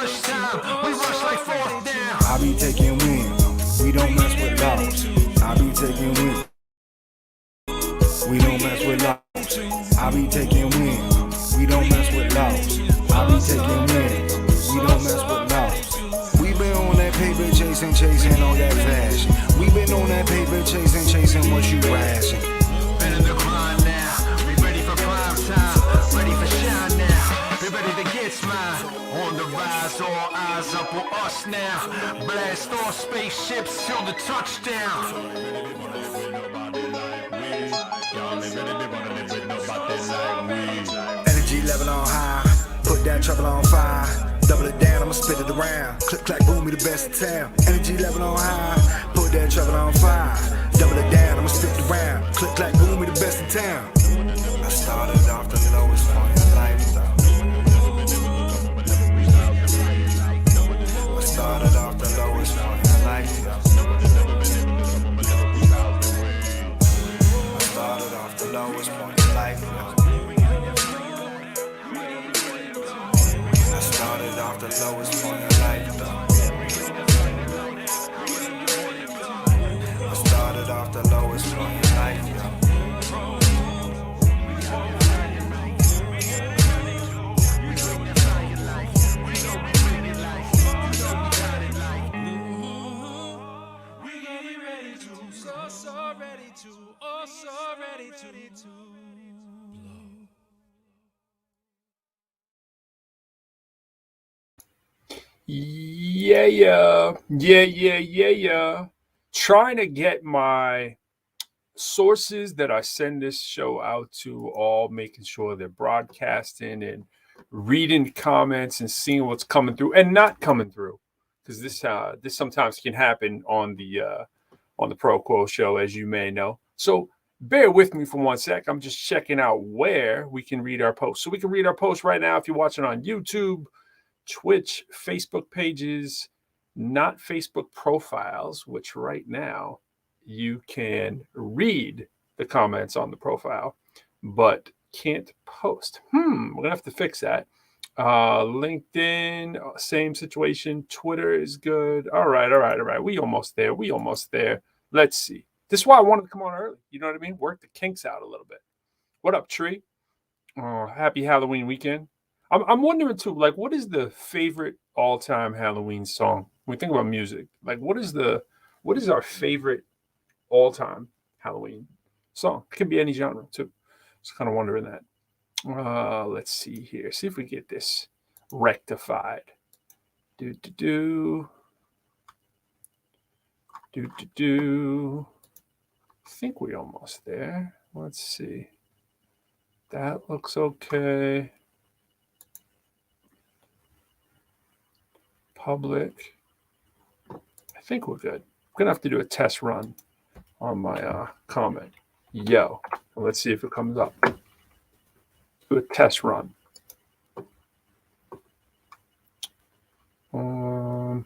crunch time, we rush like fourth down. I be taking wins, we don't mess with laws. I be taking wins, we don't mess with laws. I be taking wins, we don't mess with laws. I be taking wins, we don't mess with laws. We been on that paper chasing all that fashion. We been on that paper chasing what you ration. Been in the grind now, we ready for prime time, ready for shine now. Be ready to get mine. On the rise, all eyes up on us now. Blast off spaceships till the touchdown. Energy level on high, put that trouble on fire. Double it down, I'ma spit it around. Click, clack, boom, we the best in town. Energy level on high, put that trouble on fire. Double it down, I'ma spit it around. Click, clack, boom, we the best in town. I started off the lowest point in life, though. I started off the lowest point in life, though. I started off the lowest point in life, though. I started off the lowest point in life, though. I started off the lowest point in life, though. Yeah. Trying to get my sources that I send this show out to all, making sure they're broadcasting and reading comments and seeing what's coming through and not coming through, because this sometimes can happen on the ProQuo Show, as you may know. So bear with me for 1 sec. I'm just checking out where we can read our posts. So we can read our posts right now if you're watching on YouTube, Twitch, Facebook pages, not Facebook profiles, which right now you can read the comments on the profile, but can't post. We're gonna have to fix that. LinkedIn, same situation. Twitter is good. All right. We almost there. Let's see. This is why I wanted to come on early. You know what I mean? Work the kinks out a little bit. What up, Tree? Happy Halloween weekend. I'm wondering too, like, what is the favorite all-time Halloween song? When we think about music, like, what is our favorite all-time Halloween song? It can be any genre too. Just kind of wondering that. Let's see here. See if we get this rectified. Do. I think we're almost there. Let's see. That looks okay. Public. I think we're good. I'm gonna have to do a test run on my comment. Let's see if it comes up. Do a test run. I'll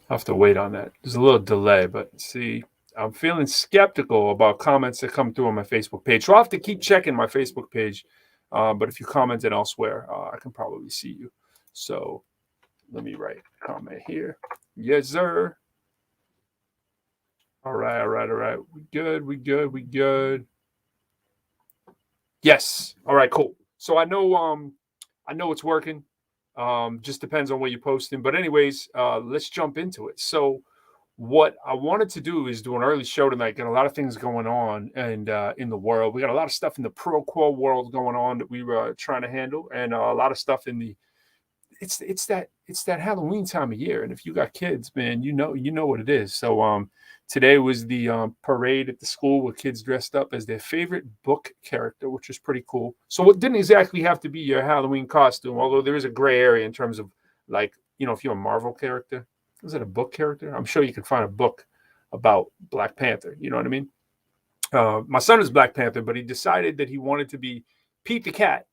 have to wait on that. There's a little delay, but see, I'm feeling skeptical about comments that come through on my Facebook page. So I'll have to keep checking my Facebook page. But if you commented elsewhere, I can probably see you. So let me write a comment here. Yes, sir. All right. We good. Yes. All right, cool. So I know it's working. Just depends on what you're posting. But anyways, let's jump into it. So what I wanted to do is do an early show tonight. Got a lot of things going on and in the world. We got a lot of stuff in the ProQuo world going on that we were trying to handle, and a lot of stuff in the it's that Halloween time of year. And if you got kids, man, you know what it is. So today was the parade at the school with kids dressed up as their favorite book character, which was pretty cool. So it didn't exactly have to be your Halloween costume, although there is a gray area in terms of, like, if you're a Marvel character. Is it a book character? I'm sure you can find a book about Black Panther. You know what I mean? My son is Black Panther, but he decided that he wanted to be Pete the Cat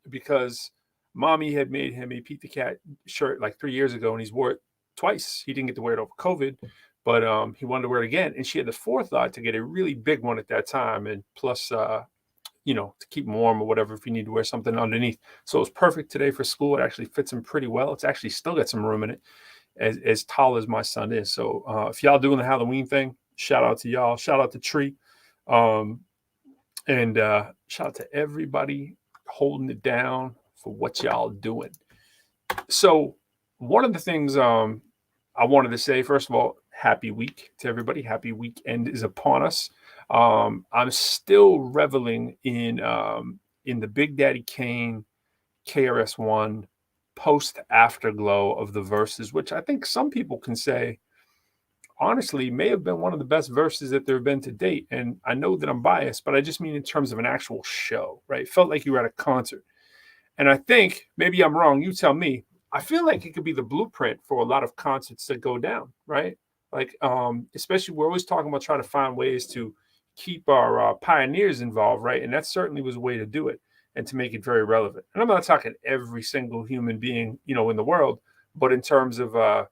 because mommy had made him a Pete the Cat shirt like 3 years ago, and he's wore it twice. He didn't get to wear it over COVID, but he wanted to wear it again. And she had the forethought to get a really big one at that time. And plus, to keep them warm or whatever, if you need to wear something underneath. So it's perfect today for school. It actually fits him pretty well. It's actually still got some room in it, as tall as my son is. So if y'all doing the Halloween thing, shout out to y'all. Shout out to Tree. And shout out to everybody holding it down for what y'all doing. So one of the things I wanted to say, first of all, happy week to everybody. Happy weekend is upon us. I'm still reveling in the Big Daddy Kane KRS-One post afterglow of the verses, which I think some people can say, honestly, may have been one of the best verses that there have been to date. And I know that I'm biased, but I just mean in terms of an actual show, right? It felt like you were at a concert. And I think, maybe I'm wrong, you tell me, I feel like it could be the blueprint for a lot of concerts that go down, right? Like, especially we're always talking about trying to find ways to keep our pioneers involved, right? And that certainly was a way to do it and to make it very relevant. And I'm not talking every single human being, in the world, but in terms of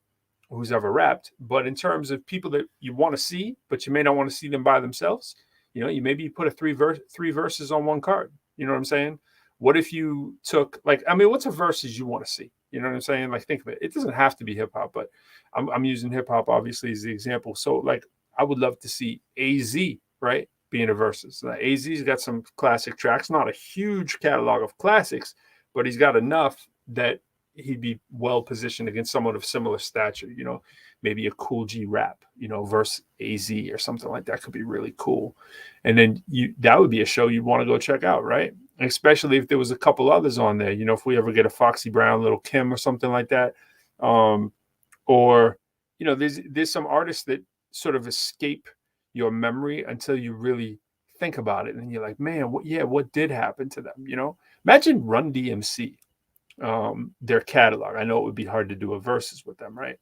who's ever rapped, but in terms of people that you want to see, but you may not want to see them by themselves. You maybe put three verses on one card. You know what I'm saying? What if you took what's a verses you want to see? You know what I'm saying? Like, think of it. It doesn't have to be hip hop, but I'm using hip hop obviously as the example. So like, I would love to see AZ, right, being a verses. AZ's got some classic tracks, not a huge catalog of classics, but he's got enough that he'd be well positioned against someone of similar stature. Maybe a Cool G rap, versus AZ or something like that could be really cool. And then that would be a show you'd want to go check out, right? Especially if there was a couple others on there, if we ever get a Foxy Brown, Little Kim or something like that. Or there's some artists that sort of escape your memory until you really think about it. And you're like, man, what did happen to them? Imagine Run DMC, their catalog. I know it would be hard to do a verses with them, right?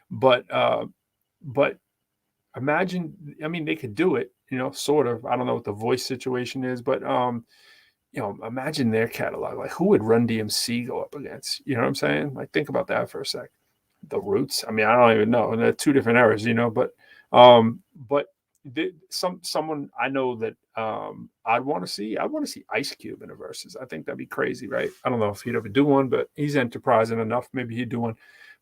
But imagine, they could do it, sort of. I don't know what the voice situation is, but imagine their catalog. Like, who would Run DMC go up against? You know what I'm saying? Like, think about that for a sec. The Roots. I don't even know. And they're two different eras, but someone I know that I'd want to see Ice Cube in a verses. I think that'd be crazy, right? I don't know if he'd ever do one, but he's enterprising enough. Maybe he'd do one.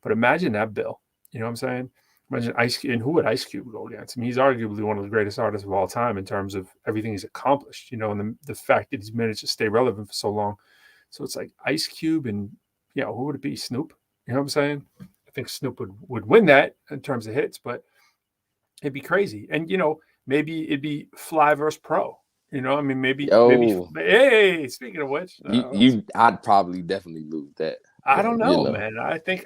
But imagine that bill. You know what I'm saying? Imagine Ice Cube, and who would Ice Cube go against? He's arguably one of the greatest artists of all time in terms of everything he's accomplished, and the fact that he's managed to stay relevant for so long. So it's like Ice Cube and, who would it be? Snoop? You know what I'm saying? I think Snoop would win that in terms of hits, but it'd be crazy. And, maybe it'd be Fly versus Pro. Maybe. Hey, speaking of which, I'd probably definitely lose that. I don't know, man. I think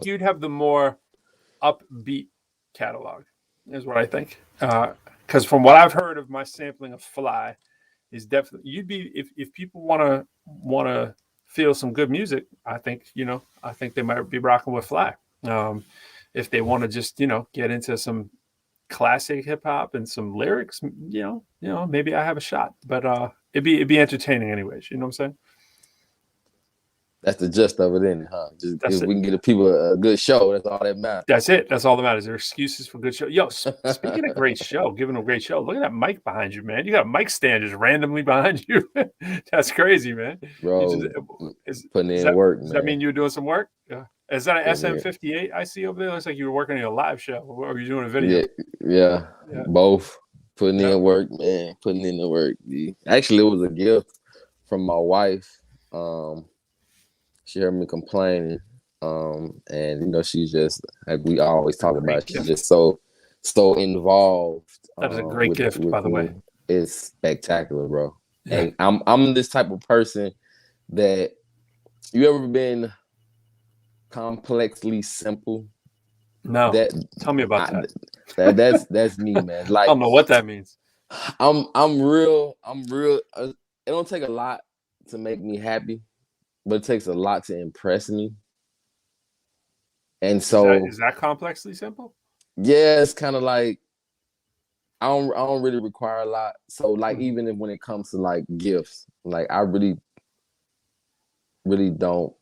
you'd have the more upbeat catalog, is what I think. Because from what I've heard of my sampling of Fly, is definitely you'd be if people want to feel some good music. I think they might be rocking with Fly. If they want to just get into some classic hip hop and some lyrics, maybe I have a shot. But it'd be entertaining anyways. You know what I'm saying? That's the gist of it, isn't it, huh? Just if we can get the people a good show, that's all that matters. That's it. That's all that matters. There are excuses for good show. Yo, speaking of great show, giving a great show, look at that mic behind you, man. You got a mic stand just randomly behind you. That's crazy, man. Bro, putting in work, man. Does that mean you were doing some work? Yeah. Is that an SM58 I see over there? Looks like you were working on a live show. Or were you doing a video? Yeah. Both. Putting in work, man. Putting in the work. Actually, it was a gift from my wife. She heard me complaining, and she's just, like we always talk about, she's just so involved. That is a great gift, by the way. It's spectacular, bro. Yeah. And I'm this type of person that, you ever been complexly simple? No. Tell me about that. That's me, man. Like, I don't know what that means. I'm real. It don't take a lot to make me happy, but it takes a lot to impress me. And so is that complexly simple? Yeah, it's kind of like I don't really require a lot. So like even when it comes to like gifts, like I really don't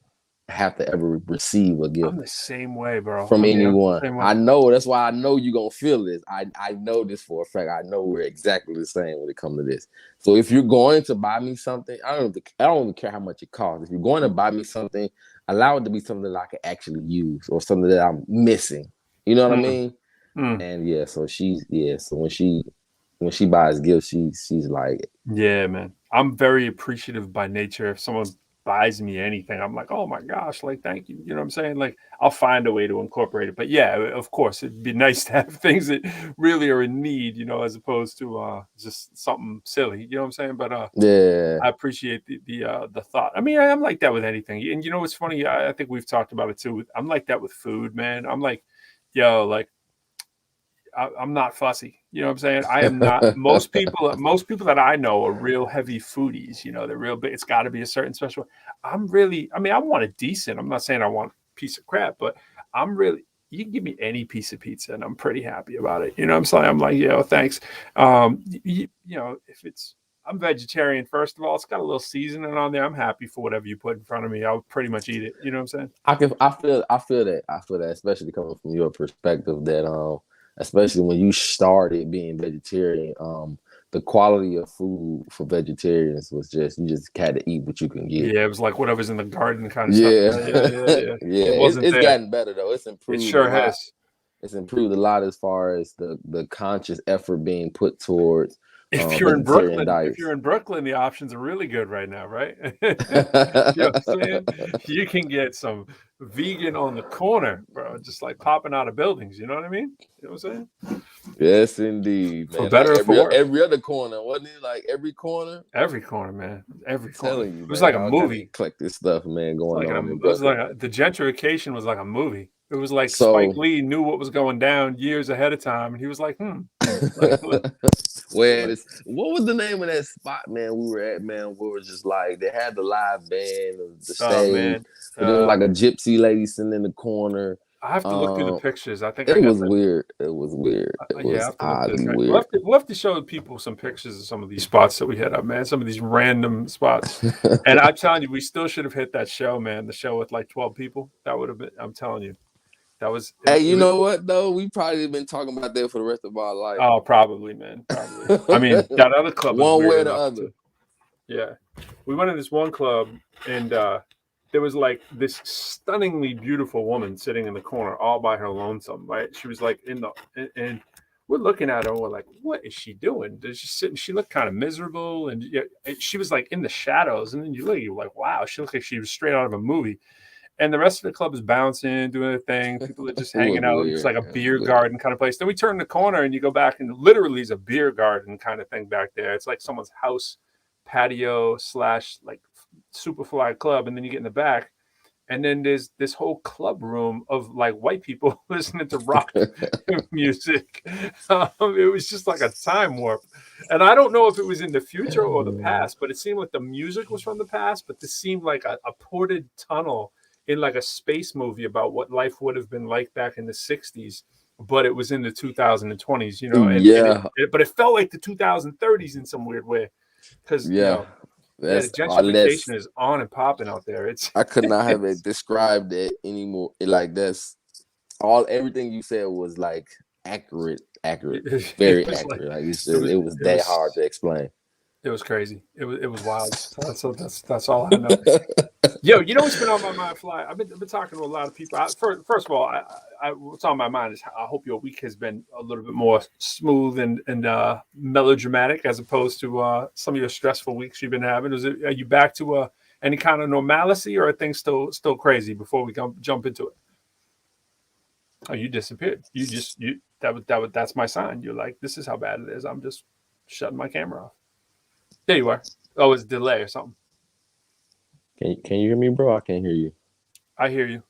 have to ever receive a gift I'm the same way, bro. from I'm the anyone. same way. I know, that's why I know you're gonna feel this. I know this for a fact. I know we're exactly the same when it comes to this. So if you're going to buy me something, I don't even care how much it costs. If you're going to buy me something, allow it to be something that I can actually use or something that I'm missing. You know what I mean? And yeah, so so when she buys gifts, she's like, yeah, man. I'm very appreciative by nature. If someone buys me anything, I'm like, oh my gosh, like thank you. You know what I'm saying? Like I'll find a way to incorporate it. But yeah, of course, it'd be nice to have things that really are in need, you know, as opposed to just something silly. You know what I'm saying? But yeah. I appreciate the thought. I mean, I'm like that with anything. And you know what's funny? I think we've talked about it too. I'm like that with food, man. I'm like, yo, like I'm not fussy. You know what I'm saying? I am not. Most people that I know are real heavy foodies. You know, they're real big. It's got to be a certain special. I mean, I want it decent. I'm not saying I want a piece of crap, but I'm really. You can give me any piece of pizza, and I'm pretty happy about it. You know what I'm saying? I'm like, yo, thanks. You know, if it's. I'm vegetarian. First of all, it's got a little seasoning on there. I'm happy for whatever you put in front of me. I'll pretty much eat it. You know what I'm saying? I feel that, especially coming from your perspective that especially when you started being vegetarian, the quality of food for vegetarians was you just had to eat what you can get. Yeah, it was like whatever's in the garden kind of Yeah. stuff. Yeah. Yeah. It wasn't It's there. gotten better though. It's It improved a sure lot. has. It's improved a lot as far as the conscious effort being put towards If you're in vegetarian Brooklyn, diets. the options are really good right now, right? You know what I'm saying? You can get some vegan on the corner, bro, just like popping out of buildings. You know what I mean? You know what I'm saying? Yes, indeed, For man. Like better or for worse. every other corner, wasn't it? Like every corner. Every corner, man. Every corner. Telling you, It was man, like a all kind of movie. eclectic stuff, man, going on in It was Brooklyn. like the gentrification was like a movie. It was like Spike So, Lee knew what was going down years ahead of time, and he was like, like, what was the name of that spot, man? We were at, man. We were just like they had the live band, the oh stage, man. but there was like a gypsy lady sitting in the corner. I have to look through the pictures. I think I It got was that. weird. It was weird. It Yeah, I was have to look through oddly the weird. We'll have to show people some pictures of some of these spots that we hit up, man. Some of these random spots. And I'm telling you, we still should have hit that show, man. The show with like 12 people. That would have been, I'm telling you. That was Hey, you know what though? We probably been talking about that for the rest of our life. Oh, probably, man. Probably. I mean, that other club was one weird way or the enough other. too. Yeah. We went in this one club and there was like this stunningly beautiful woman sitting in the corner all by her lonesome, right? She was like and we're looking at her and we're like, what is she doing? Does she sit and she looked kind of miserable and yeah, she was like in the shadows. And then you're like, wow, she looked like she was straight out of a movie. And the rest of the club is bouncing, doing their thing. People are just hanging out. It's like a beer garden kind of place. Then we turn the corner and you go back and literally is a beer garden kind of thing back there. It's like someone's house patio / like super fly club. And then you get in the back and then there's this whole club room of like white people listening to rock music. It was just like a time warp. And I don't know if it was in the future or the past, but it seemed like the music was from the past, but this seemed like a ported tunnel in like a space movie about what life would have been like back in the 60s, but it was in the 2020s, you know, but it felt like the 2030s in some weird way. Because you know, the gentrification is on and popping out there. I could not have it described it anymore. Like everything you said was like accurate, very accurate. Like it was that hard to explain. It was crazy. It was wild. That's all I know. Yo, you know what's been on my mind, Fly? I've been talking to a lot of people. First of all, what's on my mind is I hope your week has been a little bit more smooth and melodramatic as opposed to some of your stressful weeks you've been having. Are you back to any kind of normalcy, or are things still crazy before we jump into it? Oh, you disappeared. That's my sign. You're like, this is how bad it is. I'm just shutting my camera off. There you are. Oh, it's delay or something. Can you hear me, bro? I can't hear you. I hear you.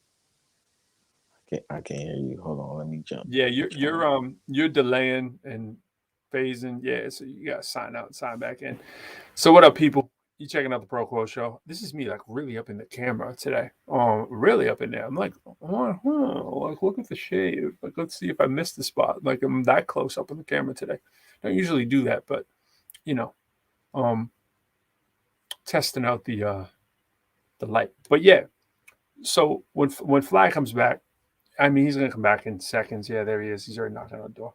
I can't hear you. Hold on, let me jump. Yeah, you're delaying and phasing. Yeah, so you gotta sign out and sign back in. So what up, people? You checking out the ProQuo Show? This is me like really up in the camera today. Really up in there. I'm like, like look at the shade. Like let's see if I missed the spot. Like I'm that close up in the camera today. Don't usually do that, but you know, testing out the light. But yeah, So when Fly comes back, I mean, he's gonna come back in seconds. Yeah, there he is. He's already knocking on the door.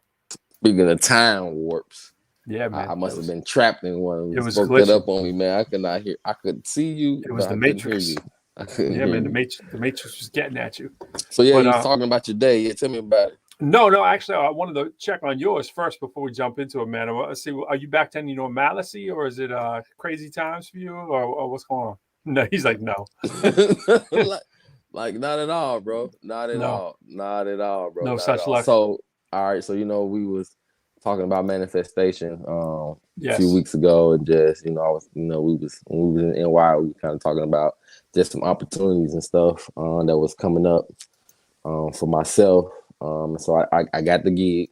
Speaking of time warps, Yeah, man. I must have been trapped in one. It You was spoke that glitching. up on me, man. I could not hear. I could see you, It was but the I couldn't hear Matrix. you. I couldn't Yeah, hear man. you. The Matrix was getting at you. So yeah, But, you was talking about your day. Yeah, tell me about it. No. Actually, I wanted to check on yours first before we jump into it, man. Let's see. Are you back to any normalcy, or is it crazy times for you, or what's going on? No, he's like, no. like not at all, bro. Not at No. all. Not at all, bro. No Not such at all. luck. So all right, so we was talking about manifestation a Yes. few weeks ago, and just I was we was when we was in NY, we were kind of talking about just some opportunities and stuff that was coming up for myself. So I got the gig.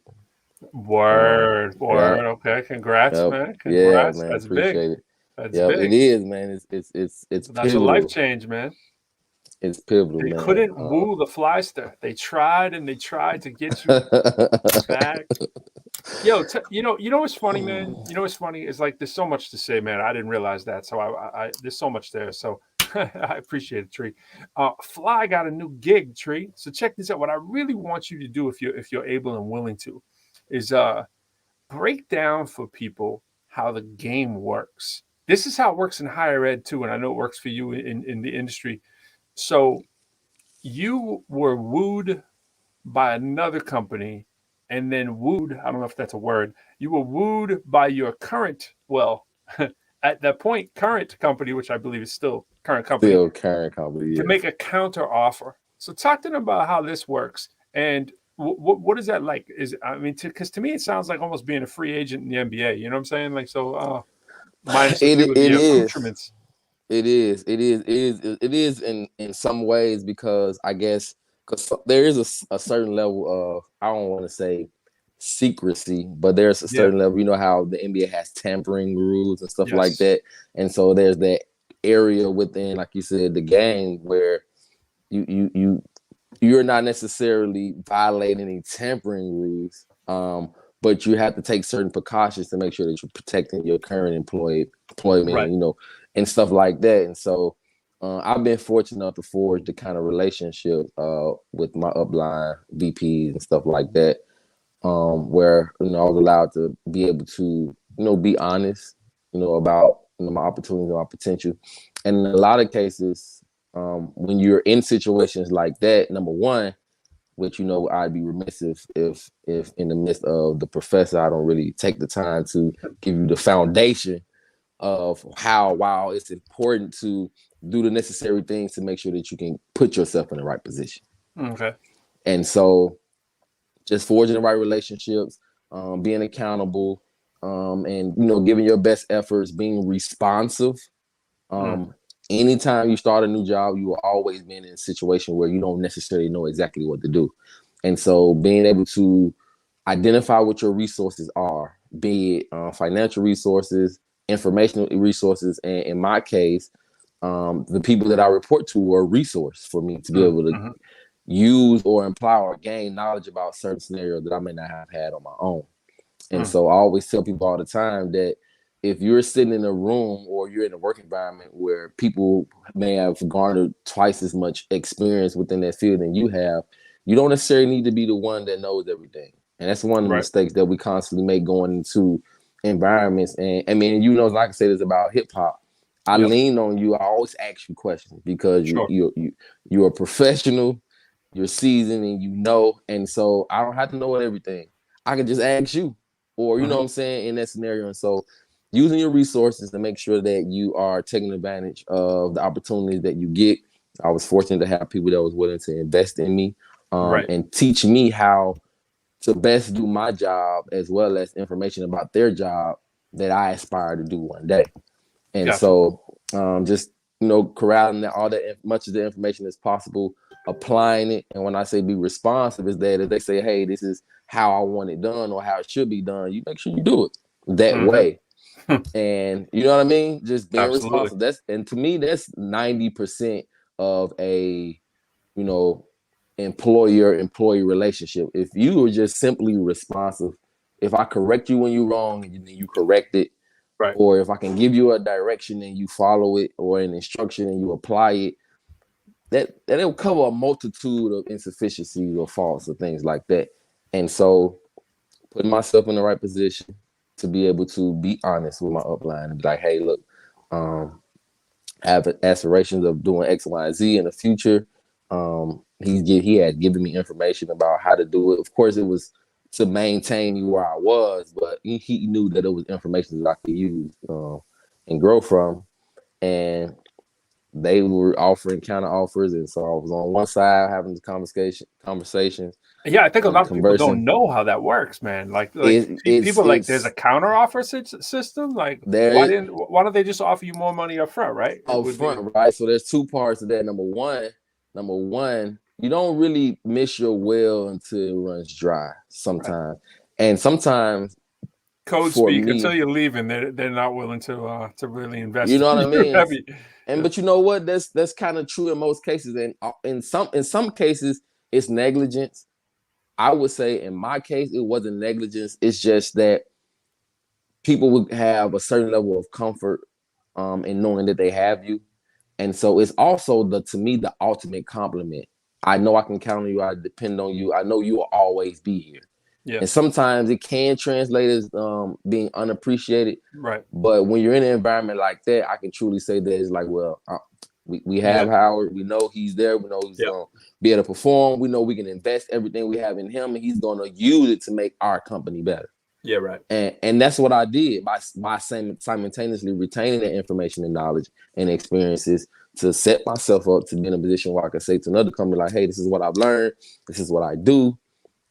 Word. Yeah, Okay, congrats, yep, man. yeah, Congrats. man. That's big. Appreciate it. That's Yep, big. it is, man. It's That's a life pivotal. change, man. It's pivotal, They man. couldn't woo the Flyster. They tried and they tried to get you back. Yo, you know what's funny, man? You know what's funny is like there's so much to say, man. I didn't realize that, so I there's so much there. So I appreciate it, Tree. Fly got a new gig, Tree. So check this out. What I really want you to do, if you're able and willing to, is break down for people how the game works. This is how it works in higher ed too, and I know it works for you in the industry. So you were wooed by another company and then wooed, I don't know if that's a word, you were wooed by your current, well, at that point, current company, which I believe is still current company, yes. to make a counter offer. So talk to them about how this works and what is that like? Because to me, it sounds like almost being a free agent in the NBA. You know what I'm saying? Like, so minus a few of the accoutrements. It is in some ways, because I guess there is a certain level of, I don't want to say secrecy, but there's a certain level. You know how the NBA has tampering rules and stuff like that, and so there's that area within, like you said, the game where you're not necessarily violating any tampering rules, but you have to take certain precautions to make sure that you're protecting your current employment, right, and stuff like that. And so I've been fortunate enough to forge the kind of relationship with my upline VPs and stuff like that, where I was allowed to be able to be honest about my opportunities and my potential. And in a lot of cases, when you're in situations like that, number one, which I'd be remiss if in the midst of the professor, I don't really take the time to give you the foundation of how, while it's important to do the necessary things to make sure that you can put yourself in the right position. Okay. And so just forging the right relationships, being accountable, and giving your best efforts, being responsive. Anytime you start a new job, you will always be in a situation where you don't necessarily know exactly what to do. And so being able to identify what your resources are, be it financial resources, informational resources, and in my case, the people that I report to were a resource for me to be able to use or imply or gain knowledge about certain scenarios that I may not have had on my own. And so I always tell people all the time that if you're sitting in a room or you're in a work environment where people may have garnered twice as much experience within that field than you have, you don't necessarily need to be the one that knows everything. And that's one of the mistakes that we constantly make going into environments. And I mean, I can say this about hip hop. I lean on you. I always ask you questions because you're a professional, you're seasoned, and and so I don't have to know everything. I can just ask you, or what I'm saying, in that scenario. And so using your resources to make sure that you are taking advantage of the opportunities that you get. I was fortunate to have people that was willing to invest in me and teach me how to best do my job, as well as information about their job that I aspire to do one day. And so just, corralling all that, much of the information as possible, applying it. And when I say be responsive, is that if they say, hey, this is how I want it done or how it should be done, you make sure you do it that way. And you know what I mean? Just being responsible. And to me, that's 90% of a, employer-employee relationship. If you are just simply responsive, if I correct you when you're wrong and you correct it, or if I can give you a direction and you follow it, or an instruction and you apply it, that it will cover a multitude of insufficiencies or faults or things like that. And so putting myself in the right position to be able to be honest with my upline and be like, hey, look, I have aspirations of doing X, Y, and Z in the future. He had given me information about how to do it. Of course, it was to maintain me where I was, but he knew that it was information that I could use and grow from. And they were offering counter offers, and so I was on one side having the conversations. Yeah, I think a lot of people conversing. don't know how that works, man. Like It's people like there's a counter offer system. Like why don't they just offer you more money up front, right? Right? So there's two parts of that. Number one, you don't really miss your well until it runs dry sometimes, right. And sometimes code speak until you're leaving, they're not willing to really invest. You know what I mean? And but you know what? That's kind of true in most cases, and in some cases it's negligence. I would say in my case it wasn't negligence. It's just that people would have a certain level of comfort in knowing that they have you, and so it's also to me the ultimate compliment. I know I can count on you. I depend on you. I know you will always be here. Yeah. And sometimes it can translate as being unappreciated. Right. But when you're in an environment like that, I can truly say that it's like, well, we have Howard. We know he's there. We know he's going to be able to perform. We know we can invest everything we have in him, and he's going to use it to make our company better. Yeah, right. And that's what I did by simultaneously retaining that information and knowledge and experiences to set myself up to be in a position where I can say to another company like, hey, this is what I've learned. This is what I do.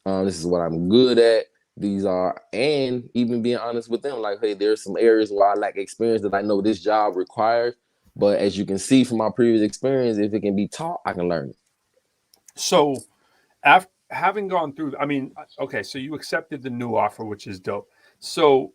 This is what I'm good at. These are, and even being honest with them, like, hey, there's some areas where I lack experience that I know this job requires. But as you can see from my previous experience, if it can be taught, I can learn it. So after having gone through, I mean, okay, so you accepted the new offer, which is dope. So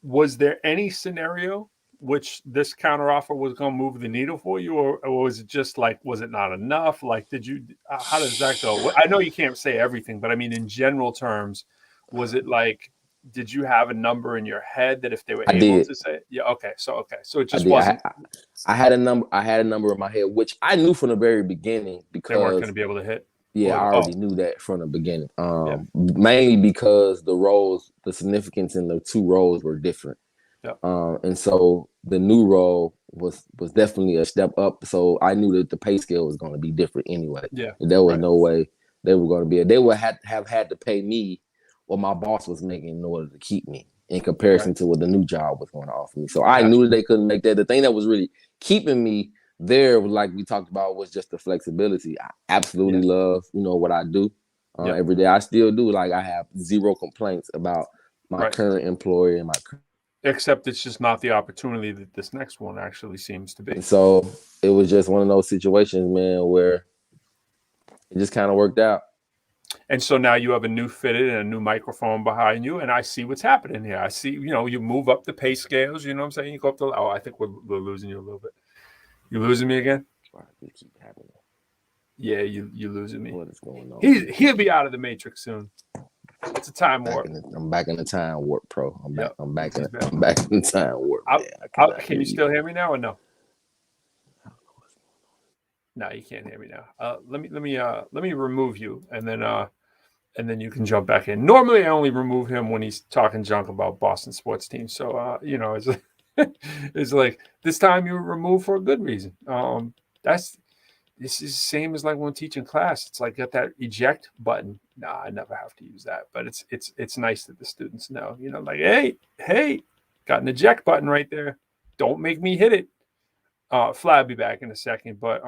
was there any scenario which this counter offer was going to move the needle for you, or was it just like, was it not enough? Like, how does that go? I know you can't say everything, but I mean, in general terms, was it like, did you have a number in your head that if they were able to say, yeah, okay. So it just wasn't. I had a number in my head, which I knew from the very beginning because they weren't going to be able to hit. Yeah, I already knew that from the beginning. Mainly because the significance in the two roles were different. Yep. And so the new role was definitely a step up. So I knew that the pay scale was going to be different anyway. Yeah. There was no way they were going to be. They would have had to pay me what my boss was making in order to keep me in comparison to what the new job was going to offer me. So I knew that they couldn't make that. The thing that was really keeping me there, like we talked about, was just the flexibility. I absolutely love, what I do every day. I still do. Like, I have zero complaints about my current employer and my except it's just not the opportunity that this next one actually seems to be. And so it was just one of those situations, man, where it just kind of worked out. And so now you have a new fitted and a new microphone behind you, and I see what's happening here. I see, you move up the pay scales. You know what I'm saying? You go up to. I think we're losing you a little bit. You losing me again? Keep happening. Yeah, you losing me. What is going on? He'll be out of the matrix soon. It's a time warp. I'm back in the time warp, pro. I'm back in the time warp. Can you still hear me now or no? No, you can't hear me now. Let me remove you, and then you can jump back in. Normally, I only remove him when he's talking junk about Boston sports teams. So it's it's like this time you were removed for a good reason. This is the same as like when teaching class. It's like, got that eject button. Nah, I never have to use that. But it's nice that the students know, like, hey, got an eject button right there. Don't make me hit it. Flab be back in a second. But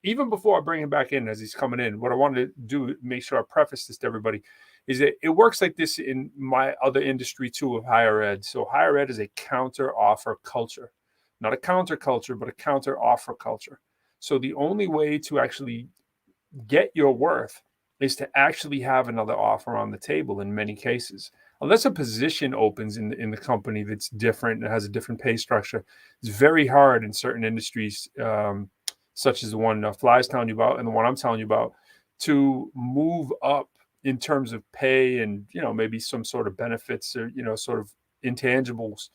even before I bring him back in as he's coming in, what I wanted to do, make sure I preface this to everybody, is that it works like this in my other industry too of higher ed. So higher ed is a counter offer culture, not a counter culture, but a counter offer culture. So the only way to actually get your worth is to actually have another offer on the table in many cases. Unless a position opens in the company that's different and has a different pay structure, it's very hard in certain industries, such as the one Fly's telling you about and the one I'm telling you about, to move up in terms of pay and, maybe some sort of benefits or, sort of intangibles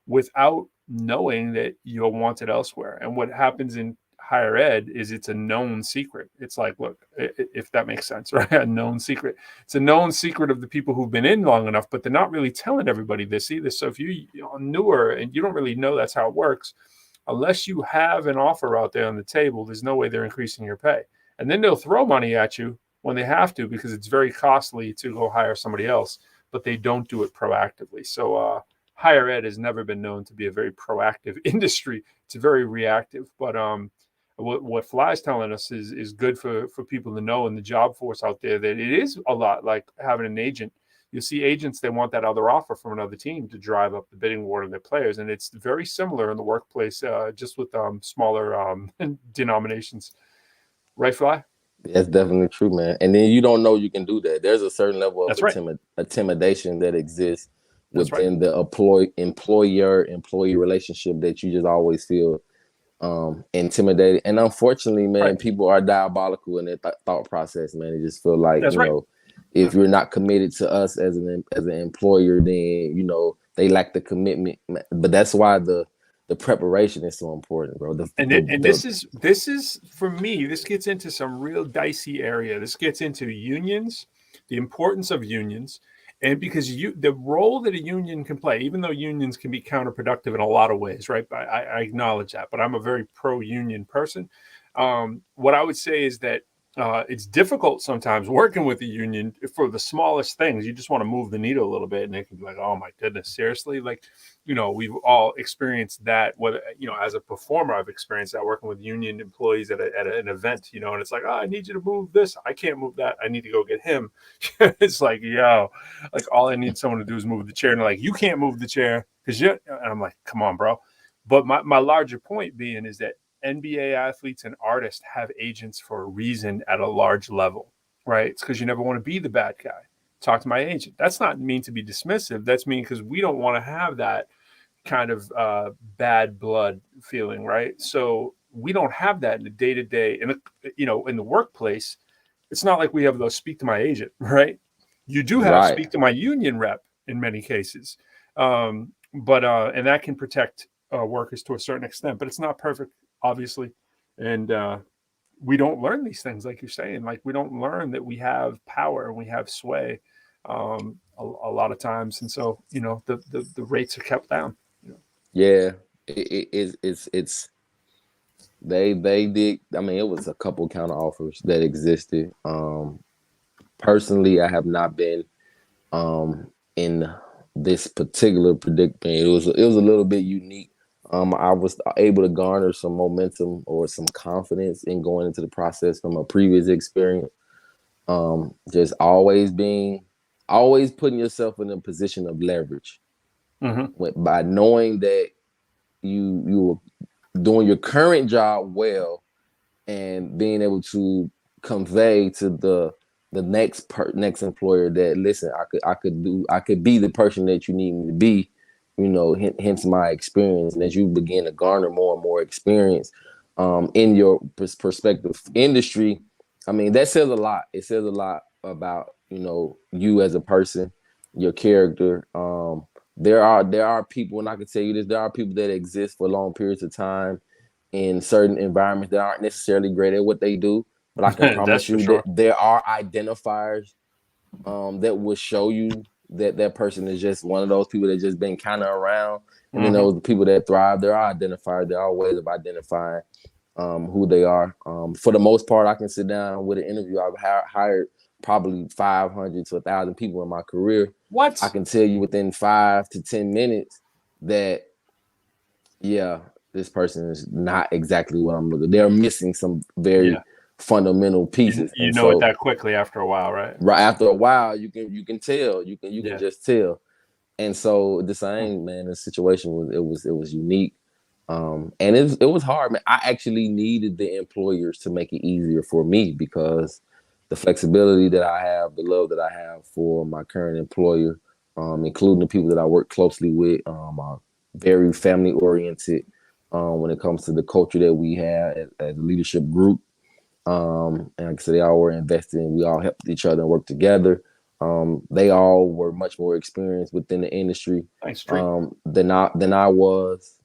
without knowing that you're wanted elsewhere. And what happens in higher ed is it's a known secret. It's like, look, if that makes sense, right? A known secret. It's a known secret of the people who've been in long enough, but they're not really telling everybody this either. So if you're newer and you don't really know that's how it works, unless you have an offer out there on the table, there's no way they're increasing your pay. And then they'll throw money at you when they have to, because it's very costly to go hire somebody else, but they don't do it proactively. So higher ed has never been known to be a very proactive industry. It's very reactive. But what Fly's telling us is good for people to know in the job force out there, that it is a lot like having an agent. You'll see agents, they want that other offer from another team to drive up the bidding war of their players. And it's very similar in the workplace, just with smaller denominations. Right, Fly? That's definitely true, man. And then you don't know you can do that. There's a certain level of intimidation that exists within the employer-employee relationship that you just always feel intimidated. And unfortunately, man, people are diabolical in their thought process, man. They just feel like, know, if you're not committed to us as an employer, then, you know, they lack the commitment. But that's why the preparation is so important, bro. This is for me, this gets into some real dicey area. This gets into unions, the importance of unions. And because the role that a union can play, even though unions can be counterproductive in a lot of ways, right? I acknowledge that, but I'm a very pro-union person. What I would say is that it's difficult sometimes working with a union for the smallest things. You just want to move the needle a little bit, and they can be like, "Oh my goodness, seriously!" Like, you know, we've all experienced that. Whether, you know, as a performer, I've experienced that working with union employees at an event. You know, and it's like, "Oh, I need you to move this. I can't move that. I need to go get him." It's like, yo, like all I need someone to do is move the chair, and they're like, "You can't move the chair because you." And I'm like, "Come on, bro." But my larger point being is that NBA athletes and artists have agents for a reason at a large level, right? It's because you never want to be the bad guy. Talk to my agent. That's not mean to be dismissive. That's mean because we don't want to have that kind of bad blood feeling, right? So we don't have that in the day-to-day. And, you know, in the workplace, it's not like we have those speak to my agent, right? You do have speak to my union rep in many cases. And that can protect workers to a certain extent, but it's not perfect, obviously. And we don't learn these things, like you're saying. Like, we don't learn that we have power and we have sway a lot of times. And so, you know, the rates are kept down. You know? Yeah, it's they did. I mean, it was a couple counter offers that existed. Personally, I have not been in this particular predicament. It was a little bit unique. I was able to garner some momentum or some confidence in going into the process from a previous experience. Just always putting yourself in a position of leverage by knowing that you were doing your current job well, and being able to convey to the next employer that, listen, I could be the person that you need me to be. You know, hence my experience. And as you begin to garner more and more experience in your perspective industry, I mean, that says a lot. It says a lot about, you know, you as a person, your character. There are people, and I can tell you this, there are people that exist for long periods of time in certain environments that aren't necessarily great at what they do. But I can promise you that there are identifiers that will show you that person is just one of those people that just been kind of around. And then those people that thrive, there are identifiers. There are ways of identifying who they are. For the most part, I can sit down with an interview. I've hired probably 500 to 1,000 people in my career. What? I can tell you within 5 to 10 minutes that, yeah, this person is not exactly what I'm looking. They're missing some very fundamental pieces. You know it that quickly after a while, right? Right after a while, you can tell. You can just tell. And so the same, man, the situation was unique. And it was hard, man. I actually needed the employers to make it easier for me, because the flexibility that I have, the love that I have for my current employer, including the people that I work closely with, are very family oriented when it comes to the culture that we have as a leadership group. And like I said, they all were invested in. We all helped each other and worked together. They all were much more experienced within the industry than I was.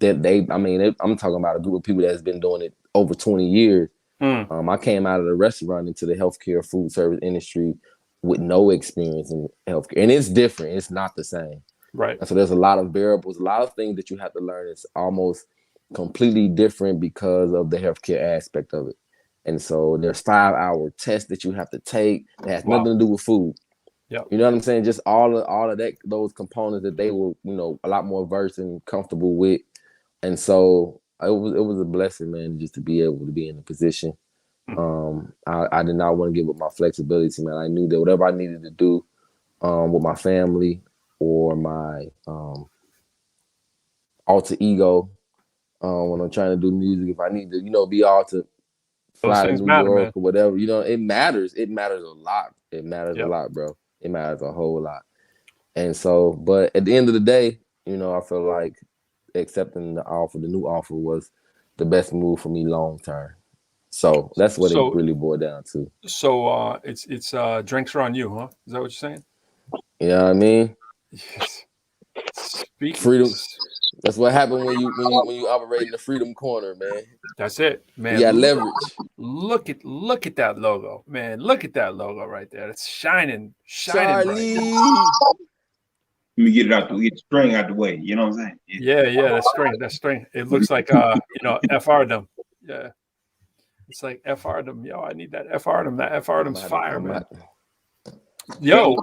I'm talking about a group of people that's been doing it over 20 years. I came out of the restaurant into the healthcare food service industry with no experience in healthcare, and it's different. It's not the same. Right. And so there's a lot of variables, a lot of things that you have to learn. It's almost completely different because of the healthcare aspect of it. And so there's 5-hour tests that you have to take that has nothing to do with food. Yeah. You know what I'm saying? Just all of that, those components that they were, a lot more versed and comfortable with. And so it was a blessing, man, just to be able to be in a position. I did not want to give up my flexibility, man. I knew that whatever I needed to do with my family or my alter ego when I'm trying to do music, if I need to, be all to fly to New York or whatever, it matters. It matters a lot. It matters a lot, bro. It matters a whole lot. And so, but at the end of the day, I feel like accepting the new offer was the best move for me long term. So that's what it really boiled down to. So it's drinks are on you, huh? Is that what you're saying? You know what I mean? Yes. Freedom. That's what happened when you operate in the freedom corner, man. That's it, man. You got leverage. Look at that logo, man. Look at that logo right there. It's shining Charlie. bright. Let me get it out. Get the string out the way. You know what I'm saying? Yeah. That string. It looks like FRdom. Yeah. It's like FRdom. Yo, I need that FRdom. That FRdom's fire, man. Yo,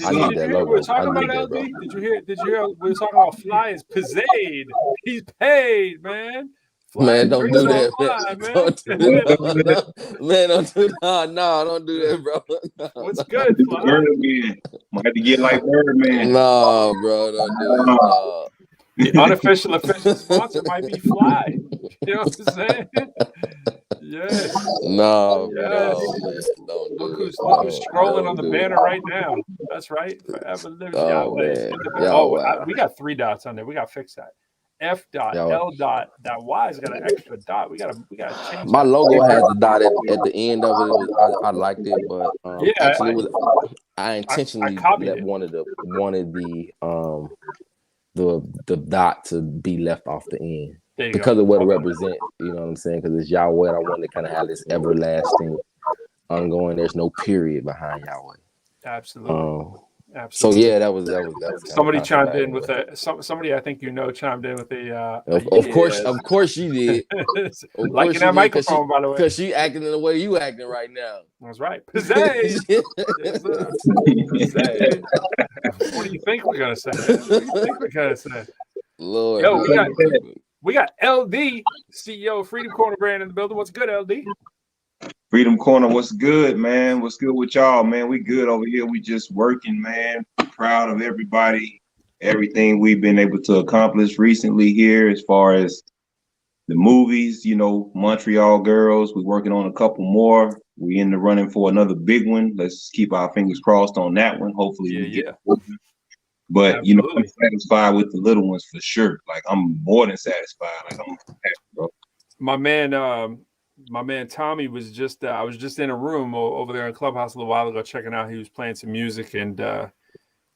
I need that logo. We were talking about LD. Did you hear? We were talking about flyers. Pizzade. He's paid, man. Man, don't do that, man. Don't do that. Man, don't do that. No, don't do that, bro. What's good, Fly? Birdman. Might have to get like Birdman. No, bro, don't do it. No. The unofficial official sponsor might be Fly. You know what I'm saying? Yes. No, yes. No, man. Don't do look who's it. Scrolling on the banner right now. That's right. Forever lives Yahweh. Wow. We got 3 dots on there. We got to fix that. F.L.Y has got an extra dot. We gotta change. My logo has a dot at the end of it. I liked it, but actually, I intentionally wanted the dot to be left off the end because of what it represents. You know what I'm saying? Because it's Yahweh. I wanted to kind of have this everlasting, ongoing. There's no period behind Yahweh. Absolutely. So yeah, that was somebody chimed in with somebody I think chimed in with a of course she did. Liking that microphone, by the way, because she acting in the way you acting right now. That's right. Pizzade. Pizzade. What do you think we're gonna say? Lord, yo, we got LD, CEO of Freedom Corner brand in the building. What's good, LD? Freedom Corner, what's good, man? What's good with y'all, man? We good over here. We just working, man. Proud of everybody, everything we've been able to accomplish recently here as far as the movies, Montreal Girls. We're working on a couple more. We in the running for another big one. Let's keep our fingers crossed on that one. Hopefully we get it. But, I'm satisfied with the little ones for sure. Like, I'm more than satisfied. Like, I'm happy, bro. My man Tommy was just I was just in a room over there in Clubhouse a little while ago checking out. He was playing some music and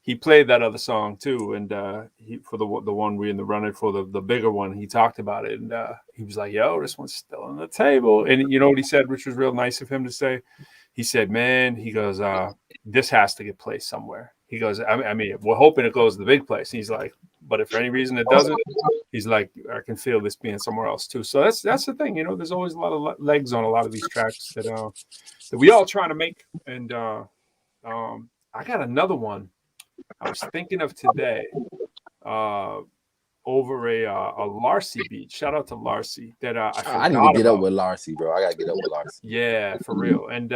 he played that other song too. And he for the one we in the running for the bigger one, he talked about it and he was like, "Yo, this one's still on the table." And you know what he said, which was real nice of him to say. He said, "Man," he goes, "this has to get placed somewhere." He goes, I mean, we're hoping it goes to the big place. He's like, but if for any reason it doesn't, he's like, I can feel this being somewhere else too. So that's the thing, there's always a lot of legs on a lot of these tracks that we all trying to make. And I got another one I was thinking of today over a Larcy beat. Shout out to Larcy. That I need to get up with Larcy, bro. I gotta get up with Larcy. Yeah, for real. And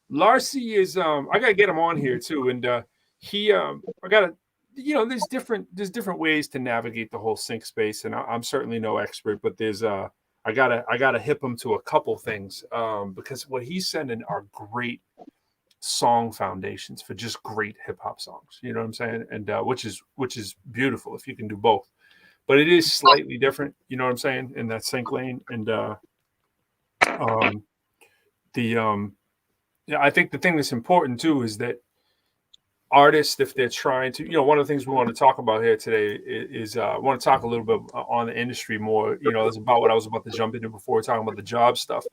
Larcy is I gotta get him on here too. And I gotta, there's different ways to navigate the whole sync space, and I'm certainly no expert, but there's I gotta hip him to a couple things because what he's sending are great song foundations for just great hip hop songs. You know what I'm saying? And which is beautiful if you can do both, but it is slightly different. You know what I'm saying? In that sync lane, and I think the thing that's important too is that artists, if they're trying to, one of the things we want to talk about here today is I want to talk a little bit on the industry more. It's about what I was about to jump into before, talking about the job stuff.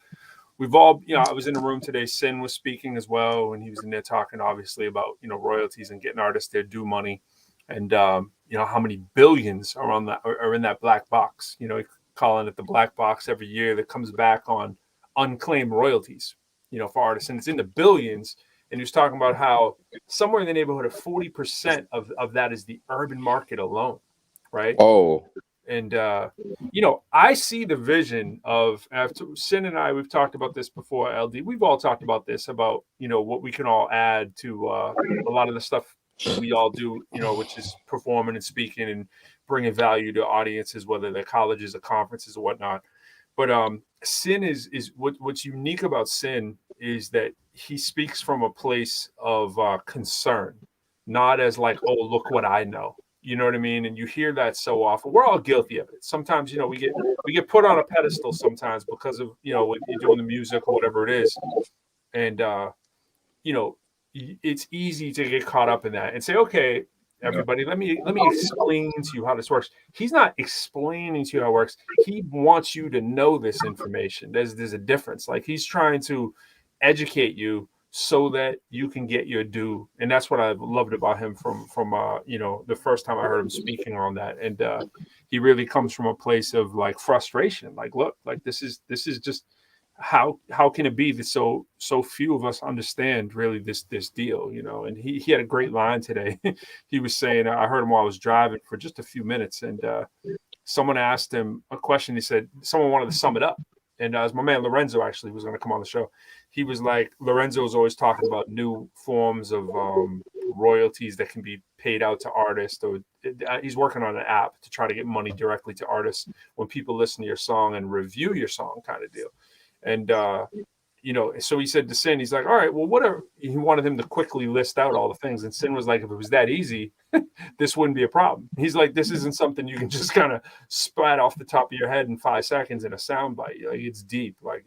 We've all, I was in the room today. Sin was speaking as well, and he was in there talking, obviously, about royalties and getting artists their due money, and how many billions are in that black box. Calling it the black box every year that comes back on unclaimed royalties. For artists, and it's in the billions. And he was talking about how somewhere in the neighborhood of 40% of that is the urban market alone, right? Oh. And, I see the vision of, after Sin and I, we've talked about this before, LD. We've all talked about this, about, what we can all add to a lot of the stuff we all do, which is performing and speaking and bringing value to audiences, whether they're colleges or conferences or whatnot. But Sin is what's unique about Sin is that he speaks from a place of concern, not as like, oh, look what I know. You know what I mean? And you hear that so often. We're all guilty of it. Sometimes, we get put on a pedestal sometimes because of, what you're doing, the music or whatever it is. And, it's easy to get caught up in that and say, okay, everybody, let me explain to you how this works. He's not explaining to you how it works. He wants you to know this information. There's a difference. Like, he's trying to educate you so that you can get your due. And that's what I loved about him from the first time I heard him speaking on that. And he really comes from a place of like frustration. Like, look, like this is just how can it be that so few of us understand really this deal, And he had a great line today. He was saying, I heard him while I was driving for just a few minutes, and someone asked him a question. He said someone wanted to sum it up. And as my man Lorenzo actually was going to come on the show, he was like, Lorenzo is always talking about new forms of royalties that can be paid out to artists. Or he's working on an app to try to get money directly to artists when people listen to your song and review your song, kind of deal. And so he said to Sin, he's like, all right, well, whatever. He wanted him to quickly list out all the things. And Sin was like, if it was that easy, this wouldn't be a problem. He's like, this isn't something you can just kind of spat off the top of your head in 5 seconds in a soundbite. Like, it's deep, like,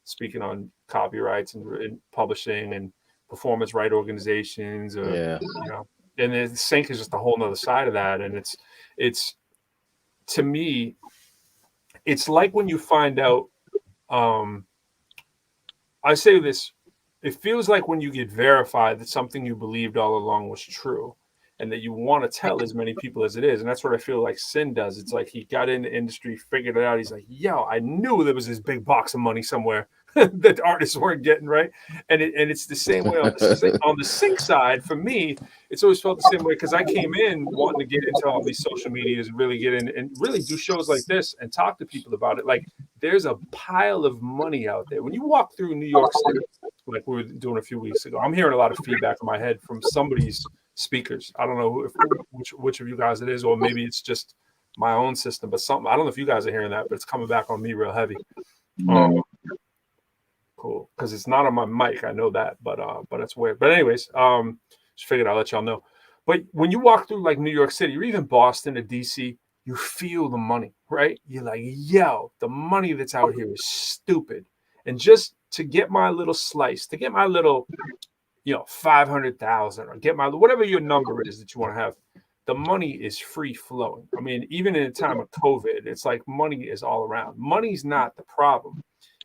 speaking on copyrights and publishing and performance right organizations. And the sync is just a whole nother side of that. And it's to me, it's like when you find out, I say this, it feels like when you get verified that something you believed all along was true, and that you want to tell as many people as it is. And that's what I feel like Sin does. It's like he got in the industry, figured it out. He's like, yo, I knew there was this big box of money somewhere that artists weren't getting, right? And it's the same way on the sync side. For me, it's always felt the same way, because I came in wanting to get into all these social medias and really get in and really do shows like this and talk to people about it. Like, there's a pile of money out there. When you walk through New York City, like we were doing a few weeks ago, I'm hearing a lot of feedback in my head from somebody's speakers. I don't know which of you guys it is, or maybe it's just my own system, but something, I don't know if you guys are hearing that, but it's coming back on me real heavy. Cool, because it's not on my mic, I know that, but it's weird. But anyways, just figured I'll let y'all know. But when you walk through like New York City or even Boston or DC, you feel the money, right? You're like, yo, the money that's out here is stupid. And just to get my little slice, to get my little 500,000, or get my, whatever your number is that you want to have, the money is free flowing. I mean, even in a time of COVID, it's like money is all around. Money's not the problem.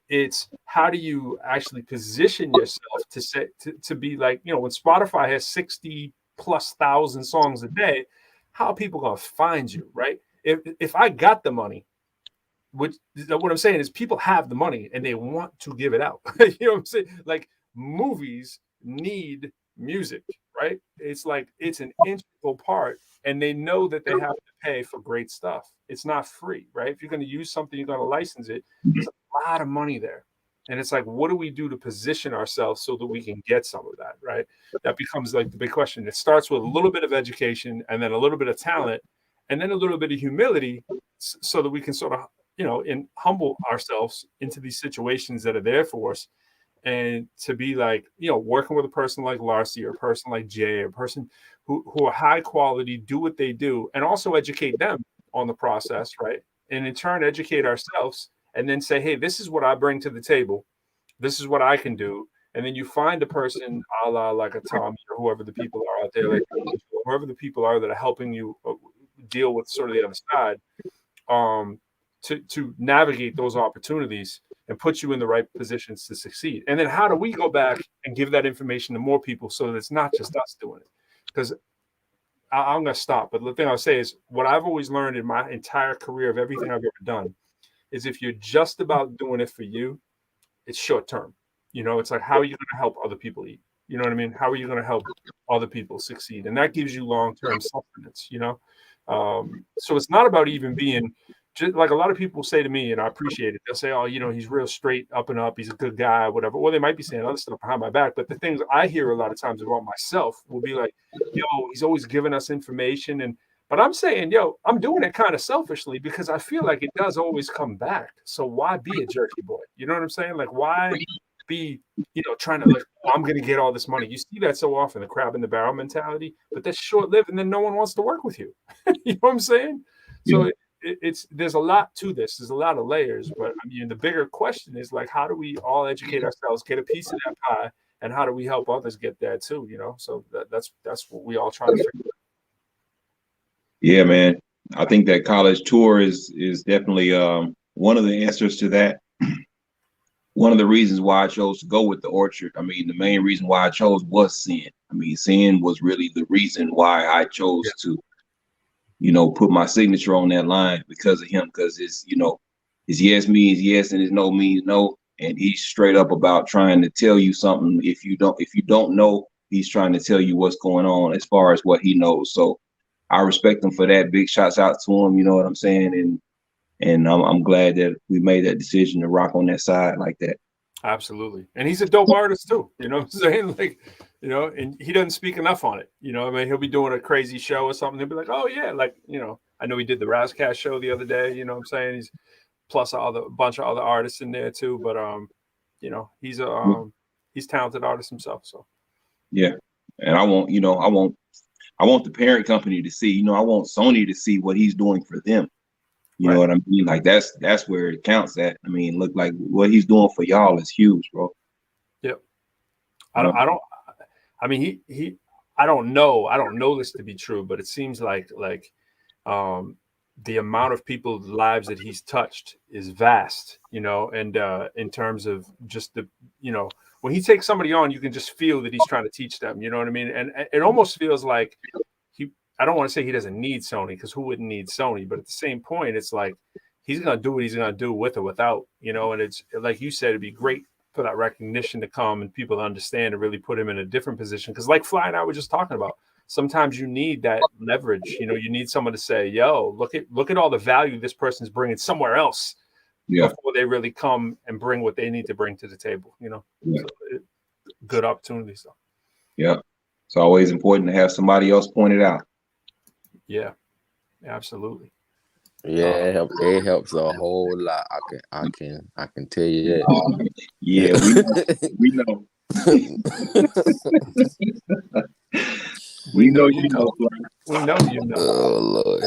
It's how do you actually position yourself to be like, when Spotify has 60,000+ songs a day, how are people going to find you, right? If I got the money, what I'm saying is people have the money and they want to give it out. You know what I'm saying? Like, movies need music, right? It's like, it's an integral part, and they know that they have to pay for great stuff. It's not free, right? If you're going to use something, you're going to license it. There's a lot of money there. And it's like, what do we do to position ourselves so that we can get some of that, right? That becomes like the big question. It starts with a little bit of education, and then a little bit of talent, and then a little bit of humility, so that we can sort of, and humble ourselves into these situations that are there for us. And to be like, working with a person like Larcy, or a person like Jay, or a person who are high quality, do what they do, and also educate them on the process, right? And in turn, educate ourselves, and then say, hey, this is what I bring to the table. This is what I can do. And then you find a person a la like a Tommy or whoever the people are out there, like whoever the people are that are helping you deal with sort of the other side, to navigate those opportunities and put you in the right positions to succeed. And then how do we go back and give that information to more people so that it's not just us doing it? Because I'm going to stop. But the thing I'll say is what I've always learned in my entire career of everything I've ever done is if you're just about doing it for you, it's short term. You know, it's like, how are you going to help other people eat? You know what I mean? How are you going to help other people succeed? And that gives you long-term sustenance, you know? So it's not about even being just like a lot of people say to me, and I appreciate it. They'll say, oh, you know, he's real straight up and up. He's a good guy, whatever. Or they might be saying other stuff behind my back. But the things I hear a lot of times about myself will be like, yo, he's always giving us information. But I'm saying, yo, I'm doing it kind of selfishly because I feel like it does always come back. So why be a jerky boy? You know what I'm saying? Like, why be, you know, trying to like, oh, I'm going to get all this money. You see that so often, the crab in the barrel mentality, but that's short lived. And then no one wants to work with you. You know what I'm saying? So it's there's a lot to this. There's a lot of layers, but I mean, the bigger question is like, how do we all educate ourselves, get a piece of that pie, and how do we help others get that too? You know, so that's what we all try to figure out. Yeah, man. I think that college tour is definitely one of the answers to that. One of the reasons why I chose to go with the Orchard. I mean, the main reason why I chose was Sin. I mean, Sin was really the reason why I chose to, you know, put my signature on that line because of him. Because it's, you know, his yes means yes and his no means no. And he's straight up about trying to tell you something. If you don't know, he's trying to tell you what's going on as far as what he knows. So I respect him for that. Big shouts out to him. You know what I'm saying? And I'm glad that we made that decision to rock on that side like that. Absolutely. And he's a dope artist too. You know what I'm saying? Like, you know, and he doesn't speak enough on it. You know, I mean, he'll be doing a crazy show or something. He'll be like, oh yeah, like, you know, I know he did the Razcast show the other day, you know what I'm saying? He's plus a bunch of other artists in there too. But you know, he's talented artist himself. So yeah. And I want the parent company to see, you know, I want Sony to see what he's doing for them. You know what I mean? Like that's where it counts at. I mean, look, like what he's doing for y'all is huge, bro. Yep. I don't know this to be true, but it seems like the amount of people's lives that he's touched is vast, you know, and in terms of just the, you know, when he takes somebody on, you can just feel that he's trying to teach them, you know what I mean? And it almost feels like I don't want to say he doesn't need Sony because who wouldn't need Sony? But at the same point, it's like he's going to do what he's going to do with or without, you know, and it's like you said, it'd be great for that recognition to come and people to understand and really put him in a different position. Because like Fly and I were just talking about, sometimes you need that leverage. You know, you need someone to say, yo, look at all the value this person's bringing somewhere else before they really come and bring what they need to bring to the table, you know. So good opportunity. So. Yeah. It's always important to have somebody else point it out. Yeah, absolutely. Yeah, it helps a whole lot. I can tell you that. Yeah, we know. We know you know. We know you know. Oh Lord.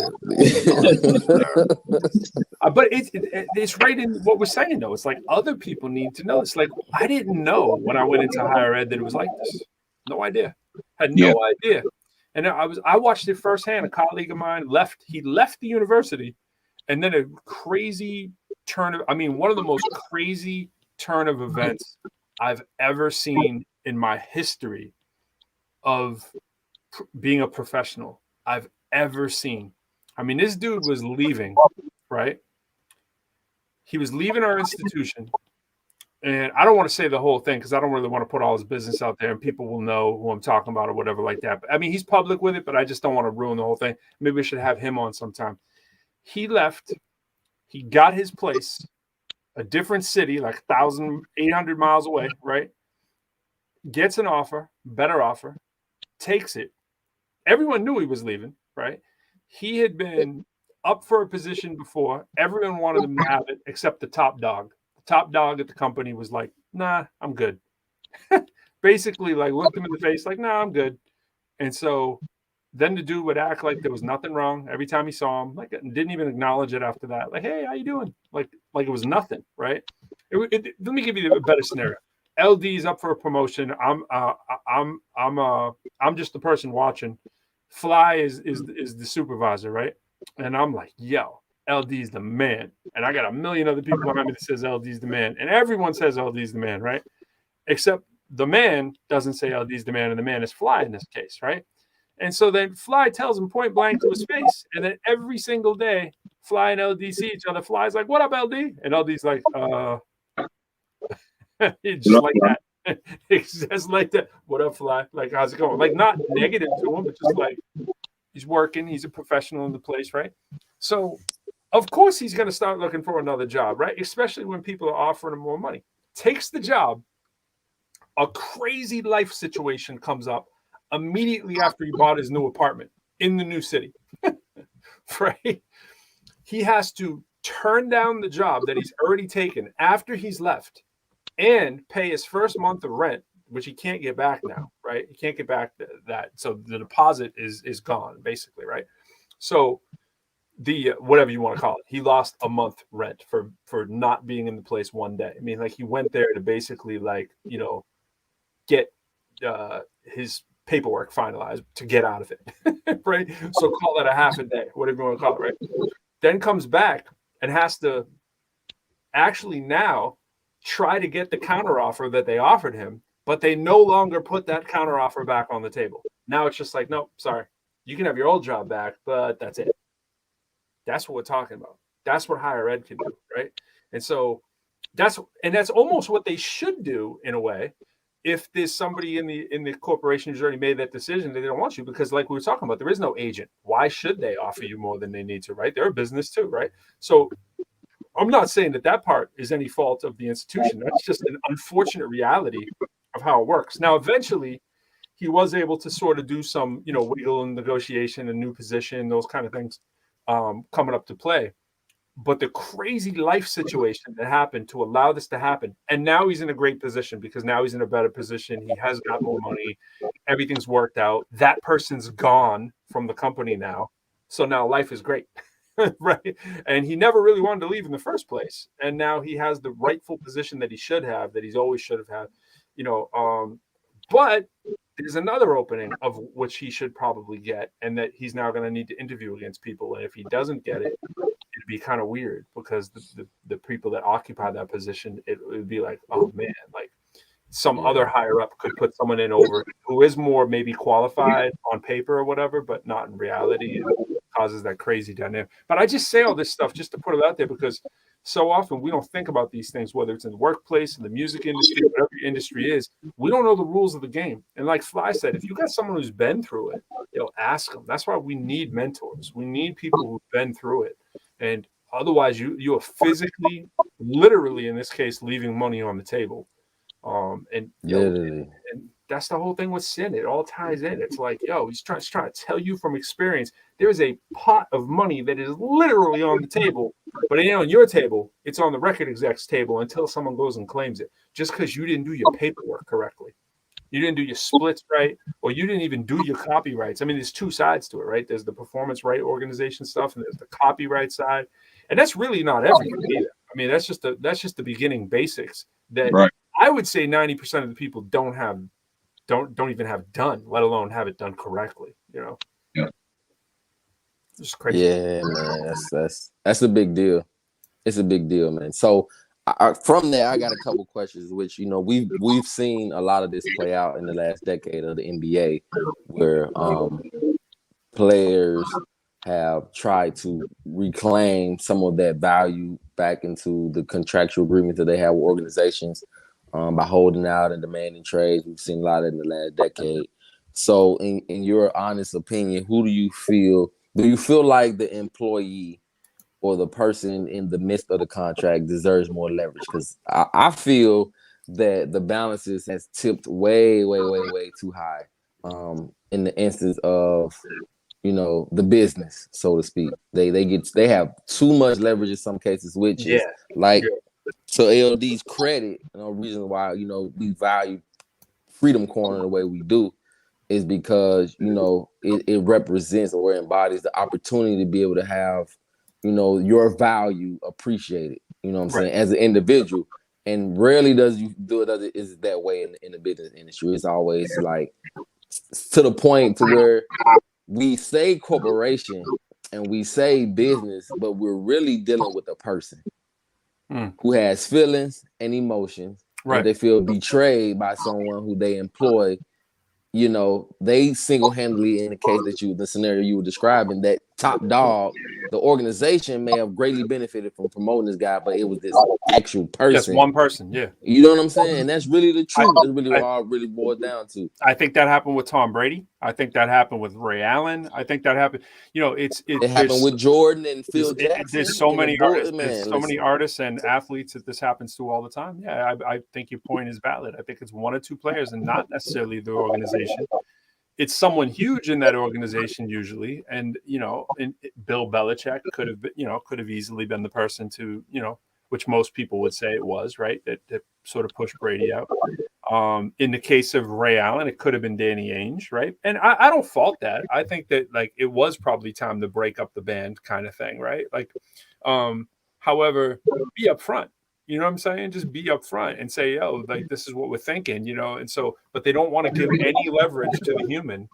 But it's right in what we're saying though. It's like other people need to know. It's like I didn't know when I went into higher ed that it was like this. No idea. Had no idea. And I watched it firsthand. A colleague of mine left the university, and then a crazy one of the most crazy turn of events I've ever seen in my history of being a professional I've ever seen. I mean, this dude was leaving, right? He was leaving our institution. And I don't want to say the whole thing because I don't really want to put all his business out there and people will know who I'm talking about or whatever like that. But I mean, he's public with it, but I just don't want to ruin the whole thing. Maybe we should have him on sometime. He left. He got his place, a different city, like 1,800 miles away, right? Gets an offer, better offer, takes it. Everyone knew he was leaving, right? He had been up for a position before. Everyone wanted him to have it except the top dog. Top dog at the company was like, nah, I'm good. Basically, like looked him in the face, like, nah, I'm good. And so then the dude would act like there was nothing wrong every time he saw him, like didn't even acknowledge it after that. Like, hey, how you doing? Like it was nothing, right? Let me give you a better scenario. LD's up for a promotion. I'm just the person watching. Fly is the supervisor, right? And I'm like, yo, LD's the man. And I got a million other people behind me that says LD's the man. And everyone says LD's the man, right? Except the man doesn't say LD's the man, and the man is Fly in this case, right? And so then Fly tells him point blank to his face. And then every single day, Fly and LD see each other. Fly's like, what up, LD? And LD's like, it's just like that. It's just like that. What up, Fly? Like, how's it going? Like, not negative to him, but just like, he's working. He's a professional in the place, right? So, of course, he's going to start looking for another job, right? Especially when people are offering him more money. Takes the job. A crazy life situation comes up immediately after he bought his new apartment in the new city, right? He has to turn down the job that he's already taken after he's left and pay his first month of rent, which he can't get back now, right? He can't get back that. So the deposit is gone, basically, right? So the whatever you want to call it, he lost a month rent for not being in the place one day. I mean, like, he went there to basically, like, you know, get his paperwork finalized to get out of it, right? So call that a half a day, whatever you want to call it, right? Then comes back and has to actually now try to get the counteroffer that they offered him, but they no longer put that counteroffer back on the table. Now it's just like, nope, sorry, you can have your old job back, but that's it. That's what we're talking about. That's what higher ed can do, right? And so that's almost what they should do in a way. If there's somebody in the corporation who's already made that decision that they don't want you, because like we were talking about, there is no agent. Why should they offer you more than they need to, right? They're a business too, right? So I'm not saying that part is any fault of the institution. That's just an unfortunate reality of how it works. Now, eventually, he was able to sort of do some, you know, wiggle and negotiation, a new position, those kind of things coming up to play. But the crazy life situation that happened to allow this to happen, and now he's in a great position because now he's in a better position. He has got more money. Everything's worked out. That person's gone from the company now. So now life is great, right? And he never really wanted to leave in the first place. And now he has the rightful position that he should have, that he's always should have had, you know. But there's another opening of which he should probably get, and that he's now going to need to interview against people. And if he doesn't get it, it'd be kind of weird because the people that occupy that position, it would be like, oh man, like some other higher up could put someone in over who is more maybe qualified on paper or whatever, but not in reality, and causes that crazy dynamic. But I just say all this stuff just to put it out there because so often we don't think about these things, whether it's in the workplace, in the music industry, whatever your industry is. We don't know the rules of the game. And like Fly said, if you got someone who's been through it, ask them. That's why we need mentors. We need people who've been through it. And otherwise, you are physically, literally, in this case, leaving money on the table. And that's the whole thing with sin. It all ties in. It's like, he's trying to tell you from experience. There is a pot of money that is literally on the table, but it ain't on your table. It's on the record exec's table until someone goes and claims it. Just because you didn't do your paperwork correctly, you didn't do your splits right, or you didn't even do your copyrights. I mean, there's two sides to it, right? There's the performance right organization stuff, and there's the copyright side, and that's really not everything either. I mean, that's just the beginning basics that I would say 90% of the people don't even have done, let alone have it done correctly. You know. Yeah. It's crazy. Yeah, man, that's a big deal. It's a big deal, man. So from there, I got a couple questions, which, you know, we've seen a lot of this play out in the last decade of the NBA, where players have tried to reclaim some of that value back into the contractual agreement that they have with organizations by holding out and demanding trades. We've seen a lot in the last decade. So in your honest opinion, who do you feel like the employee or the person in the midst of the contract deserves more leverage? Because I feel that the balances has tipped way, way, way, way too high in the instance of, you know, the business, so to speak. They have too much leverage in some cases, which is like, to LD's credit, you know, reason why, you know, we value Freedom Corner the way we do is because, you know, it represents or embodies the opportunity to be able to have, you know, your value appreciated, you know what I'm saying, as an individual. and rarely does it is that way in the business industry. It's always like to the point to where we say corporation and we say business, but we're really dealing with a person who has feelings and emotions, and if they feel betrayed by someone who they employ, you know, they single-handedly, in the case that the scenario you were describing, that top dog, the organization may have greatly benefited from promoting this guy, but it was this actual person. Just one person, yeah. You know what I'm saying? And that's really the truth. That's really what all really boils down to. I think that happened with Tom Brady. I think that happened with Ray Allen. I think that happened. You know, it happened with Jordan and Phil Jackson. There's so many artists. There's so many artists and athletes that this happens to all the time. Yeah, I think your point is valid. I think it's one or two players and not necessarily the organization. It's someone huge in that organization usually, and you know, Bill Belichick could have easily been the person to, you know, which most people would say it was, right, that sort of pushed Brady out. In the case of Ray Allen, it could have been Danny Ainge, right? And I don't fault that. I think that like it was probably time to break up the band, kind of thing, right? Like, however, be upfront. You know what I'm saying? Just be upfront and say, yo, like this is what we're thinking, you know. And so, but they don't want to give any leverage to the human.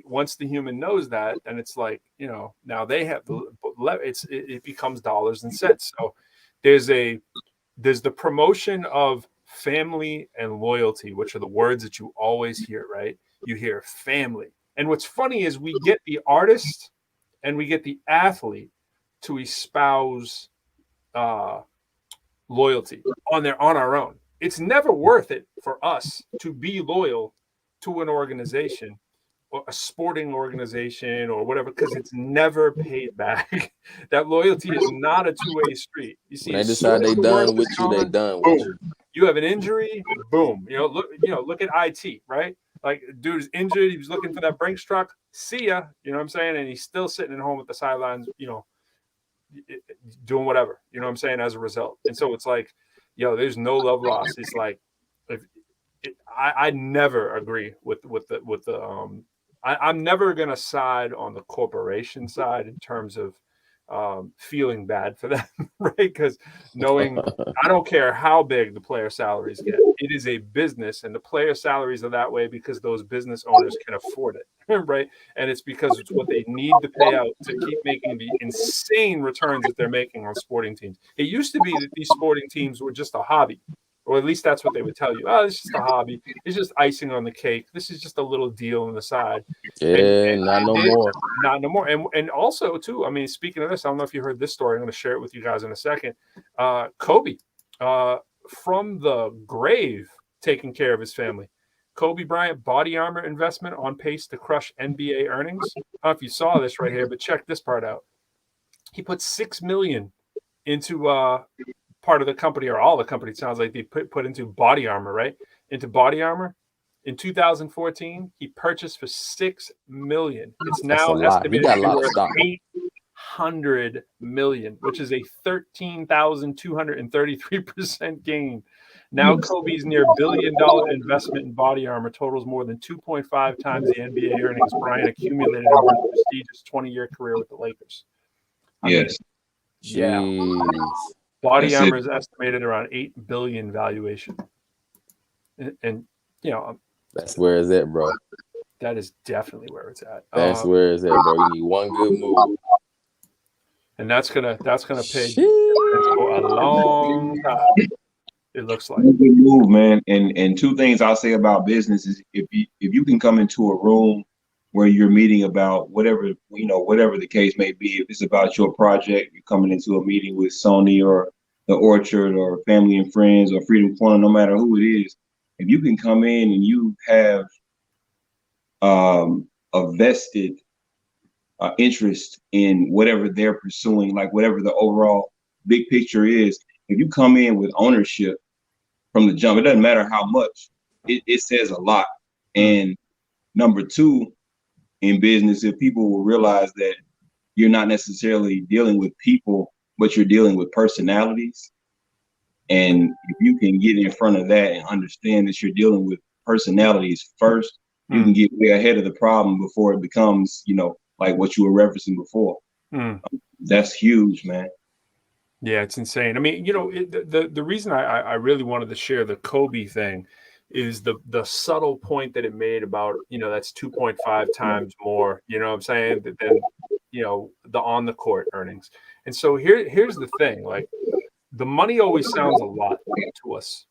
Once the human knows that, then it's like, you know, now they have it becomes dollars and cents. So there's the promotion of family and loyalty, which are the words that you always hear, right? You hear family. And what's funny is we get the artist and we get the athlete to espouse loyalty on our own. It's never worth it for us to be loyal to an organization or a sporting organization or whatever, because it's never paid back. That loyalty is not a two-way street. You see, they decide they done with you, they done with you. You have an injury, boom. Look at IT, right? Like, dude's injured, he was looking for that Brinks truck. See ya, you know what I'm saying? And he's still sitting at home at the sidelines, you know, doing whatever, you know what I'm saying, as a result. And so it's like, yo, there's no love lost. It's like, I never agree with the I'm never gonna side on the corporation side in terms of feeling bad for them, right? Because knowing, I don't care how big the player salaries get, it is a business, and the player salaries are that way because those business owners can afford it, right? And it's because it's what they need to pay out to keep making the insane returns that they're making on sporting teams. It used to be that these sporting teams were just a hobby, or at least that's what they would tell you. Oh, it's just a hobby. It's just icing on the cake. This is just a little deal on the side. Yeah, and not no more. Not no more. And also, too, I mean, speaking of this, I don't know if you heard this story. I'm going to share it with you guys in a second. Kobe, from the grave, taking care of his family. Kobe Bryant, body armor investment on pace to crush NBA earnings. I don't know if you saw this right here, but check this part out. He put $6 million into part of the company, or all the company, it sounds like they put into body armor, right? Into body armor. In 2014, he purchased for $6 million. It's now estimated to be worth $800 million, which is a 13,233% gain. Now Kobe's near $1 billion investment in body armor totals more than 2.5 times the NBA earnings Bryant accumulated over a prestigious 20-year career with the Lakers. Yes. Yeah. Body armor is estimated around $8 billion valuation. And you know, that's where it's at, bro. That is definitely where it's at. That's where it's at, bro. You need one good move, and that's gonna pay for a long time. It looks like good move, man. And two things I'll say about business is if you can come into a room where you're meeting about whatever the case may be. If it's about your project, you're coming into a meeting with Sony or the Orchard or Family and Friends or Freedom Corner, no matter who it is. If you can come in and you have a vested interest in whatever they're pursuing, like whatever the overall big picture is, if you come in with ownership from the jump, it doesn't matter how much, it says a lot. And number two, in business, if people will realize that you're not necessarily dealing with people, but you're dealing with personalities. And if you can get in front of that and understand that you're dealing with personalities first, you can get way ahead of the problem before it becomes, like what you were referencing before. That's huge, man. Yeah, it's insane. I mean, the reason I really wanted to share the Kobe thing is the subtle point that it made about, that's 2.5 times more, you know what I'm saying, than, the on the court earnings. And so here's the thing, like the money always sounds a lot to us,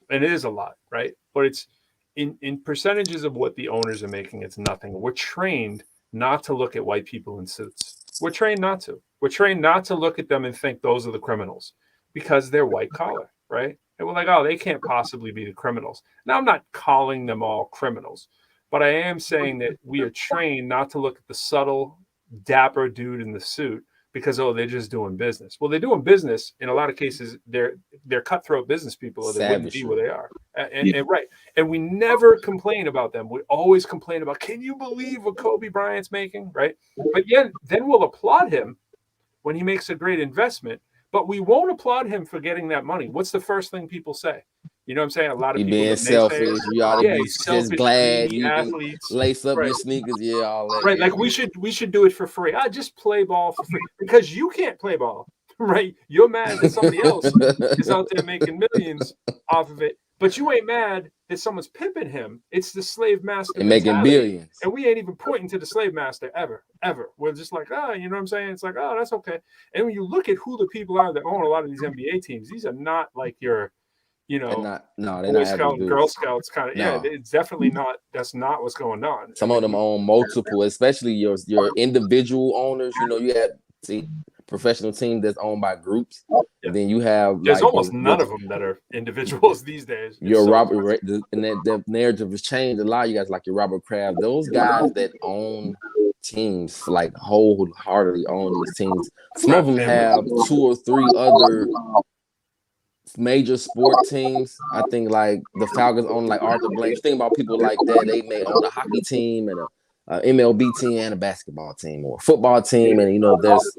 and it is a lot, right? But it's in percentages of what the owners are making, it's nothing. We're trained not to look at white people in suits. We're trained not to. We're trained not to look at them and think those are the criminals because they're white collar, right? And we're like, oh, they can't possibly be the criminals. Now, I'm not calling them all criminals, but I am saying that we are trained not to look at the subtle, dapper dude in the suit because, oh, they're just doing business. Well, they're doing business. In a lot of cases, they're cutthroat business people, or they wouldn't be where they are. And right. And we never complain about them. We always complain about, can you believe what Kobe Bryant's making, right? But then we'll applaud him when he makes a great investment, but we won't applaud him for getting that money. What's the first thing people say? You know what I'm saying? A lot of people being selfish. You ought to be just glad you athletes. can lace up your sneakers. Yeah, all that. Right. Yeah. Like we should do it for free. I just play ball for free because you can't play ball. Right. You're mad that somebody else is out there making millions off of it, but you ain't mad that someone's pimping him. It's the slave master and making billions. And we ain't even pointing to the slave master ever. We're just like, you know what I'm saying? It's like, oh, that's okay. And when you look at who the people are that own a lot of these NBA teams, these are not like your, they're Boy Scout, Girl Scouts kind of. No. Yeah, it's definitely not. That's not what's going on. Some of them own multiple, especially your individual owners. You have professional team that's owned by groups. Yeah. And then you have there's almost none of them that are individuals these days. Your Robert, and that narrative has changed a lot. You guys like your Robert Kraft, those guys that own teams, like wholeheartedly own these teams. Some of them have 2 or 3 other major sport teams. I think like the Falcons own like Arthur Blank. Think about people like that. They may own a hockey team and a MLB team and a basketball team or a football team, and there's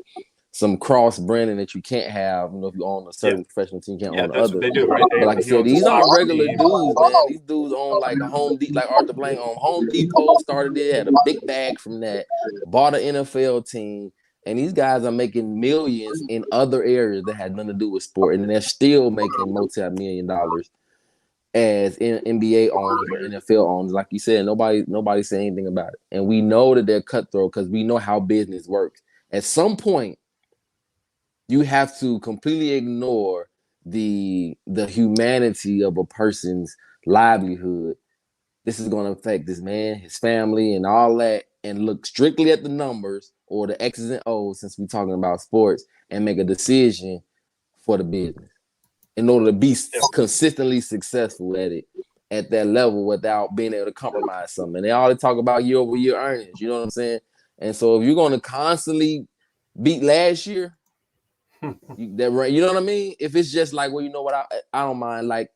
some cross branding that you can't have. If you own a certain professional team, you can't own others. They do, right? But like I said, these aren't regular dudes, man. These dudes own like a Home Depot, like Arthur Blank on Home Depot. Started it, had a big bag from that, bought an NFL team. And these guys are making millions in other areas that had nothing to do with sport, and they're still making multi-million dollars as NBA owners or NFL owners. Like you said, nobody said anything about it. And we know that they're cutthroat because we know how business works. At some point, you have to completely ignore the humanity of a person's livelihood. This is going to affect this man, his family, and all that, and look strictly at the numbers or the X's and O's, since we're talking about sports, and make a decision for the business in order to be consistently successful at it at that level without being able to compromise something. And they always talk about year-over-year earnings. You know what I'm saying? And so if you're going to constantly beat last year, you know what I mean? If it's just like, well, you know what, I don't mind. Like,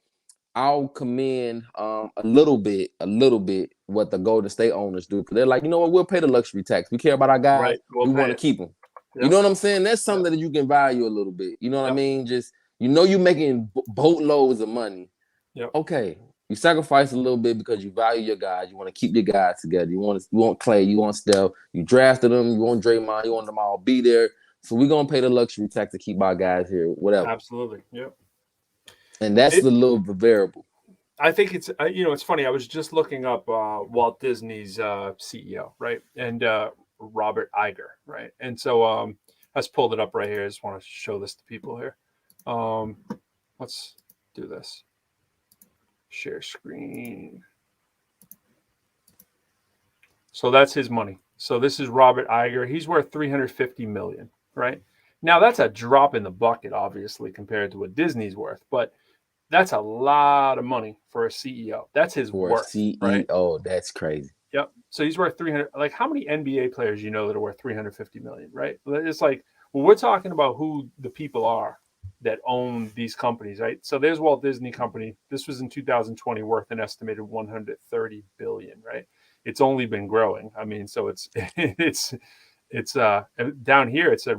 I'll commend a little bit what the Golden State owners do. They're like, you know what, we'll pay the luxury tax. We care about our guys. Right. We want to keep them. Yep. You know what I'm saying? That's something that you can value a little bit. You know what I mean? Just, you're making boatloads of money. Yep. Okay. You sacrifice a little bit because you value your guys. You want to keep your guys together. You want Clay. You want Steph. You drafted them. You want Draymond. You want them all be there. So we're going to pay the luxury tax to keep our guys here, whatever. Absolutely. Yep. And that's the little variable. I think it's, it's funny. I was just looking up Walt Disney's CEO, right? And Robert Iger, right? And so I just pulled it up right here. I just want to show this to people here. Let's do this. Share screen. So that's his money. So this is Robert Iger. He's worth $350 million, right? Now that's a drop in the bucket, obviously, compared to what Disney's worth, but that's a lot of money for a CEO. That's his worth. CEO, right? That's crazy. Yep. So he's worth 300. Like, how many NBA players that are worth 350 million, right? It's like, well, we're talking about who the people are that own these companies, right? So there's Walt Disney Company. This was in 2020, worth an estimated 130 billion, right? It's only been growing. I mean, so it's down here. It said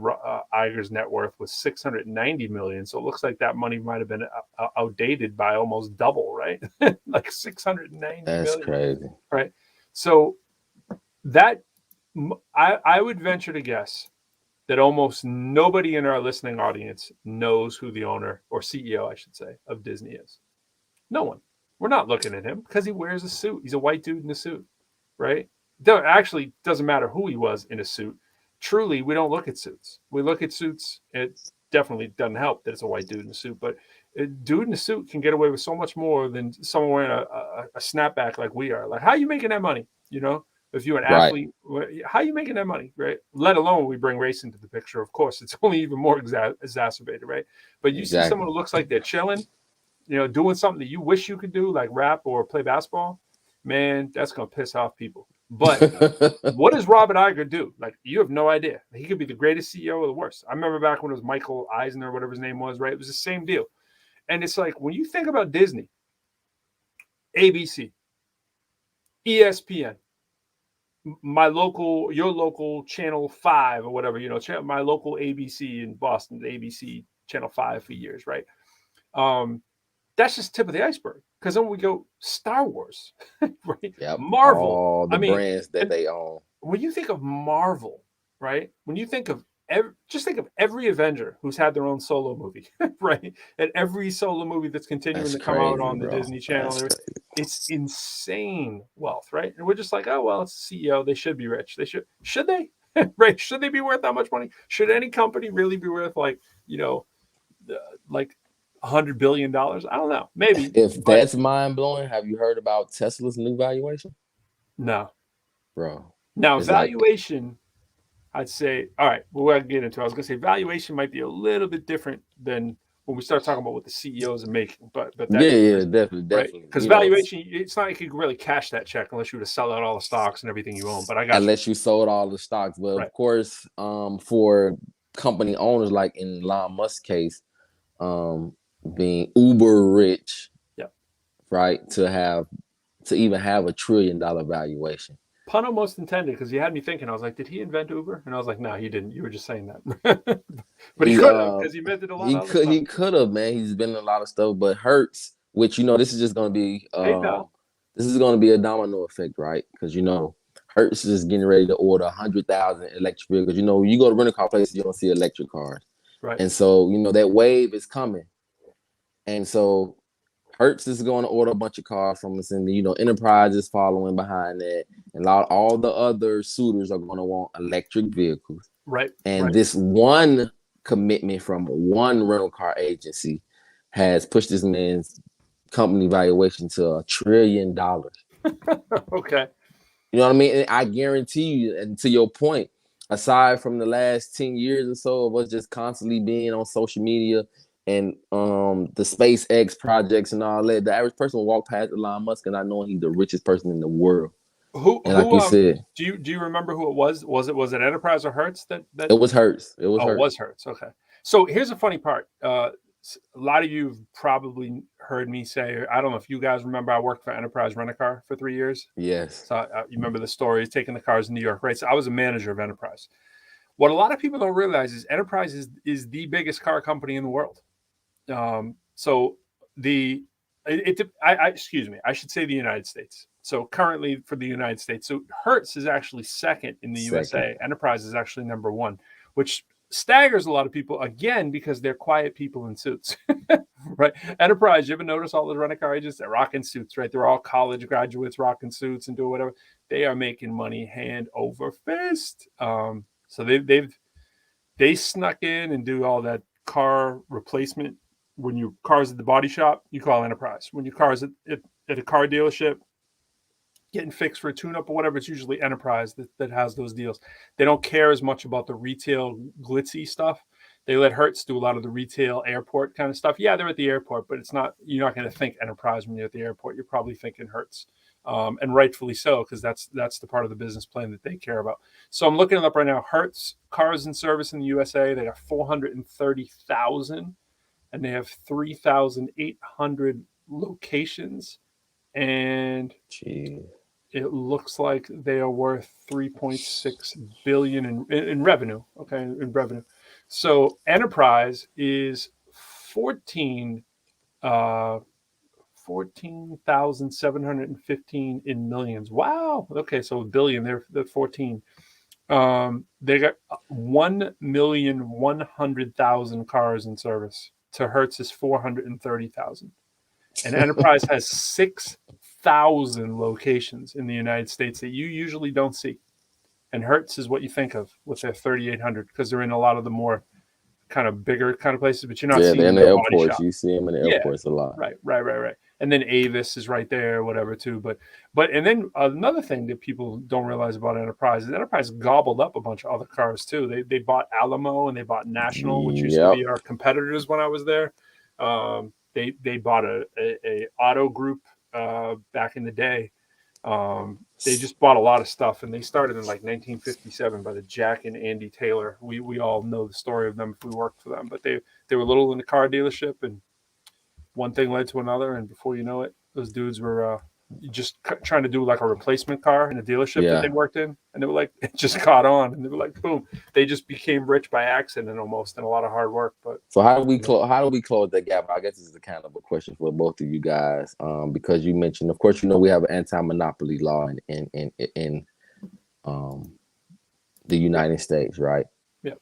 Iger's net worth was 690 million. So it looks like that money might have been outdated by almost double, right? Like 690 That's million. crazy, right? So that I would venture to guess that almost nobody in our listening audience knows who the owner or CEO, I should say, of Disney is. No one. We're not looking at him because he wears a suit. He's a white dude in a suit, right? Actually, doesn't matter who he was in a suit. Truly, we don't look at suits. We look at suits. It definitely doesn't help that it's a white dude in a suit, but a dude in a suit can get away with so much more than someone wearing a snapback like we are. Like, how are you making that money? You know, if you're an athlete, how are you making that money, right? Let alone we bring race into the picture. Of course, it's only even more exacerbated, right? But you see someone who looks like they're chilling, you know, doing something that you wish you could do, like rap or play basketball, man, that's going to piss off people. But what does Robert Iger do? Like, you have no idea. He could be the greatest CEO or the worst. I remember back when it was Michael Eisner, whatever his name was, right? It was the same deal. And it's like, when you think about Disney, ABC, ESPN, your local Channel 5 or whatever, you know, my local ABC in Boston, the ABC Channel 5 for years, right? That's just tip of the iceberg. Because then we go Star Wars, right? Yep. Marvel. All the brands that they own. When you think of Marvel, right? When you think of just think of every Avenger who's had their own solo movie, right? And every solo movie that's continuing to come out on the Disney Channel. It's insane wealth, right? And we're just like, oh, well, it's the CEO. They should be rich. Should they? Right? Should they be worth that much money? Should any company really be worth like, you know, like $100 billion? I don't know. Maybe. If that's mind blowing, have you heard about Tesla's new valuation? No, bro. Now valuation, I'd say. All right, well, we'll get into it. I was gonna say valuation might be a little bit different than when we start talking about what the CEOs are making. But definitely. Because valuation, it's not like you can really cash that check unless you were to sell out all the stocks and everything you own. But I got unless you sold all the stocks. But of course, for company owners like in Elon Musk's case, being uber rich, right, to even have $1 trillion valuation. Pun almost intended, because you had me thinking. I was like, did he invent Uber? And I was like, no, he didn't. You were just saying that. But he could have, because he invented a lot of stuff. He could have, man. He's been in a lot of stuff. But Hertz, which, you know, this is just going to be this is going to be a domino effect, right? Because, you know, Hertz is getting ready to order 100,000 electric vehicles. You know, you go to rental car places, you don't see electric cars. Right. And so, you know, that wave is coming. And so Hertz is going to order a bunch of cars from us, and, you know, Enterprise is following behind that. And all the other suitors are going to want electric vehicles. Right. And this one commitment from one rental car agency has pushed this man's company valuation to $1 trillion. Okay. You know what I mean? And I guarantee you, and to your point, aside from the last 10 years or so of us just constantly being on social media and the SpaceX projects and all that, the average person will walk past Elon Musk and not knowing he's the richest person in the world. Like you said, do you remember who it was? Was it Enterprise or Hertz that it was Hertz? It was Hertz. It was Hertz. Okay. So here's the funny part. A lot of you've probably heard me say, I don't know if you guys remember, I worked for Enterprise Rent-A-Car for 3 years. Yes. So you remember the story, taking the cars in New York, right? So I was a manager of Enterprise. What a lot of people don't realize is Enterprise is the biggest car company in the world. Excuse me, I should say the United States. So currently for the United States, so Hertz is actually second in the USA. Enterprise is actually number one, which staggers a lot of people, again, because they're quiet people in suits, right? Enterprise, you ever notice all the rent-a-car agents? They're rocking suits, right? They're all college graduates rocking suits and doing whatever. They are making money hand over fist. So they snuck in and do all that car replacement. When your car's at the body shop, you call Enterprise. When your car's at a car dealership, getting fixed for a tune-up or whatever, it's usually Enterprise that has those deals. They don't care as much about the retail glitzy stuff. They let Hertz do a lot of the retail airport kind of stuff. Yeah, they're at the airport, but you're not going to think Enterprise when you're at the airport. You're probably thinking Hertz, and rightfully so, because that's the part of the business plan that they care about. So I'm looking it up right now. Hertz cars in service in the USA, they got 430,000, and they have 3,800 locations, and it looks like they are worth $3.6 billion in revenue. Okay, in revenue. So Enterprise is 14,715 in millions. Wow. Okay, so $1 billion. They're 14. They got 1,100,000 cars in service. To Hertz is 430,000. And Enterprise has 6,000 locations in the United States that you usually don't see. And Hertz is what you think of with their 3,800 because they're in a lot of the more kind of bigger kind of places, but you're not seeing they're in the the body airports. shop. You see them in the Yeah. airports a lot. Right. And then Avis is right there, whatever, too. But and then another thing that people don't realize about Enterprise is Enterprise gobbled up a bunch of other cars too. They bought Alamo and they bought National, which used to be our competitors when I was there. They bought a auto group back in the day. They just bought a lot of stuff, and they started in like 1957 by the Jack and Andy Taylor. We all know the story of them if we worked for them, but they were little in the car dealership, and one thing led to another, and before you know it, those dudes were just trying to do like a replacement car in a dealership that they worked in, and they were like, it just caught on, and they were like, boom, they just became rich by accident almost, and a lot of hard work. But so how do we close that gap? I guess this is a kind of a question for both of you guys, because you mentioned, of course, we have an anti-monopoly law in the United States, right? Yeah.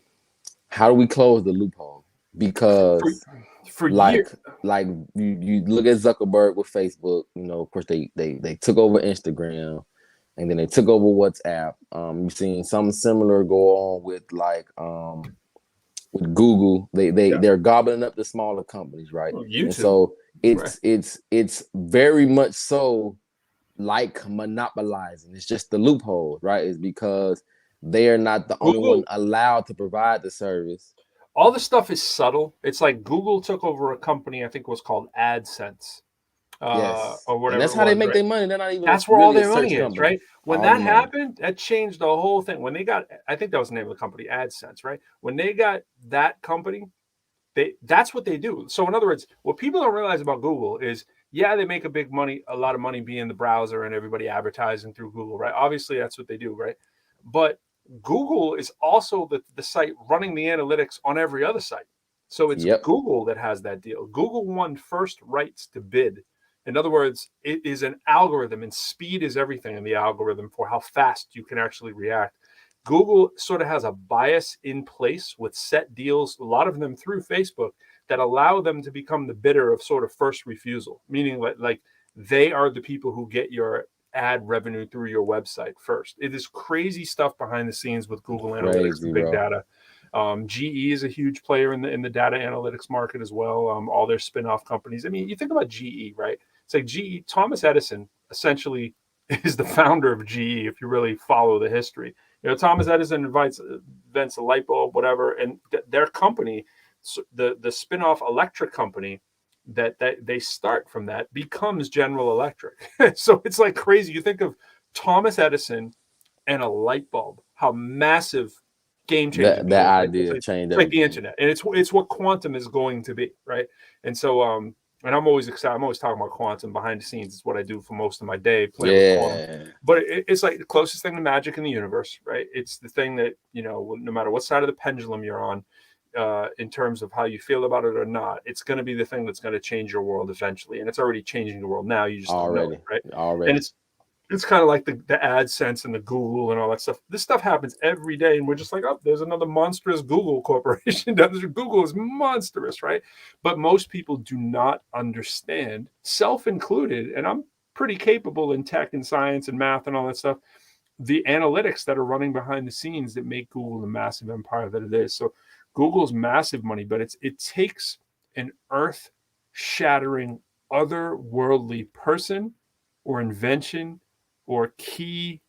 How do we close the loophole? Because for like you look at Zuckerberg with Facebook, of course they took over Instagram, and then they took over WhatsApp. You've seen something similar go on with with Google. They're gobbling up the smaller companies, right? YouTube. And so it's very much so like monopolizing. It's just the loophole, right? It's because they are not the only one allowed to provide the service. All this stuff is subtle. It's like Google took over a company, I think it was called AdSense. Yes. Or whatever. And that's how they make their money. They're not even. That's where really all their money is, company. right? When that happened, that changed the whole thing. When they got, I think that was the name of the company, AdSense, right? When they got that company, that's what they do. So in other words, what people don't realize about Google is, they make a lot of money being the browser and everybody advertising through Google, right? Obviously, that's what they do, right? But Google is also the site running the analytics on every other site. So it's Google that has that deal. Google won first rights to bid. In other words, it is an algorithm, and speed is everything in the algorithm for how fast you can actually react. Google sort of has a bias in place with set deals, a lot of them through Facebook, that allow them to become the bidder of sort of first refusal, meaning like they are the people who get your ad revenue through your website first. It is crazy stuff behind the scenes with Google Analytics and big data. GE is a huge player in the data analytics market as well. All their spin-off companies. I mean, you think about GE, right? It's like GE, Thomas Edison essentially is the founder of GE if you really follow the history. Thomas Edison invents a light bulb, whatever, and their company, the spin-off electric company that they start from that becomes General Electric. So it's like crazy. You think of Thomas Edison and a light bulb, how massive game changer that idea changed. It's like the internet, and it's what quantum is going to be, right? And so and I'm always excited. I'm always talking about quantum behind the scenes. It's what I do for most of my day, playing with quantum. But it's like the closest thing to magic in the universe, right? It's the thing that, no matter what side of the pendulum you're on, in terms of how you feel about it or not, it's going to be the thing that's going to change your world eventually. And it's already changing the world now. You just don't know it, right? Already. And it's kind of like the AdSense and the Google and all that stuff. This stuff happens every day, and we're just like, oh, there's another monstrous Google corporation. Google is monstrous, right? But most people do not understand, self included, and I'm pretty capable in tech and science and math and all that stuff, the analytics that are running behind the scenes that make Google the massive empire that it is. So Google's massive money, but it takes an earth-shattering, otherworldly person or invention or key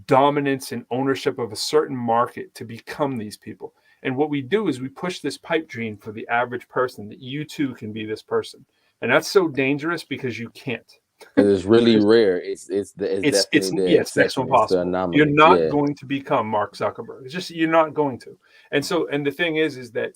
dominance and ownership of a certain market to become these people. And what we do is we push this pipe dream for the average person that you too can be this person. And that's so dangerous because you can't. It's really rare. It's next to impossible. You're not going to become Mark Zuckerberg. It's just, you're not going to. And the thing is that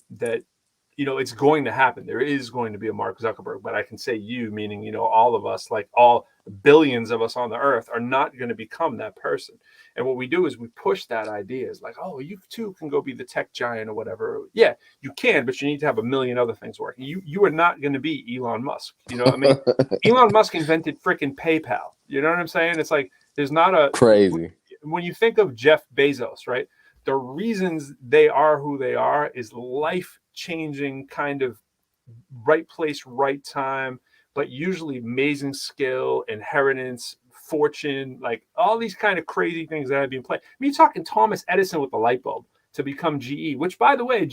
it's going to happen. There is going to be a Mark Zuckerberg, but I can say you, meaning, all of us, like all billions of us on the earth, are not going to become that person. And what we do is we push that idea. It's like, oh, you too can go be the tech giant or whatever. Yeah, you can, but you need to have a million other things working. You are not going to be Elon Musk. You know what I mean? Elon Musk invented freaking PayPal. You know what I'm saying? It's like, there's not a crazy. when you think of Jeff Bezos, right? The reasons they are who they are is life-changing kind of right place, right time, but usually amazing skill, inheritance, fortune, like all these kind of crazy things that have been played. I mean, you're talking Thomas Edison with the light bulb to become GE, which, by the way,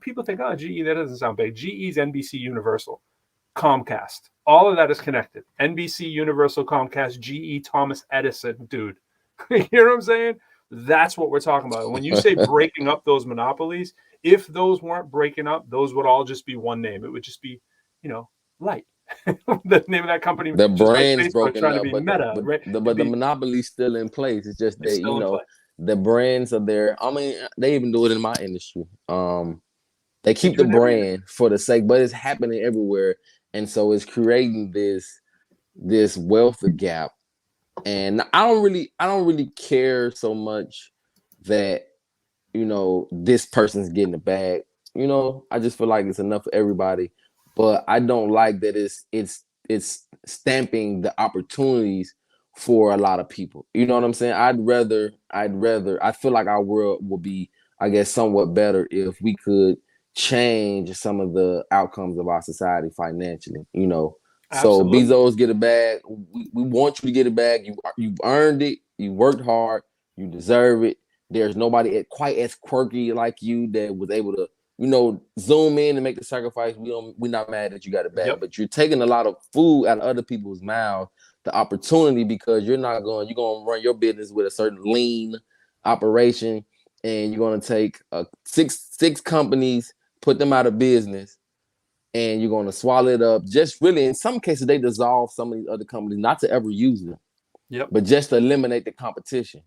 people think, oh, GE, that doesn't sound big. GE's NBC Universal, Comcast. All of that is connected. NBC Universal, Comcast, GE, Thomas Edison, dude. You know what I'm saying? That's what we're talking about. When you say breaking up those monopolies, if those weren't breaking up, those would all just be one name. It would just be, Light. The name of that company, The just like brand's Facebook broken trying to up, be but Meta, right? the monopoly's still in place. It's just It's that still in play. the brands are there. I mean, they even do it in my industry. They keep do the it everywhere. brand for the sake, but it's happening everywhere, and so it's creating this wealth gap. And I don't really care so much that this person's getting a bag. I just feel like it's enough for everybody. But I don't like that it's stamping the opportunities for a lot of people. You know what I'm saying? I'd rather I feel like our world would be, I guess, somewhat better if we could change some of the outcomes of our society financially. So Absolutely. Bezos get a bag. We want you to get a bag. You earned it. You worked hard. You deserve it. There's nobody quite as quirky like you that was able to, zoom in and make the sacrifice. We're not mad that you got a bag, but you're taking a lot of food out of other people's mouths, the opportunity, because you're going to run your business with a certain lean operation, and you're going to take six companies, put them out of business, and you're going to swallow it up. Just really, in some cases, they dissolve some of these other companies, not to ever use them, but just to eliminate the competition.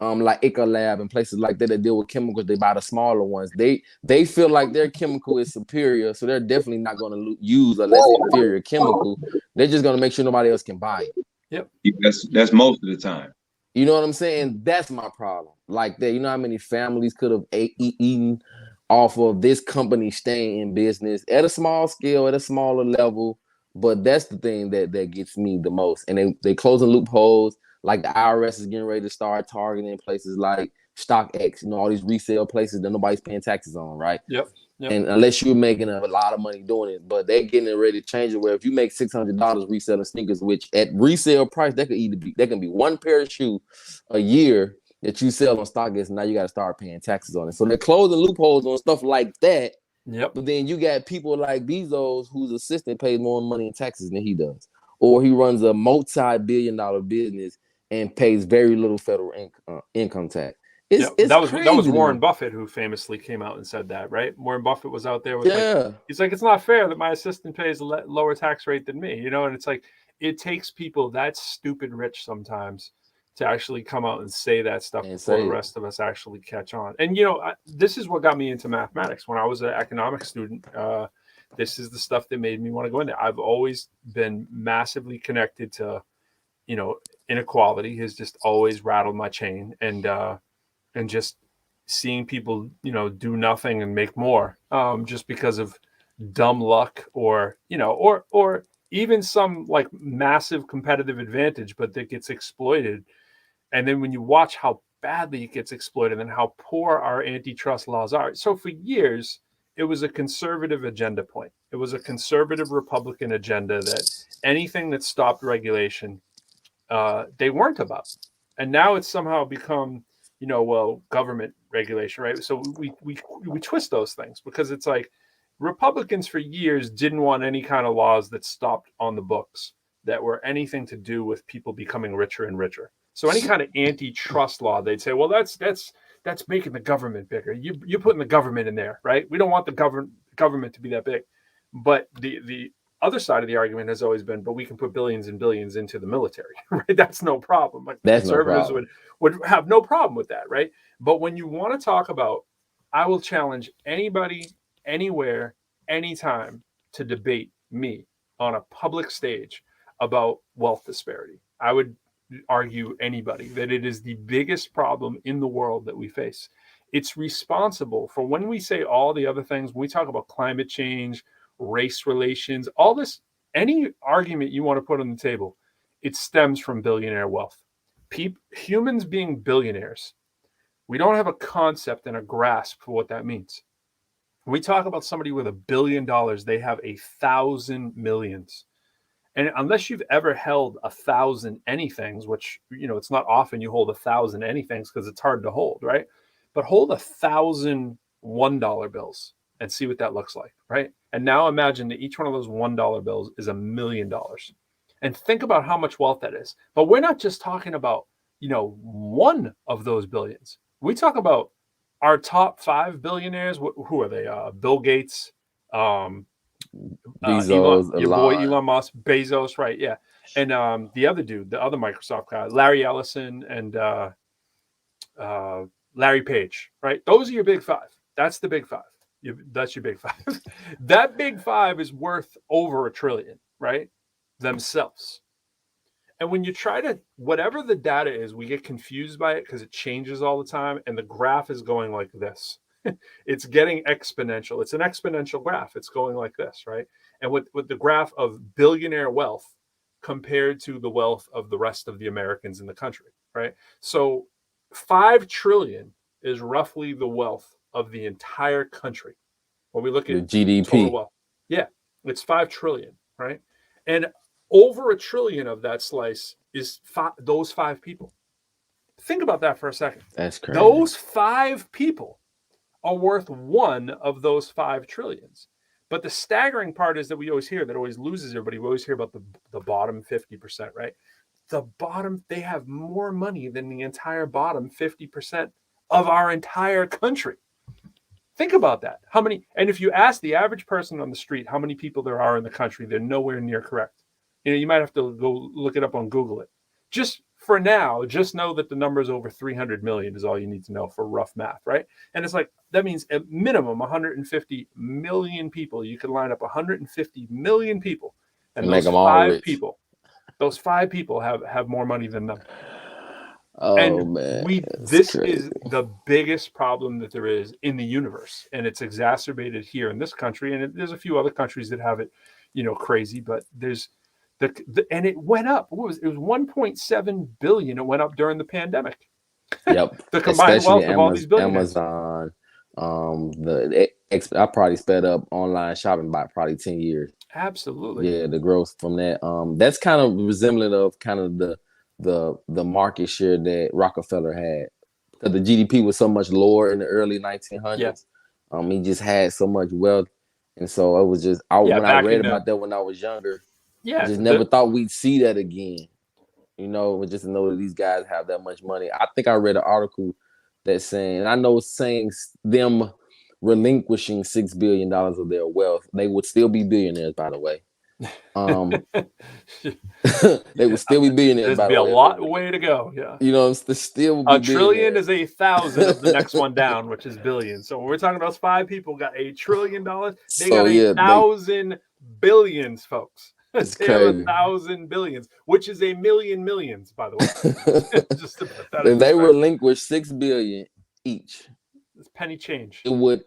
Like Ecolab and places like that deal with chemicals, they buy the smaller ones. They feel like their chemical is superior, so they're definitely not going to use a less inferior chemical. They're just going to make sure nobody else can buy it. That's most of the time. You know what I'm saying? That's my problem. Like that, how many families could have eaten off of this company staying in business at a small scale, at a smaller level. But that's the thing that gets me the most. And they closing loopholes. Like the IRS is getting ready to start targeting places like StockX, all these resale places that nobody's paying taxes on, right? Yep. And unless you're making a lot of money doing it, but they're getting ready to change it where if you make $600 reselling sneakers, which at resale price, that can be one pair of shoes a year that you sell on StockX, and now you got to start paying taxes on it. So they're closing loopholes on stuff like that. Yep. But then you got people like Bezos, whose assistant pays more money in taxes than he does, or he runs a multi-billion-dollar business and pays very little federal income tax. It's crazy. That was Warren Buffett who famously came out and said that, right? Warren Buffett was out there with he's like, it's not fair that my assistant pays a lower tax rate than me, and it's like, it takes people that stupid rich sometimes to actually come out and say that stuff before the rest of us actually catch on. And this is what got me into mathematics when I was an economics student. This is the stuff that made me want to go in there. I've always been massively connected to, inequality has just always rattled my chain, and just seeing people, do nothing and make more, just because of dumb luck or even some like massive competitive advantage, but that gets exploited. And then when you watch how badly it gets exploited and how poor our antitrust laws are. So for years, it was a conservative agenda point. It was a conservative Republican agenda that anything that stopped regulation, they weren't about. And now it's somehow become, government regulation, right? So we twist those things because it's like Republicans for years didn't want any kind of laws that stopped on the books that were anything to do with people becoming richer and richer. So any kind of antitrust law, they'd say, well, that's making the government bigger. You're putting the government in there, right? We don't want the government to be that big. But the other side of the argument has always been, but we can put billions and billions into the military, right? That's no problem. Like conservatives would have no problem with that, right? But when you want to talk about, I will challenge anybody, anywhere, anytime to debate me on a public stage about wealth disparity. I would argue anybody that it is the biggest problem in the world that we face. It's responsible for when we say all the other things, when we talk about climate change, race relations, all this, any argument you want to put on the table, it stems from billionaire wealth. humans being billionaires, we don't have a concept and a grasp for what that means. When we talk about somebody with $1 billion, they have 1,000 millions. And unless you've ever held 1,000 anythings, which, it's not often you hold 1,000 anythings because it's hard to hold, right? But hold 1,000 $1 bills and see what that looks like, right? And now imagine that each one of those $1 bills is $1 million. And think about how much wealth that is. But we're not just talking about, one of those billions. We talk about our top 5 billionaires. Who are they? Bill Gates, Bezos, your boy Elon Musk, Bezos, right? Yeah. And the other dude, the other Microsoft guy, Larry Ellison and Larry Page, right? Those are your big 5. That's the big 5. That's your big 5. That big 5 is worth over $1 trillion, right? Themselves. And when you try to, whatever the data is, we get confused by it because it changes all the time. And the graph is going like this. It's getting exponential. It's an exponential graph. It's going like this, right? And with the graph of billionaire wealth compared to the wealth of the rest of the Americans in the country, right? So 5 trillion is roughly the wealth of the entire country. When we look at GDP, total wealth. Yeah, it's 5 trillion, right? And over $1 trillion of that slice is those 5 people. Think about that for a second. That's crazy. Those 5 people are worth one of those 5 trillions. But the staggering part is that we always hear, that always loses everybody. We always hear about the bottom 50%, right? The bottom, they have more money than the entire bottom 50% of our entire country. Think about that. How many, and if you ask the average person on the street how many people there are in the country, they're nowhere near correct. You might have to go look it up on Google it. Just for now, just know that the number is over 300 million is all you need to know for rough math, right? And it's like, that means at minimum 150 million people. You can line up 150 million people. And those 5 people, those 5 people have more money than them. Oh, and man. This is the biggest problem that there is in the universe. And it's exacerbated here in this country. And there's a few other countries that have it, crazy, but there's, and it went up. It was 1.7 billion. It went up during the pandemic. Yep. The combined wealth of all these billionaires. Amazon. I probably sped up online shopping by probably 10 years. Absolutely. Yeah, the growth from that. That's kind of resembling of kind of the market share that Rockefeller had. Because the GDP was so much lower in the early 1900s. Yeah. He just had so much wealth. And so it was just, when I read about that when I was younger, I just never thought we'd see that again. Just to know that these guys have that much money. I think I read an article that's saying, and I know saying them relinquishing $6 billion of their wealth, they would still be billionaires, by the way. They would still be billionaires. There's be a lot way to go. Yeah. Still $1 trillion is 1,000 of the next one down, which is billion. So when we're talking about 5 people got $1 trillion, they got 1,000 billions, folks. It's they crazy. have 1,000 billions, which is 1,000,000 millions, by the way. Just to put that if they relinquish $6 billion each, it's penny change. They would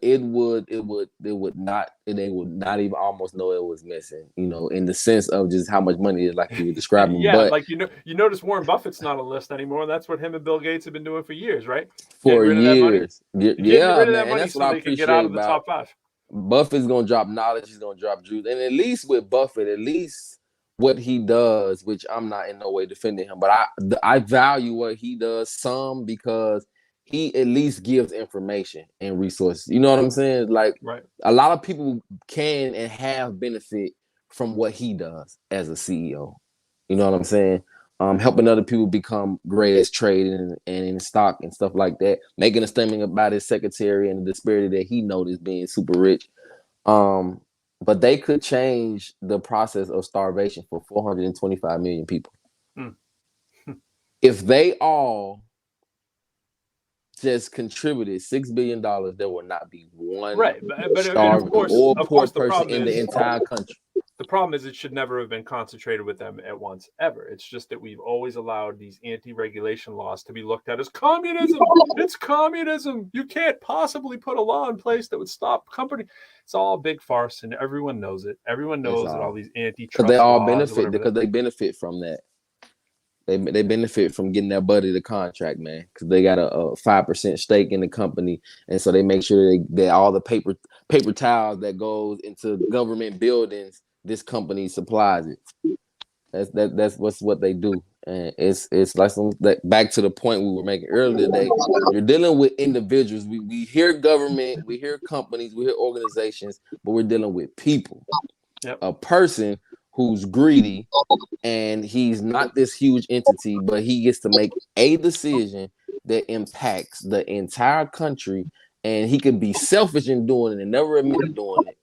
not even almost know it was missing. In the sense of just how much money is, like you were describing. Yeah, but like you notice Warren Buffett's not on the list anymore. That's what him and Bill Gates have been doing for years, right? For years. Yeah, man. And that's what I appreciate get out of the about top 5. Buffett's gonna drop knowledge. He's gonna drop truth, and at least with Buffett, at least what he does, which I'm not in no way defending him, but I value what he does some because he at least gives information and resources. You know what I'm saying? Like, right. A lot of people can and have benefit from what he does as a CEO. You know what I'm saying? Helping other people become great at trading and in stock and stuff like that. Making a statement about his secretary and the disparity that he noticed being super rich. But they could change the process of starvation for 425 million people. If they all just contributed $6 billion, there will not be one starving or poor person in the entire country. The problem is it should never have been concentrated with them at once, ever. It's just that we've always allowed these anti-regulation laws to be looked at as communism. It's communism. You can't possibly put a law in place that would stop company. It's all a big farce, and everyone knows it. Everyone knows that all these antitrust they all laws benefit because they benefit from that. They benefit from getting that buddy the contract, man, because they got a 5% stake in the company, and so they make sure that all the paper towels that goes into government buildings, this company supplies it. That's what they do, and it's like that back to the point we were making earlier today. You're dealing with individuals. We hear government, we hear companies, we hear organizations, but we're dealing with people. Yep. A person who's greedy, and he's not this huge entity, but he gets to make a decision that impacts the entire country, and he could be selfish in doing it and never admit to doing it.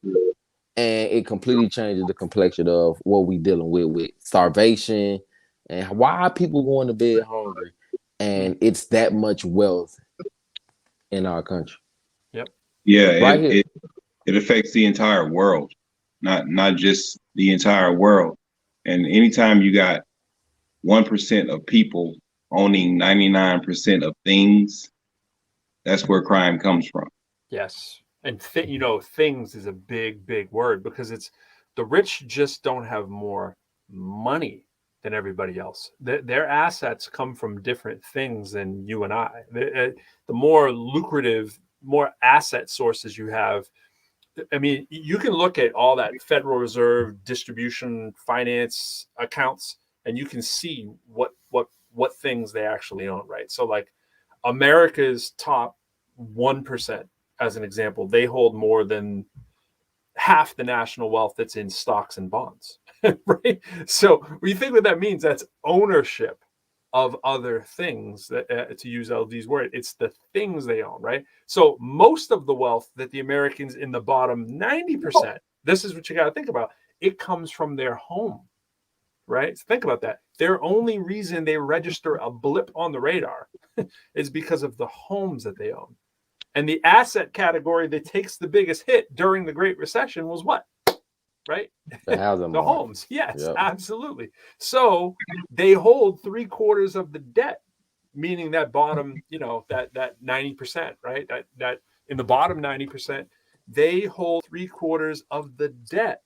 And it completely changes the complexion of what we dealing with starvation, and why are people going to bed hungry. And it's that much wealth in our country. Yep. Yeah, Right here. It affects the entire world, not just the entire world. And anytime you got 1% of people owning 99% of things, that's where crime comes from. Yes. And things is a big word, because it's the rich just don't have more money than everybody else. Their assets come from different things than you and I. The more lucrative, more asset sources you have, I mean, you can look at all that Federal Reserve distribution finance accounts, and you can see what things they actually own, right? So like America's top 1%, as an example, they hold more than half the national wealth that's in stocks and bonds, right? So when you think what that means, that's ownership of other things, that to use LD's word, it's the things they own, right? So most of the wealth that the Americans in the bottom 90%, this is what you got to think about, it comes from their home, right? So think about that. Their only reason they register a blip on the radar is because of the homes that they own. And the asset category that takes the biggest hit during the Great Recession was what? Right? The housing the market. Homes. Yes, Yep. Absolutely. So they hold 3/4 of the debt, meaning that bottom, that 90%, right? That in the bottom 90%, they hold 3/4 of the debt.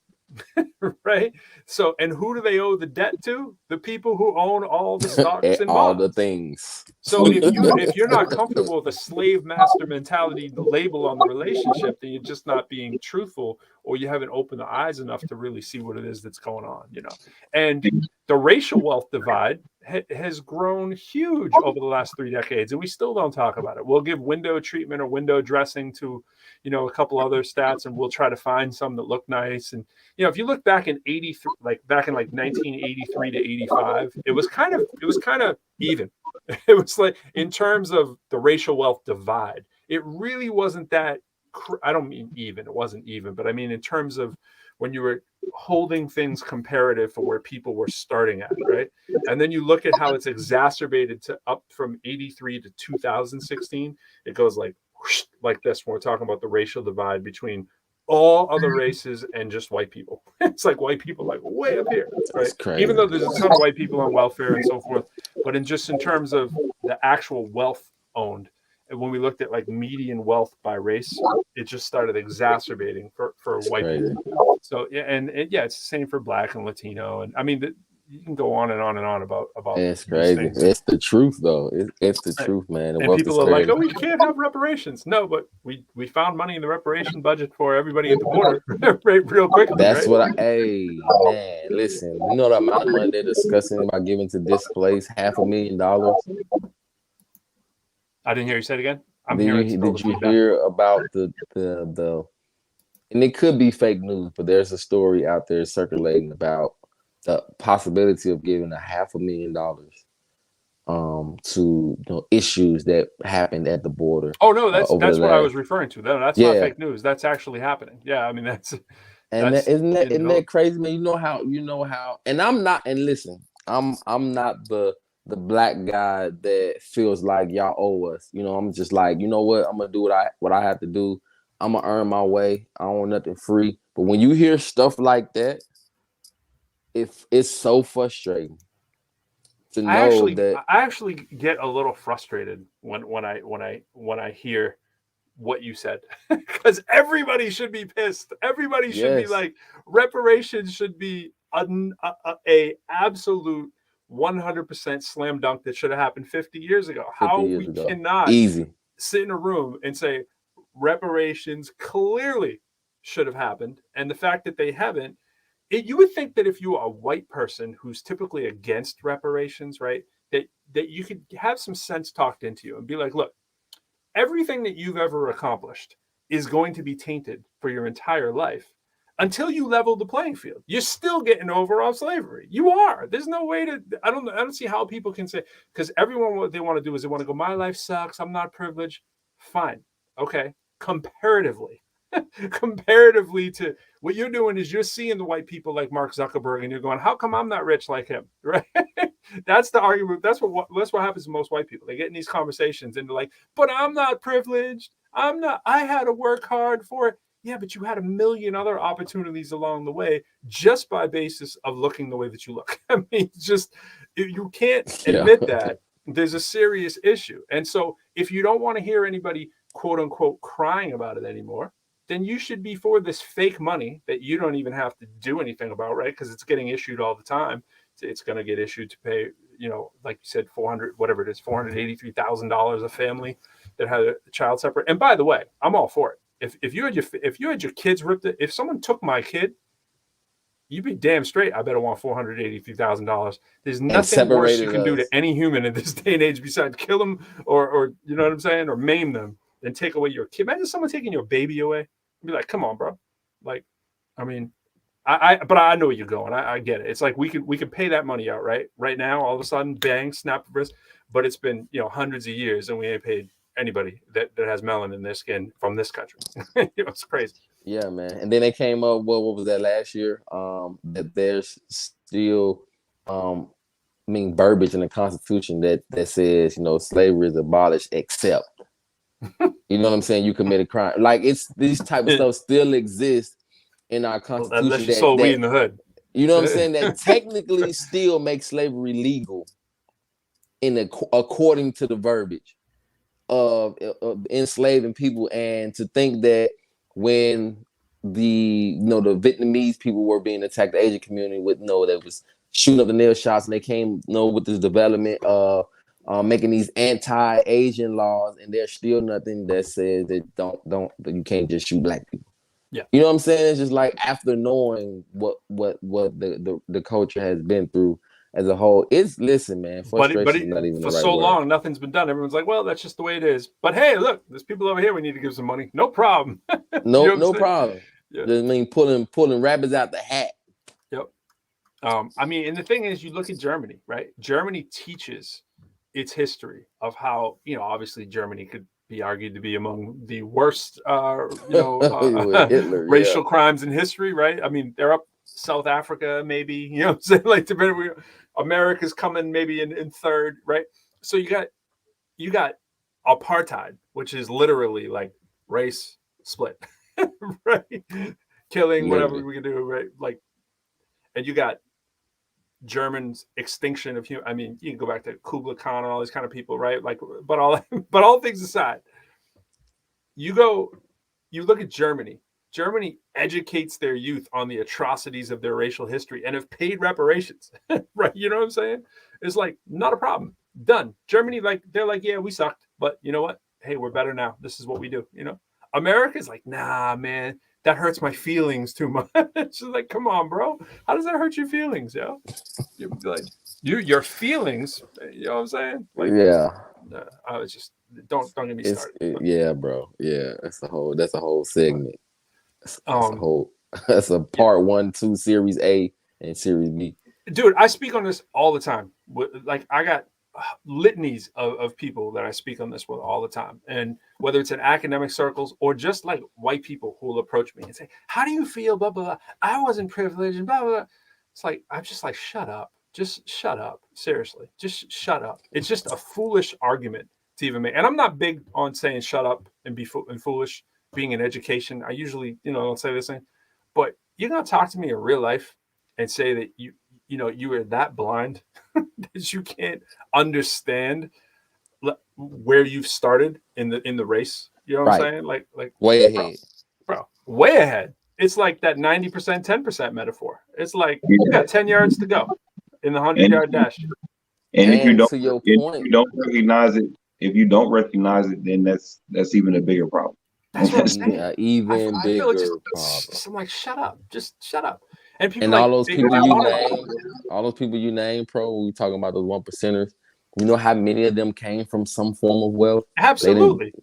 Right? So, and who do they owe the debt to? The people who own all the stocks and all bonds. the things. So if you're not comfortable with a slave master mentality, the label on the relationship, then you're just not being truthful, or you haven't opened the eyes enough to really see what it is that's going on, And the racial wealth divide has grown huge over the last 3 decades, and we still don't talk about it. We'll give window treatment or window dressing to, a couple other stats, and we'll try to find some that look nice. And if you look back in 1983 to 85, it was kind of even. It was like, in terms of the racial wealth divide, it really wasn't that. I don't mean even. It wasn't even, but I mean in terms of when you were holding things comparative for where people were starting at, right? And then you look at how it's exacerbated to up from 83 to 2016. It goes like this when we're talking about the racial divide between all other races and just white people. It's like white people like way up here, right? Even though there's a ton of white people on welfare and so forth, but in terms of the actual wealth owned, and when we looked at like median wealth by race, it just started exacerbating for white people. So it's the same for Black and Latino, and I mean you can go on and on and on about. It's crazy. Things. It's the truth, though. It's the truth, man. And people are like, "Oh, we can't have reparations." No, but we found money in the reparation budget for everybody at the border, real quick. That's right? Man, listen. You know the amount of money they're discussing about giving to displaced, $500,000. I didn't hear you say it again. Did you hear about the and it could be fake news, but there's a story out there circulating about the possibility of giving $500,000 to issues that happened at the border. Oh no, that's what I was referring to. That's not fake news. That's actually happening. Yeah, I mean isn't that crazy, man? You know how, and I'm not. And listen, I'm not the Black guy that feels like y'all owe us. I'm just like, you know what? I'm gonna do what I have to do. I'm gonna earn my way. I don't want nothing free. But when you hear stuff like that, it's so frustrating to know that. I actually get a little frustrated when I hear what you said, because everybody should be pissed. Everybody should be like, reparations should be a absolute 100% slam dunk that should have happened 50 years ago. 50 How years we ago. cannot Easy. sit in a room and say reparations clearly should have happened, and the fact that they haven't, you would think that if you are a white person who's typically against reparations, right, that you could have some sense talked into you and be like, look, everything that you've ever accomplished is going to be tainted for your entire life until you level the playing field. You're still getting over on slavery. You are. There's no way to. I don't see how people can say, because everyone, what they want to do is they want to go, my life sucks, I'm not privileged. Fine, okay. Comparatively to what you're doing is you're seeing the white people like Mark Zuckerberg and you're going, how come I'm not rich like him? Right? That's the argument. That's what happens to most white people. They get in these conversations and they're like, but I'm not privileged. I had to work hard for it. Yeah, but you had a million other opportunities along the way just by basis of looking the way that you look. I mean, just you can't admit that there's a serious issue. And so if you don't want to hear anybody quote unquote crying about it anymore, then you should be for this fake money that you don't even have to do anything about, right? Because it's getting issued all the time. It's going to get issued to pay, like you said, $483,000 a family that had a child separate. And by the way, I'm all for it. If you had your kids ripped it, if someone took my kid, you'd be damn straight. I bet I want $483,000. There's nothing worse you can do to any human in this day and age besides kill them or you know what I'm saying, or maim them and take away your kid. Imagine someone taking your baby away. I'd be like, come on, bro. Like, I mean, but I know where you're going. I get it. It's like we could pay that money out right now. All of a sudden, bang, snap the wrist. But it's been hundreds of years, and we ain't paid anybody that has melanin in their skin from this country. It's crazy. Yeah, man. And then they came up. What was that last year? That there's still, verbiage in the Constitution that says slavery is abolished except. You know what I'm saying? You commit a crime. Like it's these type of stuff still exists in our Constitution. Unless you sold weed in the hood. You know what I'm saying? That technically still makes slavery legal according to the verbiage of enslaving people. And to think that when the Vietnamese people were being attacked, the Asian community that was shooting up the nail shots, and they came with this development of making these anti-Asian laws, and there's still nothing that says that you can't just shoot black people. Yeah, you know what I'm saying? It's just like after knowing what the culture has been through as a whole, listen, man. Frustration is not even the right so word. long, nothing's been done. Everyone's like, well, that's just the way it is. But hey, look, there's people over here. We need to give some money. No problem. No problem. Yeah. Just pulling rabbits out the hat. Yep. And the thing is, you look at Germany, right? Germany teaches its history of how, obviously Germany could be argued to be among the worst, Hitler, racial crimes in history, right? I mean, they're up South Africa, maybe, what I'm saying? Like, America's coming maybe in third, right? So you got apartheid, which is literally like race split, right? Killing, whatever we can do, right? Like, and you got Germans' extinction of human. I mean, you can go back to Kublai Khan and all these kind of people, right? Like, but all things aside, you look at Germany. Germany educates their youth on the atrocities of their racial history and have paid reparations, right? You know what I'm saying? It's like, not a problem. Done. Germany, they're like, yeah, we sucked, but you know what? Hey, we're better now. This is what we do. America's like, nah, man, that hurts my feelings too much. It's just like, come on, bro. How does that hurt your feelings, yo? You're like, your feelings, you know what I'm saying? Like, yeah. I was just don't get me started. Yeah, bro. Yeah, that's a whole segment. That's a part 1, 2, series A and series B. Dude, I speak on this all the time. Like, I got litanies of people that I speak on this with all the time. And whether it's in academic circles or just like white people who will approach me and say, how do you feel? Blah, blah, blah. I wasn't privileged and blah, blah, blah. It's like, I'm just like, shut up. Just shut up. Seriously. Just shut up. It's just a foolish argument to even make. And I'm not big on saying shut up and be foolish. Being in education, I usually, don't say this thing, but you're going to talk to me in real life and say that you are that blind that you can't understand where you've started in the race. You know what I'm saying? Like way ahead, bro, way ahead. It's like that 90%, 10% metaphor. It's like you got 10 yards to go. in the 100-yard dash. And if you to your if point, you don't recognize it, then that's even a bigger problem. That's what I'm saying. even I feel like bigger problem. I'm like, shut up, just shut up. And people And like all those they people you want name, Pro, when we talking about those 1%ers, you know how many of them came from some form of wealth? absolutely.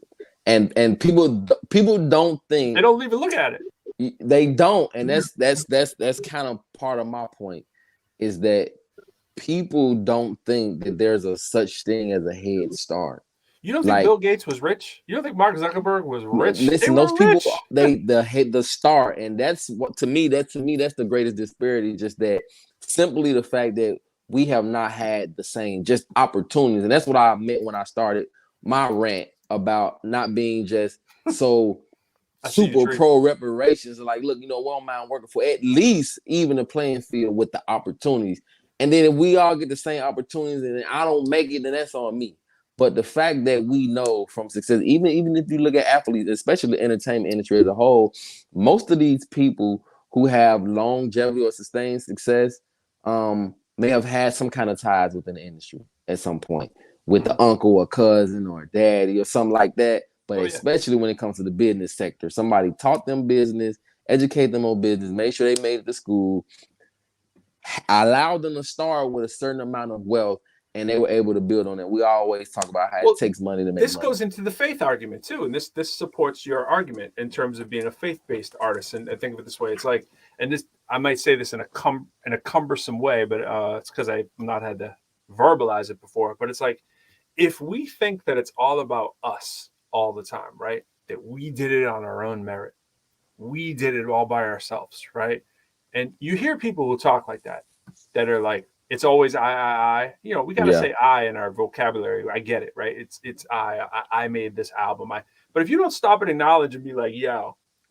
And people don't think, They don't even look at it. they don't, and that's kind of part of my point, is that people don't think that there's a such thing as a head start. You don't think Like, Bill Gates was rich? You don't think Mark Zuckerberg was rich? listen, they those were people, rich. the start, and that's what to me that's the greatest disparity. Just that, simply the fact that we have not had the same just opportunities, and that's what I meant when I started my rant about not being just so super pro reparations. Like, look, we don't mind working for at least even the playing field with the opportunities. And then if we all get the same opportunities and I don't make it, then that's on me. But the fact that we know from success, even if you look at athletes, especially the entertainment industry as a whole, most of these people who have longevity or sustained success may have had some kind of ties within the industry at some point with the uncle or cousin or daddy or something like that. But especially when it comes to the business sector, somebody taught them business, educate them on business, make sure they made it to school, allowed them to start with a certain amount of wealth, and they were able to build on it. We always talk about how it takes money to make this money. Goes into the faith argument too, and this supports your argument in terms of being a faith-based artist. And I think of it this way: it's like, and this I might say this in a cumbersome way, but it's because I've not had to verbalize it before. But it's like, if we think that it's all about us all the time, right? That we did it on our own merit, we did it all by ourselves, right? And you hear people who talk like that are like, it's always I. We got to say I in our vocabulary. I get it, right? It's I made this album. But if you don't stop and acknowledge and be like,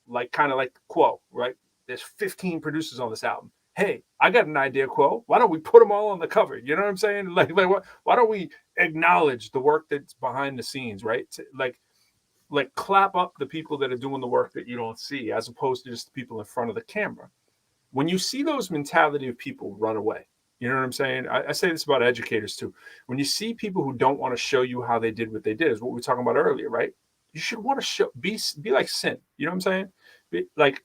like kind of like Quo, right? There's 15 producers on this album. Hey, I got an idea, Quo. Why don't we put them all on the cover? You know what I'm saying? Like why don't we acknowledge the work that's behind the scenes, right? Like clap up the people that are doing the work that you don't see, as opposed to just the people in front of the camera. When you see those mentality of people run away, you know what I'm saying? I say this about educators too. When you see people who don't want to show you how they did what they did, is what we were talking about earlier, right? You should want to be like Sin. You know what I'm saying? Be like,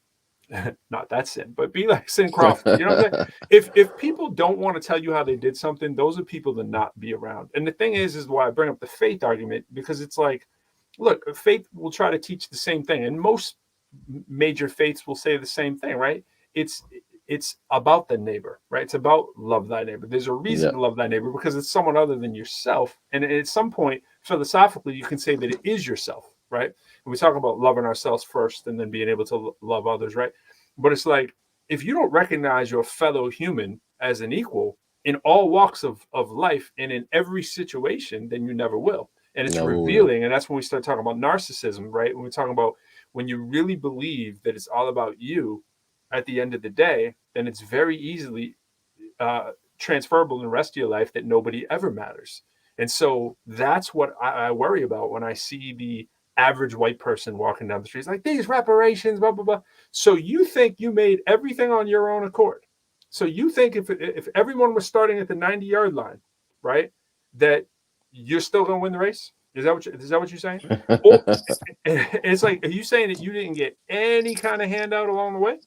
not that Sin, but be like Sin Crawford. You know what I'm saying? If people don't want to tell you how they did something, those are people to not be around. And the thing is why I bring up the faith argument, because it's like, look, faith will try to teach the same thing, and most major faiths will say the same thing, right? It's about the neighbor, right? It's about love thy neighbor. There's a reason to love thy neighbor, because it's someone other than yourself. And at some point, philosophically, you can say that it is yourself, right? And we talk about loving ourselves first and then being able to love others, right? But it's like, if you don't recognize your fellow human as an equal in all walks of life and in every situation, then you never will. And it's revealing. And that's when we start talking about narcissism, right? When we're talking about when you really believe that it's all about you at the end of the day, then it's very easily transferable in the rest of your life that nobody ever matters. And so that's what I worry about when I see the average white person walking down the street. It's like, these reparations, blah, blah, blah. So you think you made everything on your own accord. So you think if everyone was starting at the 90-yard line, right, that you're still going to win the race? Is that what you're saying? Or, it's like, are you saying that you didn't get any kind of handout along the way?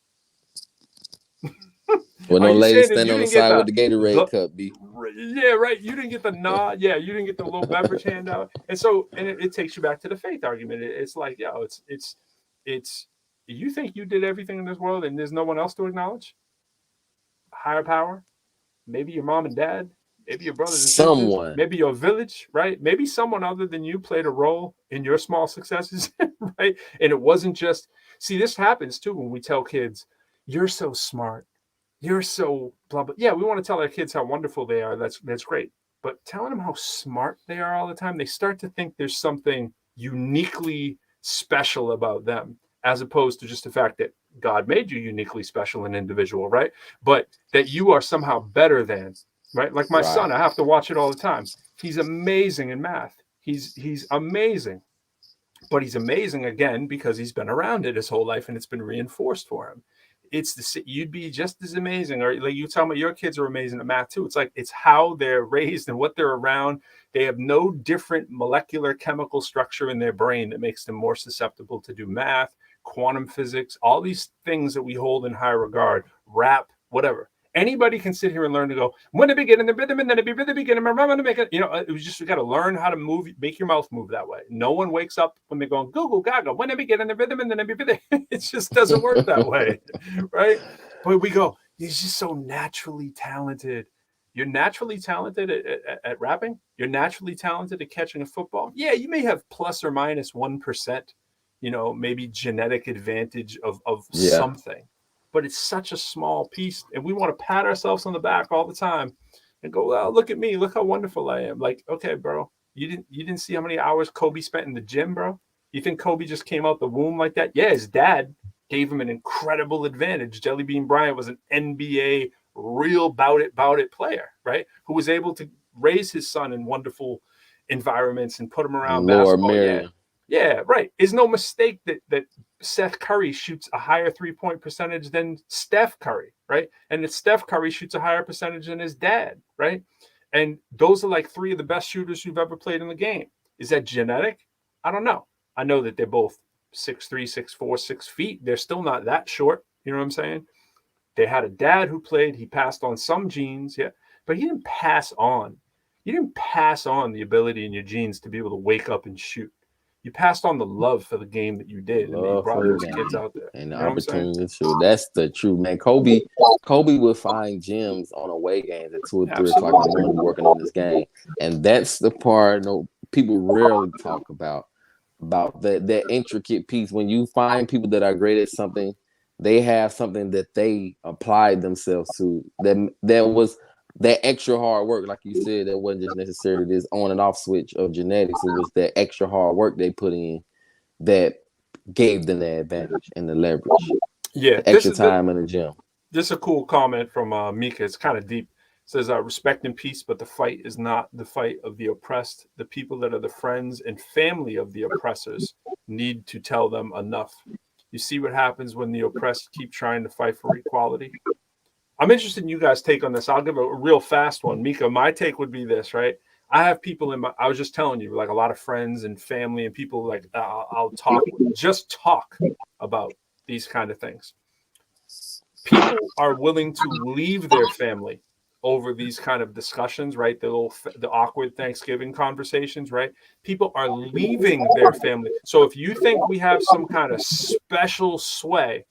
Well, no lady standing on the side with the Gatorade cup, B. Yeah, right. You didn't get the nod. Yeah, you didn't get the little beverage handout. And so, and it takes you back to the faith argument. It's like, it's. You think you did everything in this world, and there's no one else to acknowledge? Higher power, maybe your mom and dad, maybe your brothers and sisters, maybe your village, right? Maybe someone other than you played a role in your small successes, right? And it wasn't just. See, this happens too when we tell kids, "You're so smart. You're so blah, blah." Yeah, we want to tell our kids how wonderful they are. That's great. But telling them how smart they are all the time, they start to think there's something uniquely special about them, as opposed to just the fact that God made you uniquely special and individual, right? But that you are somehow better than, right? Like my son, I have to watch it all the time. He's amazing in math. He's amazing. But he's amazing, again, because he's been around it his whole life and it's been reinforced for him. you'd be just as amazing. Or like you tell me, your kids are amazing at math too. It's like it's how they're raised and what they're around. They have no different molecular chemical structure in their brain that makes them more susceptible to do math, quantum physics, all these things that we hold in high regard, rap, whatever. Anybody can sit here and learn to go, when to begin in the rhythm, and then it be rhythm begin, and to make it, it was just, you got to learn how to move, make your mouth move that way. No one wakes up when they're going, Google Gaga, when to begin in the rhythm, and then it be rhythm. It just doesn't work that way, right? But we go, he's just so naturally talented. You're naturally talented at rapping. You're naturally talented at catching a football. Yeah, you may have plus or minus 1%, maybe genetic advantage of something. But it's such a small piece, and we want to pat ourselves on the back all the time and go, well, look at me, look how wonderful I am. Like, okay, bro, you didn't see how many hours Kobe spent in the gym, bro? You think Kobe just came out the womb like that? Yeah, his dad gave him an incredible advantage. Jelly Bean Bryant was an NBA real bout it player, right? Who was able to raise his son in wonderful environments and put him around basketball. Yeah, right. It's no mistake that Seth Curry shoots a higher 3-point percentage than Steph Curry, right? And that Steph Curry shoots a higher percentage than his dad, right? And those are like 3 of the best shooters you've ever played in the game. Is that genetic? I don't know. I know that they're both 6'3", 6'4", 6 feet. They're still not that short. You know what I'm saying? They had a dad who played. He passed on some genes, yeah, but he didn't pass on. You didn't pass on the ability in your genes to be able to wake up and shoot. You passed on the love for the game that you did, and you brought those kids out there. And the opportunity to shoot. That's the truth, man. Kobe would find gyms on away games at 2 or 3 o'clock in the morning working on this game. And that's the part people rarely talk about that intricate piece. When you find people that are great at something, they have something that they applied themselves to that was that extra hard work, like you said, that wasn't just necessarily this on and off switch of genetics. It was that extra hard work they put in that gave them the advantage and the leverage. Yeah, the extra time in the gym. This is a cool comment from Mika. It's kind of deep. It says, respect and peace, but the fight is not the fight of the oppressed. The people that are the friends and family of the oppressors need to tell them enough. You see what happens when the oppressed keep trying to fight for equality? I'm interested in you guys' take on this. I'll give a real fast one. Mika, my take would be this, right? I have people I was just telling you, like a lot of friends and family and people like I'll talk about these kind of things. People are willing to leave their family over these kind of discussions, right? The awkward Thanksgiving conversations, right? People are leaving their family. So if you think we have some kind of special sway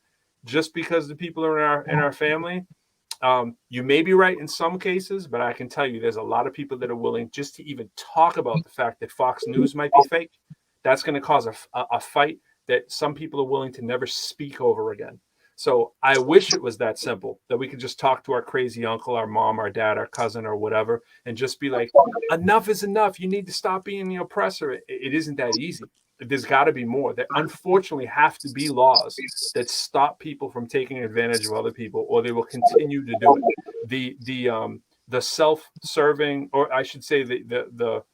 just because the people are in our family, you may be right in some cases, but I can tell you there's a lot of people that are willing just to even talk about the fact that Fox News might be fake. That's going to cause a fight that some people are willing to never speak over again. So I wish it was that simple, that we could just talk to our crazy uncle, our mom, our dad, our cousin, or whatever, and just be like, enough is enough. You need to stop being the oppressor. It isn't that easy. There's got to be more. There unfortunately have to be laws that stop people from taking advantage of other people, or they will continue to do it. The self-serving, or I should say the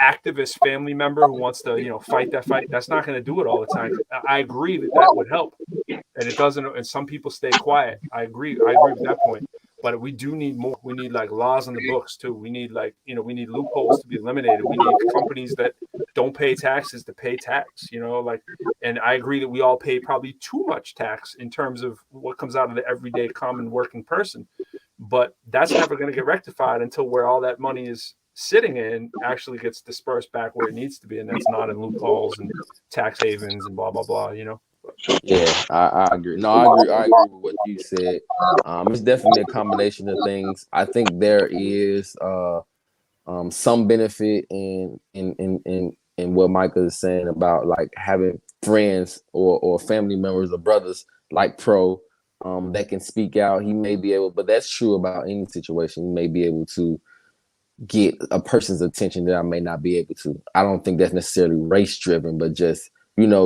activist family member who wants to fight that fight, that's not going to do it all the time. I agree that would help, and it doesn't. And some people stay quiet. I agree with that point. But we do need more. We need like laws on the books too. We need we need loopholes to be eliminated. We need companies that don't pay taxes to pay tax. And I agree that we all pay probably too much tax in terms of what comes out of the everyday common working person. But that's never going to get rectified until where all that money is sitting in actually gets dispersed back where it needs to be, and that's not in loopholes and tax havens and blah blah blah. Yeah, I agree. No, I agree with what you said. It's definitely a combination of things. I think there is some benefit in what Micah is saying about like having friends or family members or brothers like Pro that can speak out. He may be able, but that's true about any situation. He may be able to get a person's attention that I may not be able to. I don't think that's necessarily race driven, but just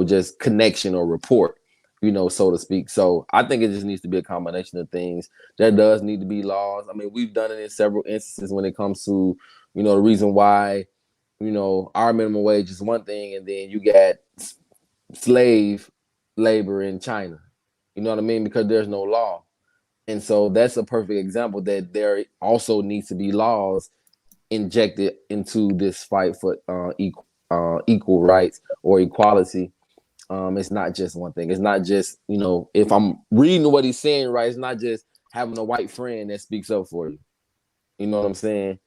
just connection or rapport, so to speak. So I think it just needs to be a combination of things. There does need to be laws. I mean, we've done it in several instances when it comes to, the reason why, our minimum wage is one thing, and then you got slave labor in China. You know what I mean? Because there's no law. And so that's a perfect example that there also needs to be laws injected into this fight for equal rights or equality. It's not just one thing. It's not just, if I'm reading what he's saying, right, it's not just having a white friend that speaks up for you. You know what I'm saying?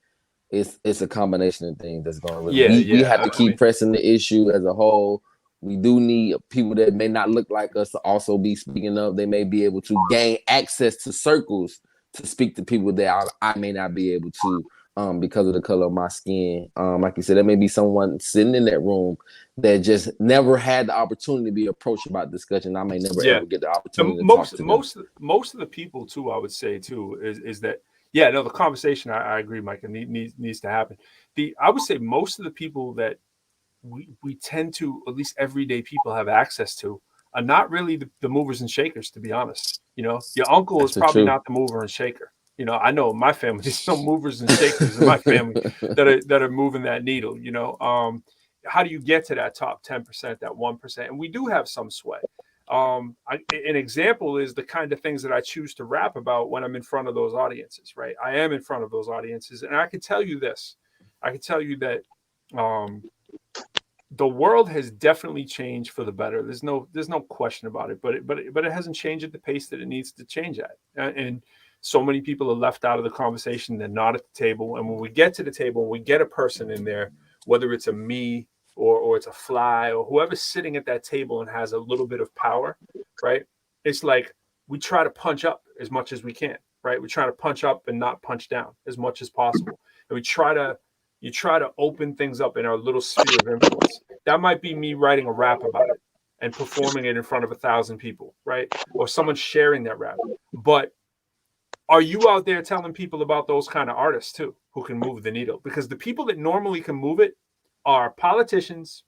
It's a combination of things that's going to really. We have to keep pressing the issue as a whole. We do need people that may not look like us to also be speaking up. They may be able to gain access to circles to speak to people that I may not be able to because of the color of my skin. Like you said, there may be someone sitting in that room that just never had the opportunity to be approached about discussion. I may never ever get the opportunity to talk to them. Most of the people too, I would say too, is that the conversation. I agree, Mike. It needs to happen. I would say most of the people that we tend to, at least everyday people, have access to are not really the movers and shakers, to be honest. Your uncle is probably not the mover and shaker. I know in my family there's some movers and shakers in my family that are moving that needle. How do you get to that top 10%, that 1%? And we do have some sway. An example is the kind of things that I choose to rap about when I'm in front of those audiences, right? I am in front of those audiences, and I can tell you this. I can tell you that the world has definitely changed for the better. There's no question about it. But it hasn't changed at the pace that it needs to change at. And so many people are left out of the conversation. They're not at the table. And when we get to the table, we get a person in there, whether it's a me or it's a fly or whoever's sitting at that table and has a little bit of power, right? It's like we try to punch up as much as we can, right? We try to punch up and not punch down as much as possible. And you try to open things up in our little sphere of influence. That might be me writing a rap about it and performing it in front of 1,000 people, right? Or someone sharing that rap. But are you out there telling people about those kind of artists too, who can move the needle? Because the people that normally can move it are politicians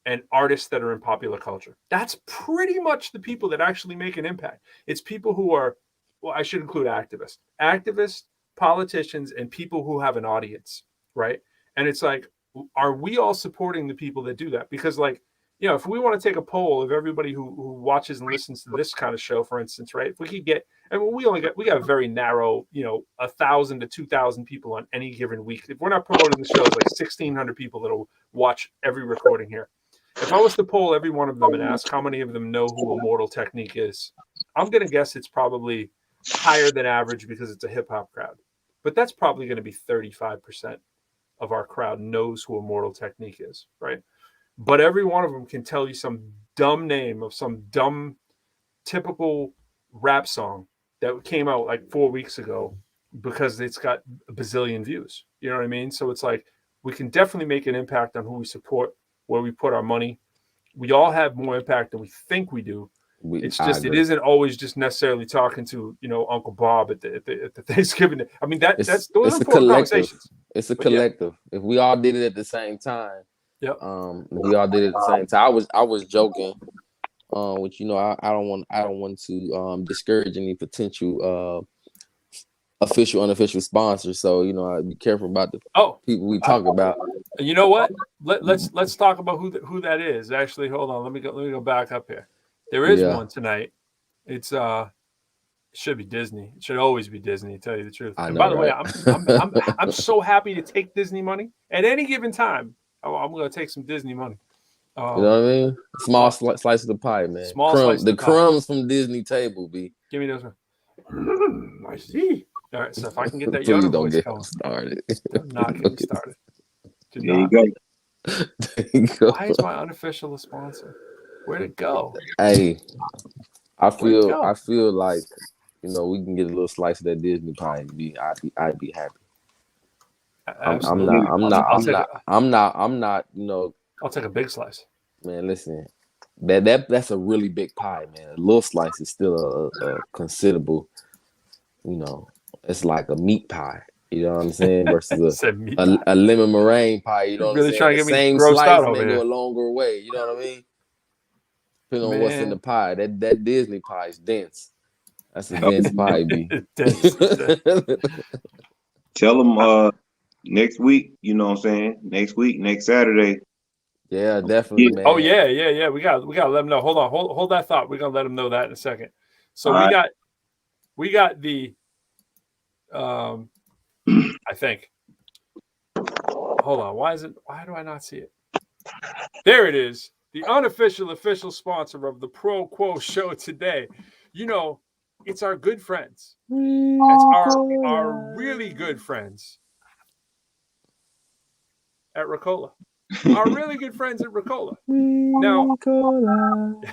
and artists that are in popular culture. That's pretty much the people that actually make an impact. It's people who are, well, I should include activists, politicians, and people who have an audience, right? And it's like, are we all supporting the people that do that? Because if we want to take a poll of everybody who watches and listens to this kind of show, for instance, right? If we could get, we got a very narrow, 1,000 to 2,000 people on any given week. If we're not promoting the show, it's like 1,600 people that'll watch every recording here. If I was to poll every one of them and ask how many of them know who Immortal Technique is, I'm going to guess it's probably higher than average because it's a hip hop crowd. But that's probably going to be 35% of our crowd knows who Immortal Technique is, right? But every one of them can tell you some dumb name of some dumb typical rap song that came out like 4 weeks ago because it's got a bazillion views. You know what I mean? So it's like we can definitely make an impact on who we support, where we put our money. We all have more impact than we think we do. It isn't always just necessarily talking to Uncle Bob at the Thanksgiving. I mean those are important conversations. It's a collective. If we all did it at the same time, yep. We all did it at the same time. I was joking, which I don't want to discourage any potential official unofficial sponsors. So I'd be careful about the people we talk about. You know what? Let's talk about who that is. Actually, hold on. Let me go back up here. There is one tonight. It's should be Disney. It should always be Disney, to tell you the truth. And by the way, I'm so happy to take Disney money at any given time. I'm going to take some Disney money. You know what I mean? Small slice of the pie, man. Slice the crumbs from Disney table, B. Give me those. I see. All right, so if I can get that Please Yoda don't voice get going. started. I'm not getting started. There you go. There you go. Why is my unofficial sponsor? Where'd it go? Hey, I feel like we can get a little slice of that Disney pie. I'd be happy. I'm not. I'll take a big slice. Man, listen, that's a really big pie, man. A little slice is still a considerable. It's like a meat pie. You know what I'm saying? Versus a lemon meringue pie. You know what I'm saying? Trying to get me same grossed slice out over may here. go a longer way. You know what I mean? Depending on what's in the pie. That Disney pie is dense. That's a dense pie, B. Tell them next week, you know what I'm saying? Next Saturday. Yeah, definitely, man. Oh yeah. We got to let them know. Hold on. Hold that thought. We're going to let them know that in a second. So we got the I think. Hold on. Why do I not see it? There it is. The unofficial official sponsor of the ProQuo Show today. You know, it's our good friends. It's our really good friends at Ricola. Our really good friends at Ricola. Now, that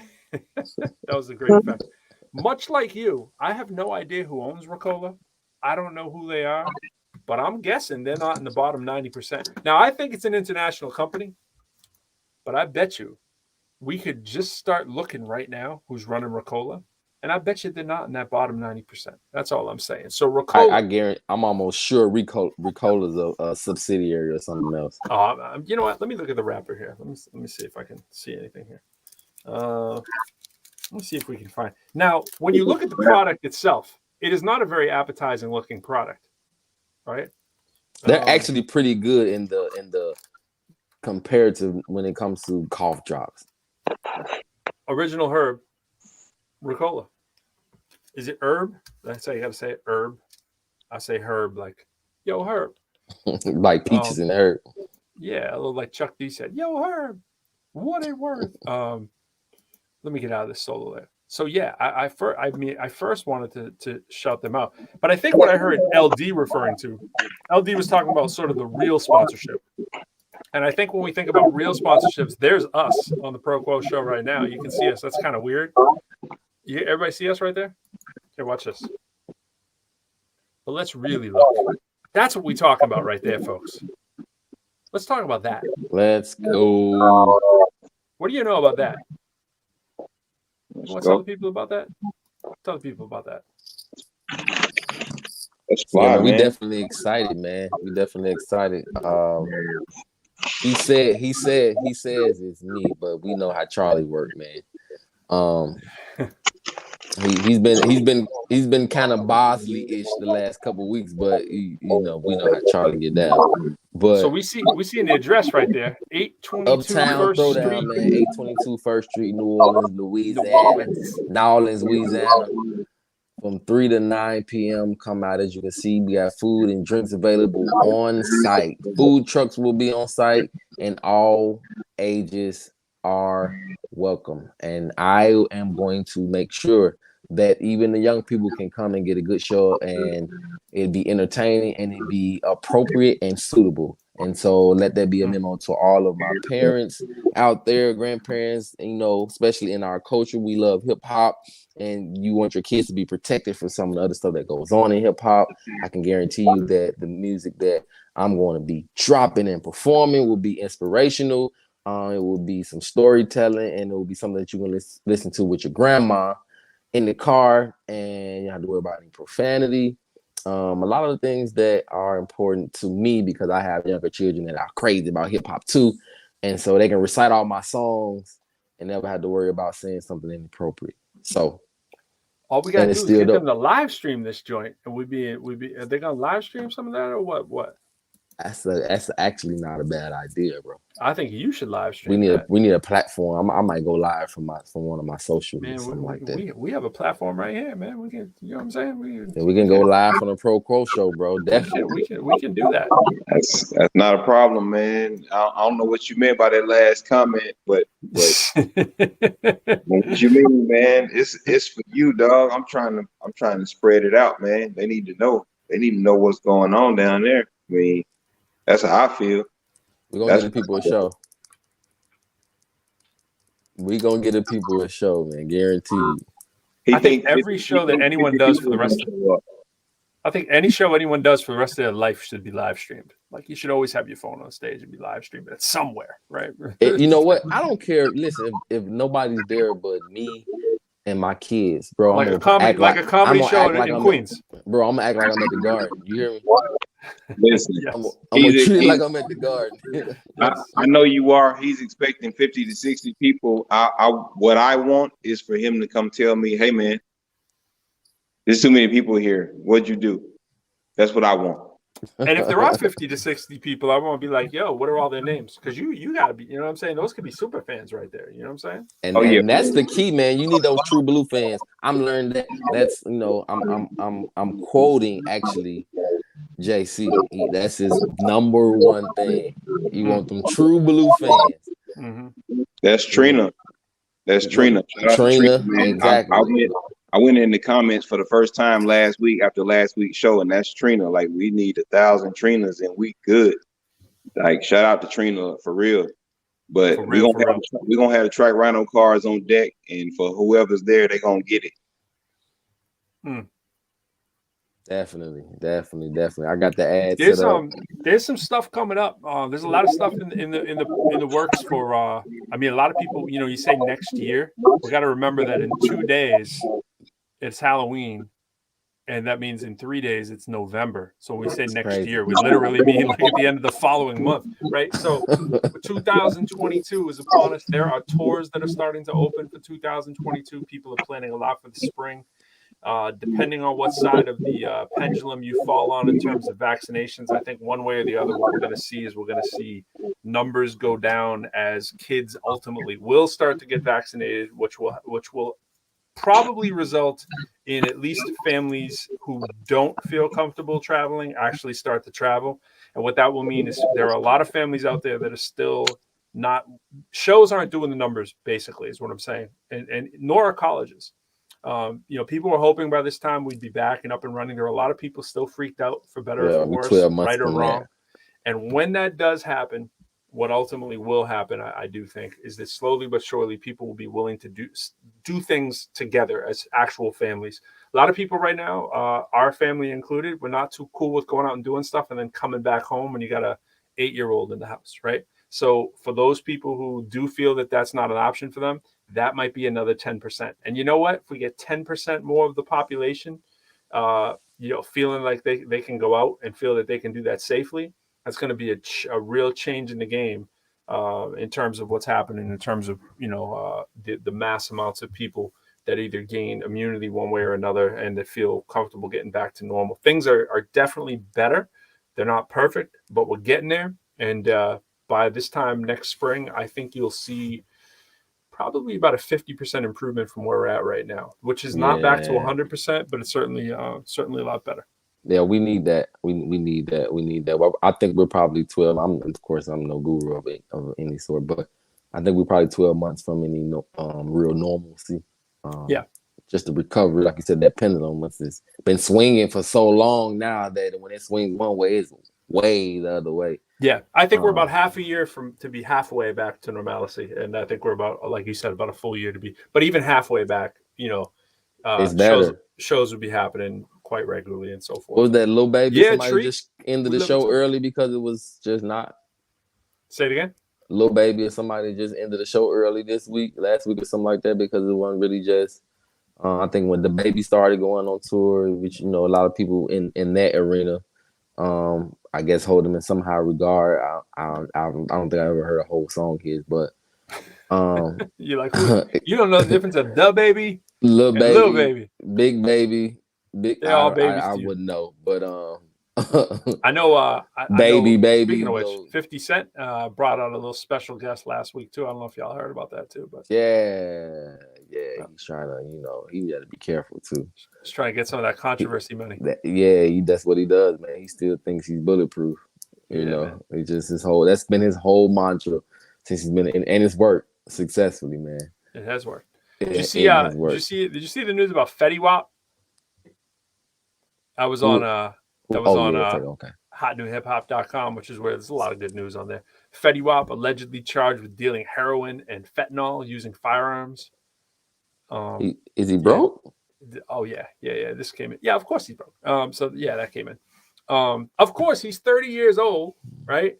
was a great effect. Much like you, I have no idea who owns Ricola. I don't know who they are, but I'm guessing they're not in the bottom 90%. Now, I think it's an international company, but I bet you we could just start looking right now who's running Ricola, and I bet you they're not in that bottom 90%. That's all I'm saying. So Ricola, I guarantee, I'm almost sure Ricola's a subsidiary or something else. You know what? Let me look at the wrapper here. Let me see if I can see anything here. Let me see if we can find. Now, when you look at the product itself, it is not a very appetizing looking product, right? They're actually pretty good in the comparative when it comes to cough drops. Original herb, Ricola. Is it herb? That's how you got to say it, herb. I say herb like, yo, herb. Like peaches and herb. Yeah, a little like Chuck D said, yo, herb, what it worth? Let me get out of this solo there. So yeah, I first wanted to shout them out, but I think what I heard LD referring to, LD was talking about sort of the real sponsorship, and I think when we think about real sponsorships, there's us on the ProQuo Show right now. You can see us. That's kind of weird. Everybody see us right there? Here, watch this. But let's really look. That's what we talking about right there, folks. Let's talk about that. Let's go. What do you know about that? You want to tell the people about that? Tell the people about that. That's fly, man. We man. definitely excited, man. We definitely excited. He says it's me, but we know how Charlie worked, man. He's been kind of bossly-ish the last couple weeks, but we know how Charlie get down. But so we see in the address right there, 822 Uptown First Throwdown, Street, man, 822 First Street, New Orleans, Louisiana. From 3 to 9 p.m. Come out. As you can see, we got food and drinks available on site. Food trucks will be on site, and all ages are welcome. And I am going to make sure that even the young people can come and get a good show, and it'd be entertaining and it'd be appropriate and suitable. And so let that be a memo to all of my parents out there, grandparents, especially in our culture, we love hip hop, and you want your kids to be protected from some of the other stuff that goes on in hip hop. I can guarantee you that the music that I'm going to be dropping and performing will be inspirational. It will be some storytelling, and it will be something that you can listen to with your grandma in the car, and you don't have to worry about any profanity. A lot of the things that are important to me, because I have younger children that are crazy about hip hop too, and so they can recite all my songs and never have to worry about saying something inappropriate. So all we gotta do is get them to live stream this joint, and are they gonna live stream some of that or what? That's actually not a bad idea, bro. I think you should live stream. We need a platform. I might go live from one of my socials or something like that. We have a platform right here, man. We can, you know what I'm saying? We can go live on the ProQuo Show, bro. Definitely. We can do that. That's not a problem, man. I don't know what you meant by that last comment, but what you mean, man? It's for you, dog. I'm trying to spread it out, man. They need to know. They need to know what's going on down there. I mean, that's how I feel. We're gonna get the people a show. We're gonna get the people a show, man. Guaranteed. I think every show that anyone does for the rest of I think any show anyone does for the rest of their life should be live streamed. Like, you should always have your phone on stage and be live streamed. It's somewhere, right? You know what? I don't care. Listen, if nobody's there but me and my kids, bro, like a comedy show in Queens. Bro, I'm gonna act like I'm at the Garden. You hear me? Listen, yes. I'm gonna treat it like I'm at the Garden. I know you are. He's expecting 50 to 60 people. What I want is for him to come tell me, hey, man, there's too many people here. What'd you do? That's what I want. And if there are 50 to 60 people, I want to be like, yo, what are all their names? Because you got to be, you know what I'm saying? Those could be super fans right there. You know what I'm saying? And, Oh, yeah. and that's the key, man. You need those true blue fans. I'm learning that. That's I'm quoting actually JC. That's his number one thing. You want them true blue fans. Mm-hmm. That's Trina. That's Trina. Shout out to Trina, man. exactly. I went in the comments for the first time last week after last week's show, and that's Trina. Like, we need 1,000 Trinas and we good. Like, shout out to Trina for real. But we're gonna have the track rhino cars on deck, and for whoever's there, they're gonna get it. Definitely. I got to add. There's some stuff coming up. There's a lot of stuff in the works for. I mean, a lot of people. You know, you say next year. We got to remember that in 2 days, it's Halloween, and that means in 3 days it's November. So when we say next year, we literally mean like at the end of the following month, right? So 2022 is upon us. There are tours that are starting to open for 2022. People are planning a lot for the spring. Depending on what side of the pendulum you fall on in terms of vaccinations, I think one way or the other, what we're going to see numbers go down as kids ultimately will start to get vaccinated, which will probably result in at least families who don't feel comfortable traveling actually start to travel. And what that will mean is there are a lot of families out there that are still not, shows aren't doing the numbers, basically, is what I'm saying, and nor are colleges. You know, people were hoping by this time we'd be back and up and running. There are a lot of people still freaked out, for better or for worse, right or wrong. And when that does happen, what ultimately will happen, I do think, is that slowly but surely people will be willing to do things together as actual families. A lot of people right now, our family included, we're not too cool with going out and doing stuff and then coming back home when you got a 8-year-old in the house, right? So for those people who do feel that that's not an option for them, that might be another 10%. And you know what? If we get 10% more of the population, you know, feeling like they can go out and feel that they can do that safely, that's going to be a real change in the game in terms of what's happening, in terms of, you know, the mass amounts of people that either gain immunity one way or another and that feel comfortable getting back to normal. Things are definitely better. They're not perfect, but we're getting there. And by this time next spring, I think you'll see probably about a 50% improvement from where we're at right now, which is not back to 100%, but it's certainly a lot better. Yeah, we need that. We need that. We need that. Well, I think we're probably 12. Of course, I'm no guru of any sort, but I think we're probably 12 months from any real normalcy. Just the recovery, like you said, that pendulum has been swinging for so long now that when it swings one way, it's way the other way. Yeah, I think we're about half a year to be halfway back to normalcy, and I think we're about, like you said, about a full year to be. But even halfway back, you know, it's better. Shows would be happening quite regularly and so forth. What was that Lil Baby? Yeah, somebody just ended the show early because it was just not. Say it again. Lil Baby or somebody just ended the show early last week or something like that because it wasn't really just. I think when the Baby started going on tour, which, you know, a lot of people in that arena. I guess hold him in some high regard. I don't think I ever heard a whole song of his, but you're like, you don't know the difference of the Baby, Lil Baby, Big Baby, They're all babies. I wouldn't know, but I know. Baby. Speaking of which, 50 Cent brought out a little special guest last week too. I don't know if y'all heard about that too, but yeah, he's trying to, you know, he got to be careful too. He's trying to get some of that controversy money. That's what he does, man. He still thinks he's bulletproof. You know, it's just that's been his whole mantra since he's been and it's worked successfully, man. It has worked. Did you see the news about Fetty Wap? I was on hotnewhiphop.com, which is where there's a lot of good news on there. Fetty Wap allegedly charged with dealing heroin and fentanyl using firearms. Is he broke? Oh yeah. This came in. Yeah, of course he's broke. That came in. Of course he's 30 years old, right?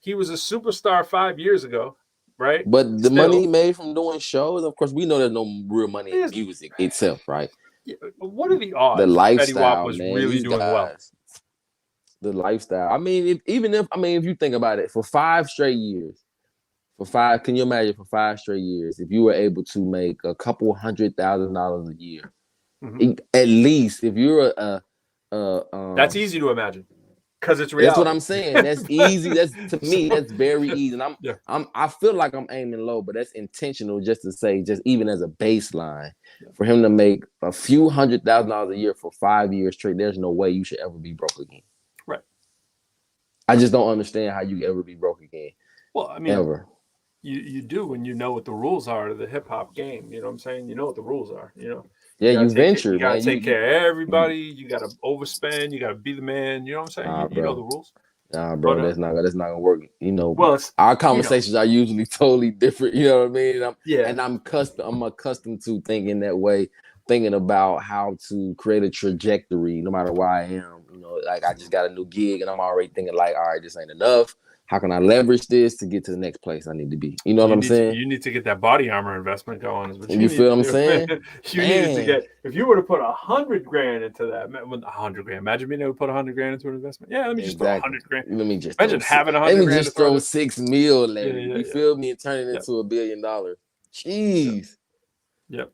He was a superstar 5 years ago, right? But the money he made from doing shows, of course, we know there's no real money in music itself, right? Yeah, what are the odds? The lifestyle, Fetty Wap was man, really doing well. The lifestyle. I mean, if you think about it, for 5 straight years, can you imagine for 5 straight years, if you were able to make a couple $100,000 a year, at least if you're that's easy to imagine. Because it's That's what reality. I'm saying. That's easy. That's to me, So, that's very easy. And yeah. I feel like I'm aiming low, but that's intentional just to say, just even as a baseline, for him to make a few $100,000 a year for 5 years straight, there's no way you should ever be broke again. Right. I just don't understand how you ever be broke again. Well, I mean, ever. You do when you know what the rules are of the hip hop game. You know what I'm saying? You know what the rules are. You know. Yeah, you venture, You gotta man. take care of everybody. You gotta overspend. You gotta be the man. You know what I'm saying? You know the rules. Nah, bro, But, that's not gonna work. You know, well, our conversations are usually totally different. You know what I mean? I'm accustomed to thinking that way, thinking about how to create a trajectory, no matter where I am. You know, like I just got a new gig, and I'm already thinking like, all right, this ain't enough. How can I leverage this to get to the next place I need to be? You know what I'm saying? You need to get that body armor investment going. Is what You feel what I'm saying? You needed to get. If you were to put $100,000 into that, $100,000. Imagine being able to put $100,000 into an investment. Yeah, let me just throw $100,000. Let me just imagine having $100,000. Let me just throw $6 million. You feel me? And turn it into $1 billion. Jeez. Yep.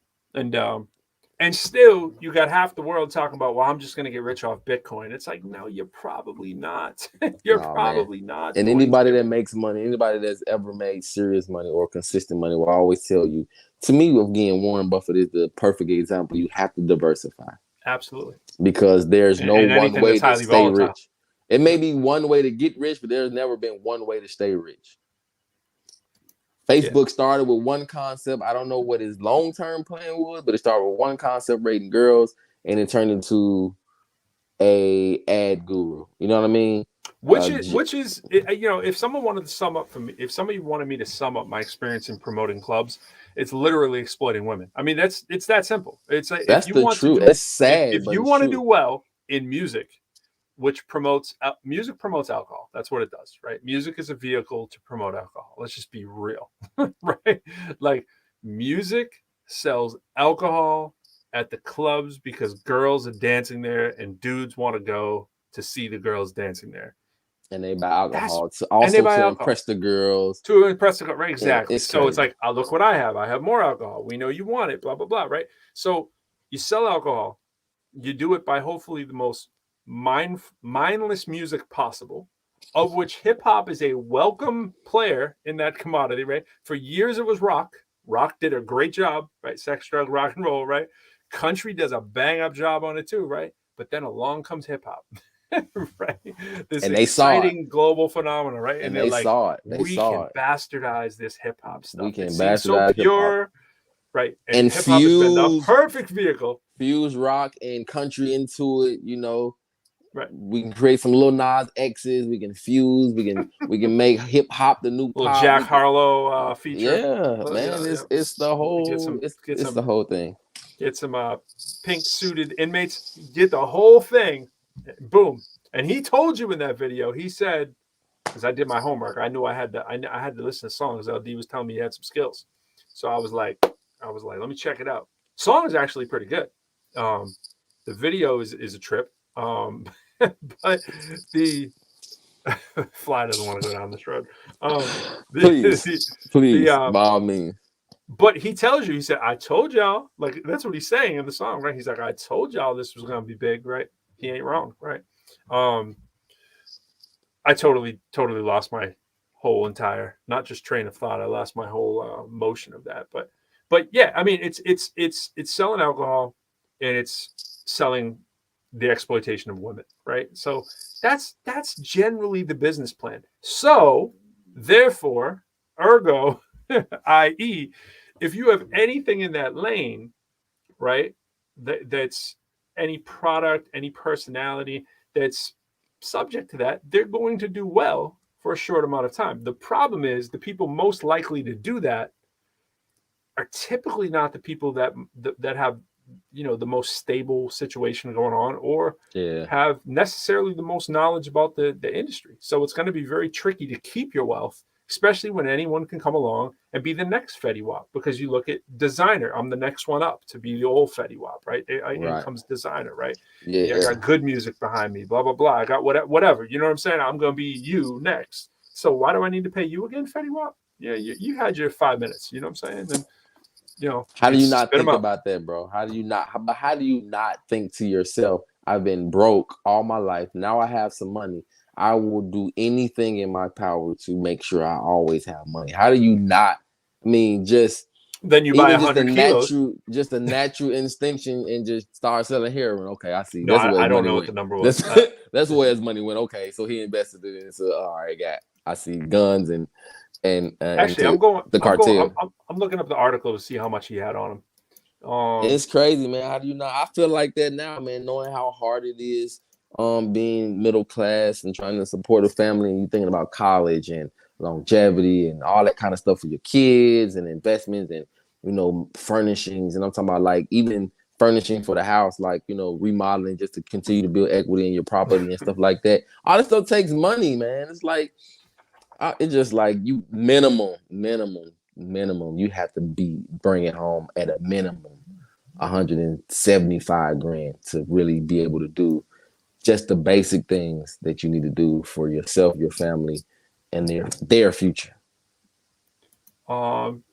And still, you got half the world talking about, well, I'm just going to get rich off Bitcoin. It's like, no, you're probably not. You're probably not. And anybody that makes money, anybody that's ever made serious money or consistent money will always tell you. To me, again, Warren Buffett is the perfect example. You have to diversify. Absolutely. Because there's no one way to stay rich. It may be one way to get rich, but there's never been one way to stay rich. Facebook started with one concept. I don't know what his long-term plan was, but it started with one concept, rating girls, and it turned into a ad guru. You know what I mean? Which is, you know, if someone wanted to sum up for me, if somebody wanted me to sum up my experience in promoting clubs, it's literally exploiting women. I mean, it's that simple. It's like, that's the truth. It's sad. If you want to do well in music, which promotes music promotes alcohol. That's what it does, right? Music is a vehicle to promote alcohol. Let's just be real, right? Like music sells alcohol at the clubs because girls are dancing there and dudes want to go to see the girls dancing there. And they buy alcohol to impress the girls. To impress the girls, right? Exactly. Yeah, so it's like, oh, look what I have. I have more alcohol. We know you want it, blah, blah, blah, right? So you sell alcohol. You do it by hopefully the most mindless music possible, of which hip hop is a welcome player in that commodity, right? For years it was rock. Rock did a great job, right? Sex, drug, rock and roll, right? Country does a bang up job on it too, right? But then along comes hip hop, right? This exciting global phenomenon, right? And they saw it. We can bastardize this hip hop stuff. We can bastardize so pure, right? And hip hop has been the perfect vehicle. Fuse rock and country into it, you know. Right. We can create some little Nas X's. We can fuse. We can make hip hop the new little pop. Jack Harlow feature. Yeah, man. It's the whole. It's the whole thing. Get some pink suited inmates. Get the whole thing. Boom. And he told you in that video. He said, because I did my homework. I knew I had to listen to songs. LD was telling me he had some skills. So I was like, let me check it out. Song is actually pretty good. The video is a trip. But the Fly doesn't want to go down this road. Please, by all means. But he tells you, he said, I told y'all, like that's what he's saying in the song, right? He's like, I told y'all this was gonna be big, right? He ain't wrong, right? I totally lost my whole entire, not just train of thought. I lost my whole motion of that. But yeah, I mean, it's selling alcohol and it's selling the exploitation of women, right? So that's generally the business plan. So therefore, ergo, i.e., if you have anything in that lane, right, that's any product, any personality that's subject to that, they're going to do well for a short amount of time. The problem is the people most likely to do that are typically not the people that have, you know, the most stable situation going on or have necessarily the most knowledge about the industry. So it's going to be very tricky to keep your wealth, especially when anyone can come along and be the next Fetty Wap, because you look at designer. I'm the next one up to be the old Fetty Wap, right? Here comes designer, right? Yeah, I got good music behind me, blah, blah, blah. I got whatever. You know what I'm saying? I'm going to be you next. So why do I need to pay you again, Fetty Wap? Yeah, you had your 5 minutes. You know what I'm saying? And you know, how do you not think about that, bro? How do you not think to yourself, I've been broke all my life. Now I have some money. I will do anything in my power to make sure I always have money. How do you not? I mean, just Then you buy even just 100 kilos. a natural instinction and just start selling heroin. Okay, I see. No, That's where I his don't money know what went. the number was. That's where his money went. Okay, so he invested it in. So all right, I see guns and Actually, the cartel. I'm looking up the article to see how much he had on him. It's crazy, man. How do you not? I feel like that now, man. Knowing how hard it is, being middle class and trying to support a family, and you thinking about college and longevity and all that kind of stuff for your kids and investments and furnishings. And I'm talking about like even furnishing for the house, like remodeling just to continue to build equity in your property and stuff like that. All this stuff takes money, man. It's like it's just like you minimum. You have to be bringing home at a minimum 175 grand to really be able to do just the basic things that you need to do for yourself, your family, and their future. I'm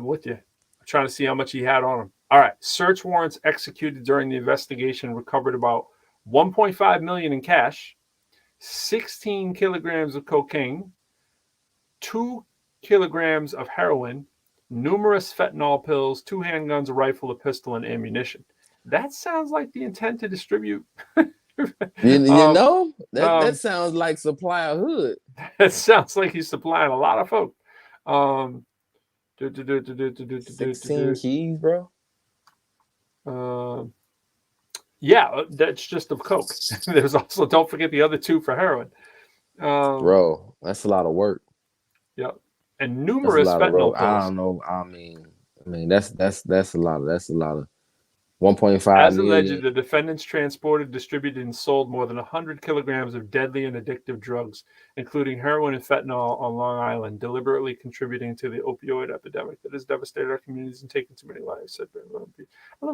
with you. I'm trying to see how much he had on him. All right. Search warrants executed during the investigation recovered about 1.5 million in cash, 16 kilograms of cocaine, 2 kilograms of heroin, numerous fentanyl pills, 2 handguns, a rifle, a pistol, and ammunition. That sounds like the intent to distribute. That sounds like supply a hood. That sounds like he's supplying a lot of folk. 16 keys, bro. Yeah, that's just of coke. There's also, don't forget the other 2 for heroin. Bro, that's a lot of work. Yep. And numerous fentanyl pills. I don't know. I mean, that's a lot. That's a lot of 1.5 As million. alleged, the defendants transported, distributed, and sold more than 100 kilograms of deadly and addictive drugs, including heroin and fentanyl on Long Island, deliberately contributing to the opioid epidemic that has devastated our communities and taken too many lives. I love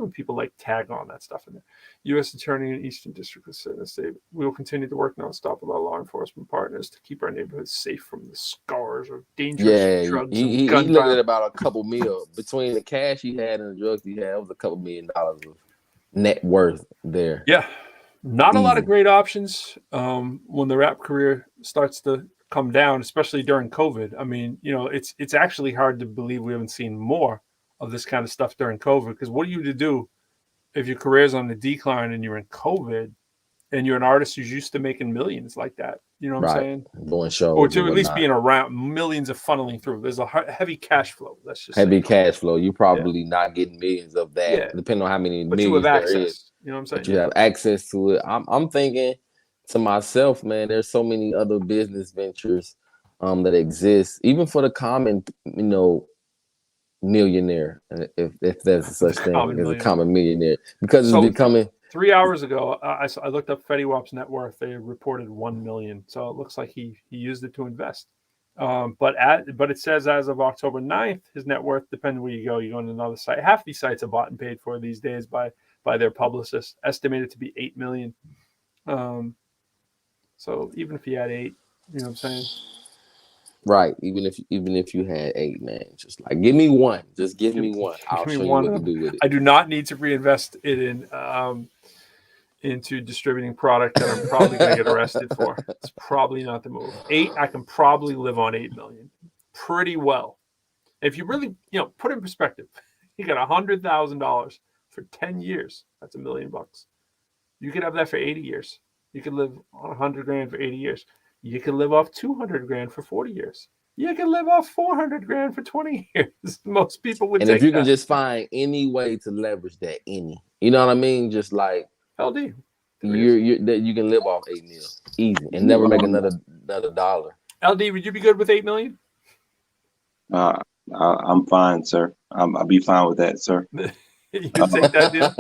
when people like tag on that stuff in there. U.S. Attorney in Eastern District has said, we will continue to work nonstop with our law enforcement partners to keep our neighborhoods safe from the scars of dangerous drugs he gun looked violence. at about a couple mil between the cash he had and the drugs he had. It was a couple $1 million of net worth there. Yeah, not Easy. a lot of great options when the rap career starts to come down, especially during COVID. I mean, it's actually hard to believe we haven't seen more of this kind of stuff during COVID, because what are you to do if your career's on the decline and you're in COVID and you're an artist who's used to making millions like that? You know what I'm saying? Doing shows. Or to at least being around, millions of funneling through. There's a heavy cash flow. Let's just heavy cash flow. You probably not getting millions of that, depending on how many but millions you have there access. is. You know what I'm saying? But you have access to it. I'm thinking to myself, man, there's so many other business ventures that exist, even for the common, millionaire, if there's such thing as a common millionaire, because it's becoming. 3 hours ago, I looked up Fetty Wap's net worth. They reported 1 million, so it looks like he used it to invest. But it says as of October 9th, his net worth, depending where you go on another site. Half these sites are bought and paid for these days by their publicists, estimated to be 8 million. So even if he had 8, you know what I'm saying? Right. Even if you had 8, man, just like give me one. Just give me one. I'll show you what to do with it. I do not need to reinvest it into distributing product that I'm probably going to get arrested for. It's probably not the move. 8, I can probably live on 8 million pretty well. If you really, put it in perspective, you got $100,000 for 10 years. That's $1 million. You could have that for 80 years. You could live on 100 grand for 80 years. You could live off 200 grand for 40 years. You can live off 400 grand for 20 years. Most people would. And if you can just find any way to leverage that, you know what I mean? Just like LD, you can live off 8 mil easy and never make another dollar. LD, would you be good with 8 million? I'm fine, sir. I'll be fine with that, sir. You take that deal?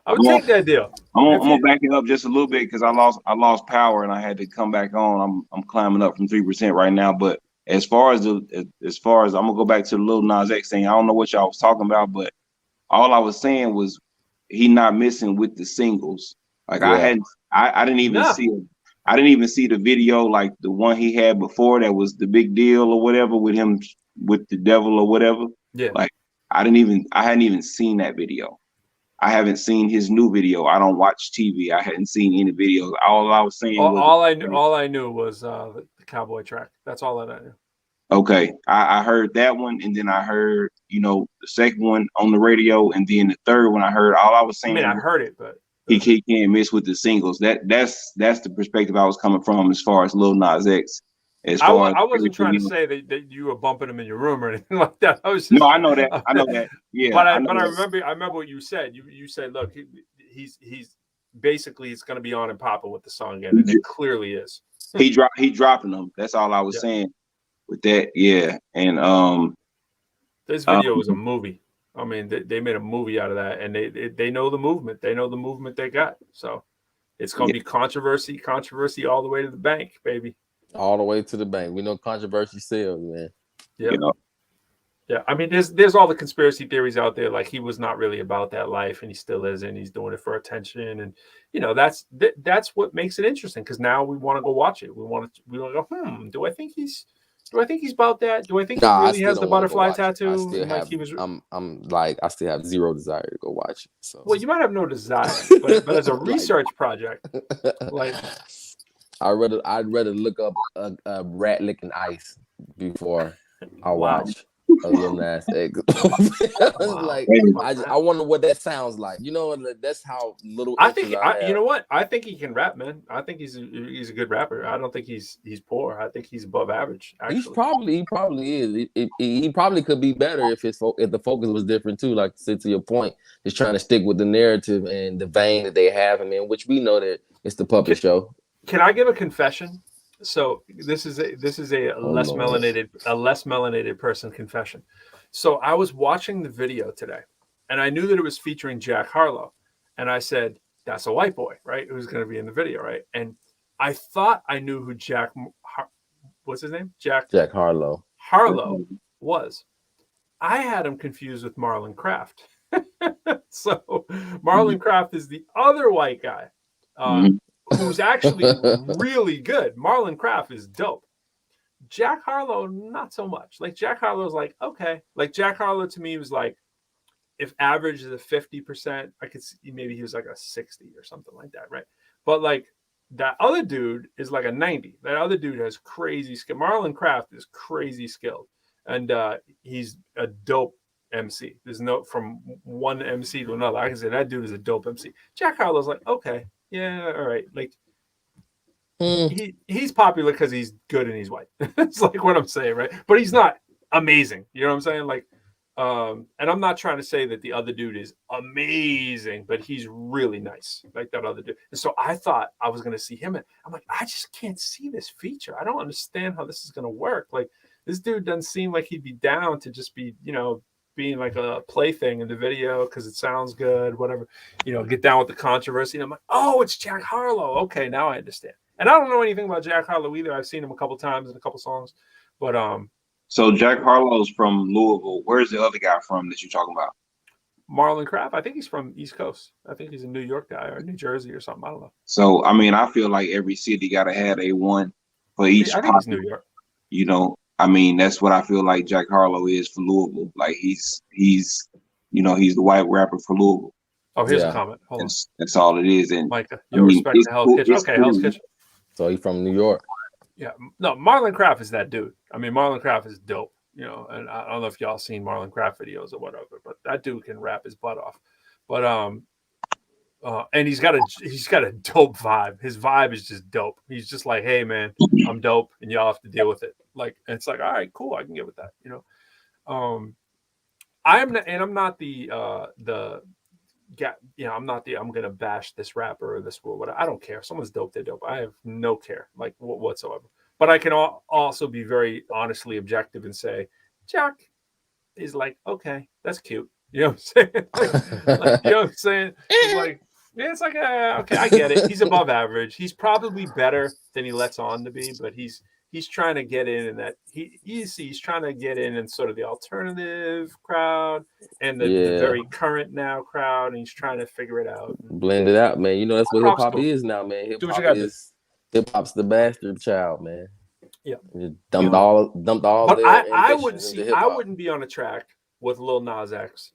I would take that deal. I'm gonna back it up just a little bit because I lost power and I had to come back on. I'm climbing up from 3% right now. But as far as I'm gonna go back to the Lil Nas X thing. I don't know what y'all was talking about, but all I was saying was he not missing with the singles. Like I didn't even see the video, like the one he had before that was the big deal or whatever with him with the devil or whatever. Yeah. Like I hadn't even seen that video. I haven't seen his new video. I don't watch TV. I hadn't seen any videos. All I was saying was all I knew was the cowboy track. That's all that I knew. okay. I heard that one, and then I heard, the second one on the radio, and then the third one I heard. All I was saying, I heard it, but he can't miss with the singles. That's the perspective I was coming from as far as Lil Nas X. I wasn't trying to say that you were bumping him in your room or anything like that. I was just, no, I know that. I know that. Yeah, but I remember what you said. You said, look, he's basically it's going to be on and popping with the song again, and it clearly is. He dropping them. That's all I was saying with that. Yeah, and this video was a movie. I mean, they made a movie out of that, and they know the movement. They know the movement they got. So it's going to be controversy all the way to the bank, baby. All the way to the bank. We know controversy sells, man. Yeah. Yeah. I mean, there's all the conspiracy theories out there. Like he was not really about that life, and he still isn't. He's doing it for attention, and that's what makes it interesting. Because now we want to go watch it. We want to go. Do I think he's about that? Do I think he really has the butterfly tattoo? I still have. I still have zero desire to go watch it. So. Well, you might have no desire, but as a research project, like. I'd rather look up a rat licking ice before I watch a Lil Nas X. Like I wonder what that sounds like. That's how little. I think you know what? I think he can rap, man. I think he's a good rapper. I don't think he's poor. I think he's above average. Actually, he probably is. He probably could be better if the focus was different too. Like to your point, just trying to stick with the narrative and the vein that they have him in, which we know that it's the puppet show. Can I give a confession? So this is a less melanated person confession. So I was watching the video today, and I knew that it was featuring Jack Harlow, and I said, "That's a white boy, right? Who's going to be in the video, right?" And I thought I knew who what's his name? Jack Harlow was. I had him confused with Marlon Craft. So Marlon Craft is the other white guy. Who's actually really good. Marlon Craft is dope. Jack Harlow, not so much. Like Jack Harlow's like, okay. Like Jack Harlow to me was like, if average is a 50%, I could see maybe he was like a 60 or something like that, right? But like that other dude is like a 90. That other dude has crazy skill. Marlon Craft is crazy skilled. And he's a dope MC. There's no from one MC to another. I can say that dude is a dope MC. Jack Harlow's like, okay. Yeah, all right. Like he's popular because he's good and he's white. It's like what I'm saying, right? But he's not amazing. You know what I'm saying? Like, and I'm not trying to say that the other dude is amazing, but he's really nice, like that other dude. And so I thought I was gonna see him, and I'm like, I just can't see this feature. I don't understand how this is gonna work. Like, this dude doesn't seem like he'd be down to just be, being like a plaything in the video because it sounds good, whatever, get down with the controversy. And I'm like, oh, it's Jack Harlow. Okay, now I understand. And I don't know anything about Jack Harlow either. I've seen him a couple times in a couple songs, but So Jack Harlow's from Louisville. Where's the other guy from that you're talking about? Marlon Craft. I think he's from East Coast. I think he's a New York guy or New Jersey or something. I don't know. So I mean, I feel like every city gotta have a one for each. I think it's New York. I mean, that's what I feel like Jack Harlow is for Louisville. Like he's the white rapper for Louisville. Oh, here's a comment. Hold on. That's all it is. And Micah, respect to Hell's Kitchen. Okay, Hell's Kitchen. So he's from New York. Yeah. No, Marlon Craft is that dude. I mean, Marlon Craft is dope. And I don't know if y'all seen Marlon Craft videos or whatever, but that dude can rap his butt off. But and he's got a dope vibe. His vibe is just dope. He's just like, hey man, I'm dope, and y'all have to deal with it. Like, and it's like, all right, cool, I can get with that. I'm not the I'm gonna bash this rapper or this whatever. I don't care. If someone's dope, they're dope. I have no care, like whatsoever. But I can also be very honestly objective and say, Jack is like, okay, that's cute. You know what I'm saying? You know what I'm saying? It's like, yeah, it's like, okay, I get it. He's above average. He's probably better than he lets on to be, but he's trying to get in that he's trying to get in sort of the alternative crowd and the very current now crowd, and he's trying to figure it out. Blend it out, man. That's what hip hop is now, man. Hip hop's the bastard child, man. Yeah. Dumped all. But I wouldn't be on a track with Lil Nas X,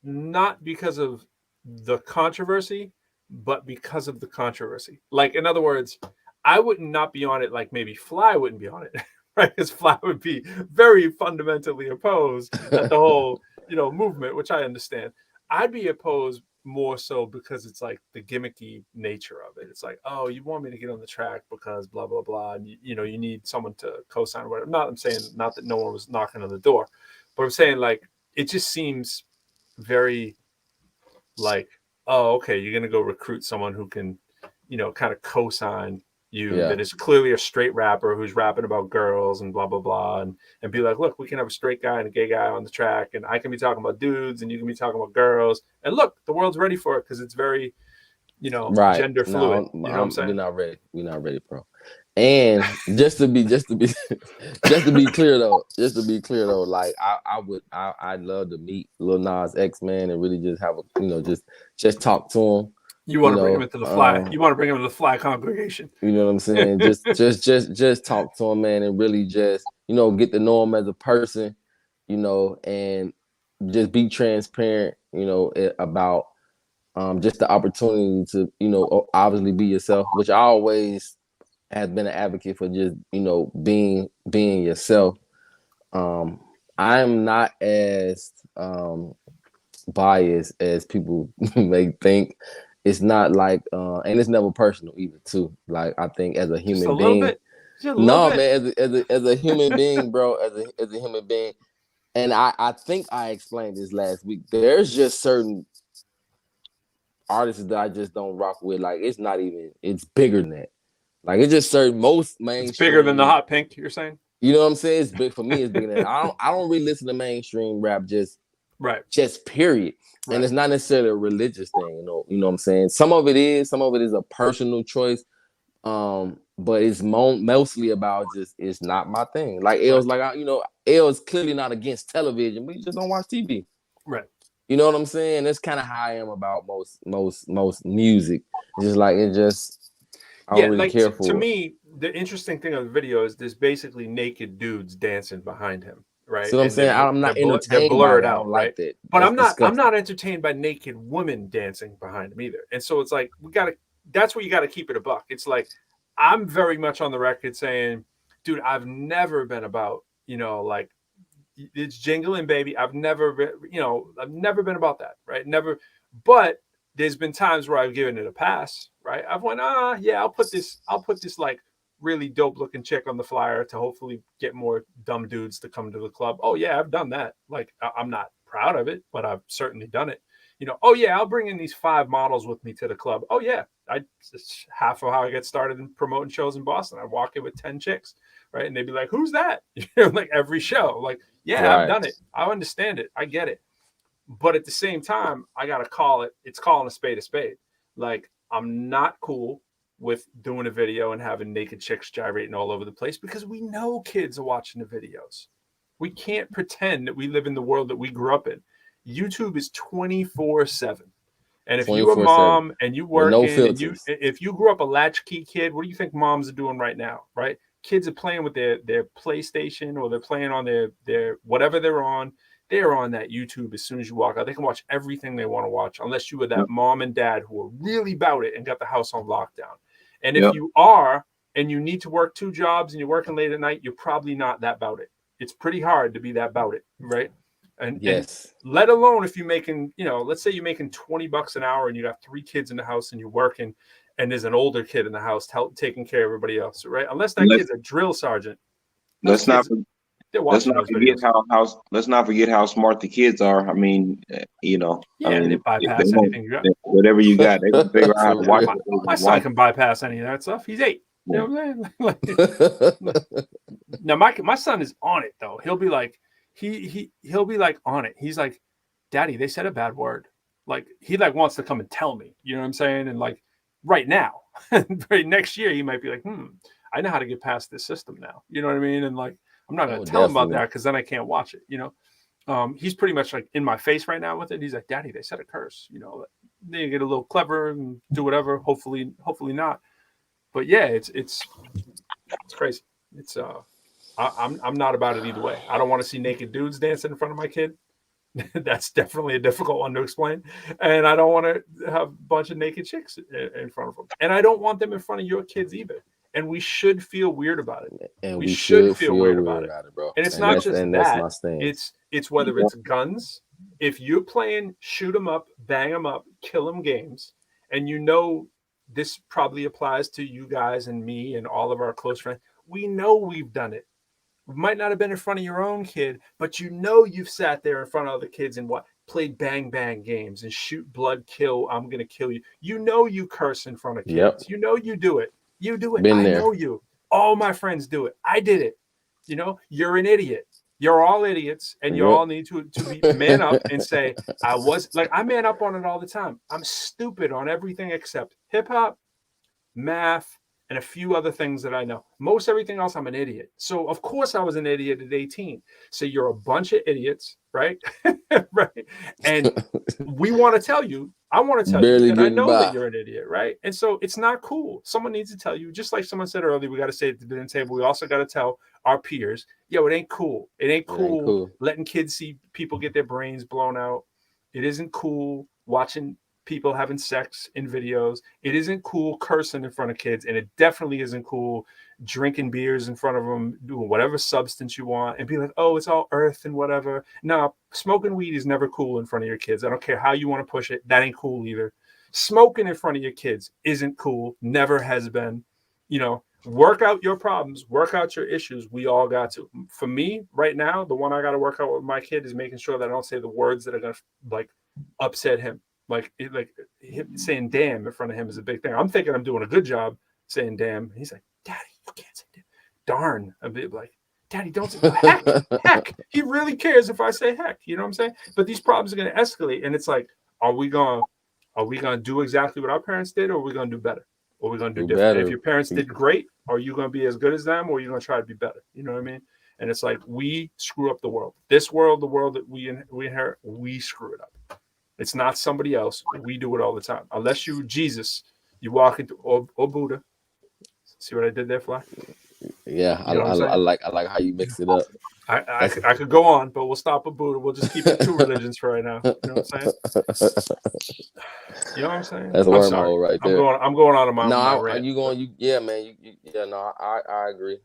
not because of the controversy, but because of the controversy. Like, in other words, I would not be on it like maybe Fly wouldn't be on it, right? Because Fly would be very fundamentally opposed at the whole, movement, which I understand. I'd be opposed more so because it's like the gimmicky nature of it. It's like, oh, you want me to get on the track because blah blah blah, and you need someone to co-sign or whatever. I'm saying not that no one was knocking on the door, but I'm saying like it just seems very like, oh, okay, you're gonna go recruit someone who can, kind of co-sign you that is clearly a straight rapper who's rapping about girls and blah blah blah, and be like, look, we can have a straight guy and a gay guy on the track, and I can be talking about dudes and you can be talking about girls, and look, the world's ready for it because it's very, right. gender fluid. No, You know what I'm saying? We're not ready. We're not ready, bro. And just to be clear though, like I'd love to meet Lil Nas X, man, and really just have a just talk to him. You want to bring him into the Fly. You want to bring him to the Fly congregation. You know what I'm saying? just talk to him, man, and really just get to know him as a person, and just be transparent, about just the opportunity to obviously be yourself, which I always has been an advocate for, just being yourself. I'm not as biased as people may think. It's not like and it's never personal either too. Like I think as a human being, man, as a human being, bro, as a human being, and I think I explained this last week. There's just certain artists that I just don't rock with. Like it's not even, it's bigger than that. Like it's just certain most mainstream. It's bigger than the Hot Pink, you're saying? You know what I'm saying? It's big for me. It's bigger than that. I don't really listen to mainstream rap just period. Right. And it's not necessarily a religious thing, you know what I'm saying? Some of it is a personal choice. But it's mostly about just, it's not my thing. Like L's like L's clearly not against television, but he just don't watch TV. Right. You know what I'm saying? That's kind of how I am about most music. It's just like I don't really care for to me, the interesting thing of the video is there's basically naked dudes dancing behind him. Right. So I'm saying I'm not entertained. They're blurred out, right? Like that. But I'm not entertained by naked women dancing behind him either. And so it's like that's where you gotta keep it a buck. It's like I'm very much on the record saying, dude, I've never been about, like it's jingling, baby. I've never been about that, right? Never. But there's been times where I've given it a pass, right? I've went, I'll put this like really dope looking chick on the flyer to hopefully get more dumb dudes to come to the club. Oh yeah, I've done that. Like I'm not proud of it, but I've certainly done it. Oh yeah, I'll bring in these 5 models with me to the club. Oh yeah, it's half of how I get started in promoting shows in Boston. I walk in with 10 chicks, right? And they'd be like, "Who's that?" Like every show. Like, yeah, right. I've done it. I understand it. I get it. But at the same time, I gotta call it. It's calling a spade a spade. Like I'm not cool with doing a video and having naked chicks gyrating all over the place because we know kids are watching the videos. We can't pretend that we live in the world that we grew up in. YouTube is 24/7. And if you're a mom and you work if you grew up a latchkey kid, what do you think moms are doing right now, right? Kids are playing with their PlayStation or they're playing on their whatever they're on. They're on that YouTube as soon as you walk out. They can watch everything they want to watch unless you were that mom and dad who are really about it and got the house on lockdown. And if you are and you need to work 2 jobs and you're working late at night, you're probably not that about it. It's pretty hard to be that about it, right? And let alone if you're making, let's say you're making $20 an hour and you got 3 kids in the house and you're working and there's an older kid in the house taking care of everybody else, right? Unless that kid's a drill sergeant. Let's not forget how smart the kids are. I mean, they bypass anything you got. Whatever you got, they can figure out how to watch it. My son can bypass any of that stuff. He's 8. You know what I'm saying? Now my son is on it though. He'll be like, he'll be like on it. He's like, Daddy, they said a bad word. Like he like wants to come and tell me. You know what I'm saying? And like right now, right next year, he might be like, I know how to get past this system now. You know what I mean? And like I'm not gonna tell him about that because then I can't watch it. He's pretty much like in my face right now with it. He's like, Daddy, they said a curse. They get a little clever and do whatever. Hopefully not. But yeah, it's crazy. It's I'm not about it either way. I don't want to see naked dudes dancing in front of my kid. That's definitely a difficult one to explain. And I don't want to have a bunch of naked chicks in front of them. And I don't want them in front of your kids either. And we should feel weird about it. And We we should should feel feel weird weird about it. bro. And it's not just that's that. my stance. It's whether it's guns. If you're playing shoot 'em up, bang 'em up, kill 'em games, and you know this probably applies to you guys and me and all of our close friends. We know we've done it. We might not have been in front of your own kid, but you know you've sat there in front of other kids and played bang bang games and shoot blood kill. I'm gonna kill you. You know you curse in front of kids. Yep. You know you do it. You do it. Been I there. know you. All my friends do it. I did it. You know, you're an idiot. You're all idiots, and you all need to be man up and say, I man up on it all the time. I'm stupid on everything except hip hop, math, and a few other things that I know. Most everything else, I'm an idiot. So of course I was an idiot at 18. So you're a bunch of idiots, right? Right. And we want to tell you, I want to tell Barely you that I getting know by. that you're an idiot, right? And so it's not cool. Someone needs to tell you, just like someone said earlier, we got to say at the dinner table, we also got to tell our peers, yo, it ain't cool. It ain't cool letting kids see people get their brains blown out. It isn't cool watching people having sex in videos. It isn't cool cursing in front of kids, and it definitely isn't cool drinking beers in front of them, doing whatever substance you want, and be like, oh, it's all earth and whatever. No, smoking weed is never cool in front of your kids. I don't care how you want to push it. That ain't cool either. Smoking in front of your kids isn't cool. Never has been. You know, work out your problems, work out your issues. We all got to. For me, right now, the one I got to work out with my kid is making sure that I don't say the words that are going to upset him. Him saying damn in front of him is a big thing. I'm thinking I'm doing a good job saying damn. He's like, Daddy, you can't say damn. Darn. A bit like, Daddy, don't say heck. He really cares if I say heck. You know what I'm saying? But these problems are going to escalate. And it's like, are we going to do exactly what our parents did, or are we going to do better? Or are we going to do different? Better. If your parents did great, are you going to be as good as them, or are you going to try to be better? You know what I mean? And it's like, we screw up the world. This world, the world that we inherit, we screw it up. It's not somebody else. We do it all the time. Unless you Jesus, you walk into or Buddha. See what I did there, Fly? Yeah, I like how you mix it up. I could go on, but we'll stop at Buddha. We'll just keep it two religions for right now. You know what I'm saying? You know what I'm saying? That's a wormhole right there. I'm going on to my rant. I agree.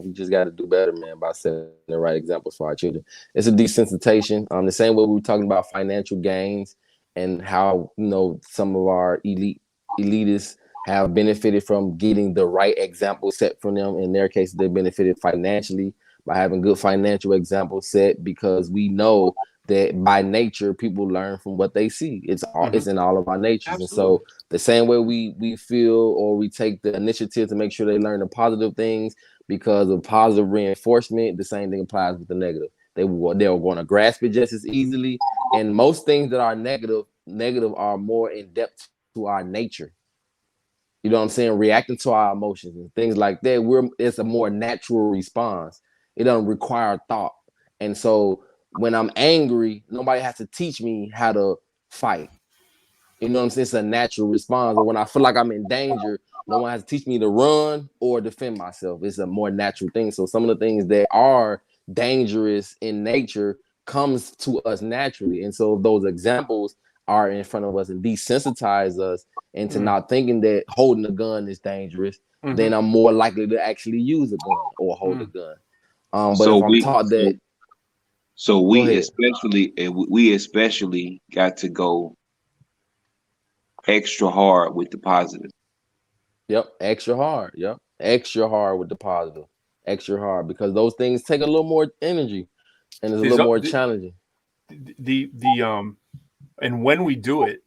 We just got to do better, man, by setting the right examples for our children. It's a desensitization. The same way we were talking about financial gains and how some of our elitists have benefited from getting the right example set for them. In their case, they benefited financially by having good financial examples set, because we know that by nature people learn from what they see. It's in all of our natures. Absolutely. And so the same way we feel, or we take the initiative to make sure they learn the positive things because of positive reinforcement, the same thing applies with the negative. They're going to grasp it just as easily. And most things that are negative are more in depth to our nature. You know what I'm saying? Reacting to our emotions and things like that. It's a more natural response. It doesn't require thought. And so when I'm angry, nobody has to teach me how to fight. You know what I'm saying? It's a natural response. And when I feel like I'm in danger, no one has to teach me to run or defend myself. It's a more natural thing. So some of the things that are dangerous in nature comes to us naturally. And so if those examples are in front of us and desensitize us into not thinking that holding a gun is dangerous, then I'm more likely to actually use a gun or hold a gun. But so if I'm taught that, so we especially got to go extra hard with the positive. Yep, extra hard. Yep, extra hard with the positive. Extra hard, because those things take a little more energy and it's a little more challenging. And when we do it,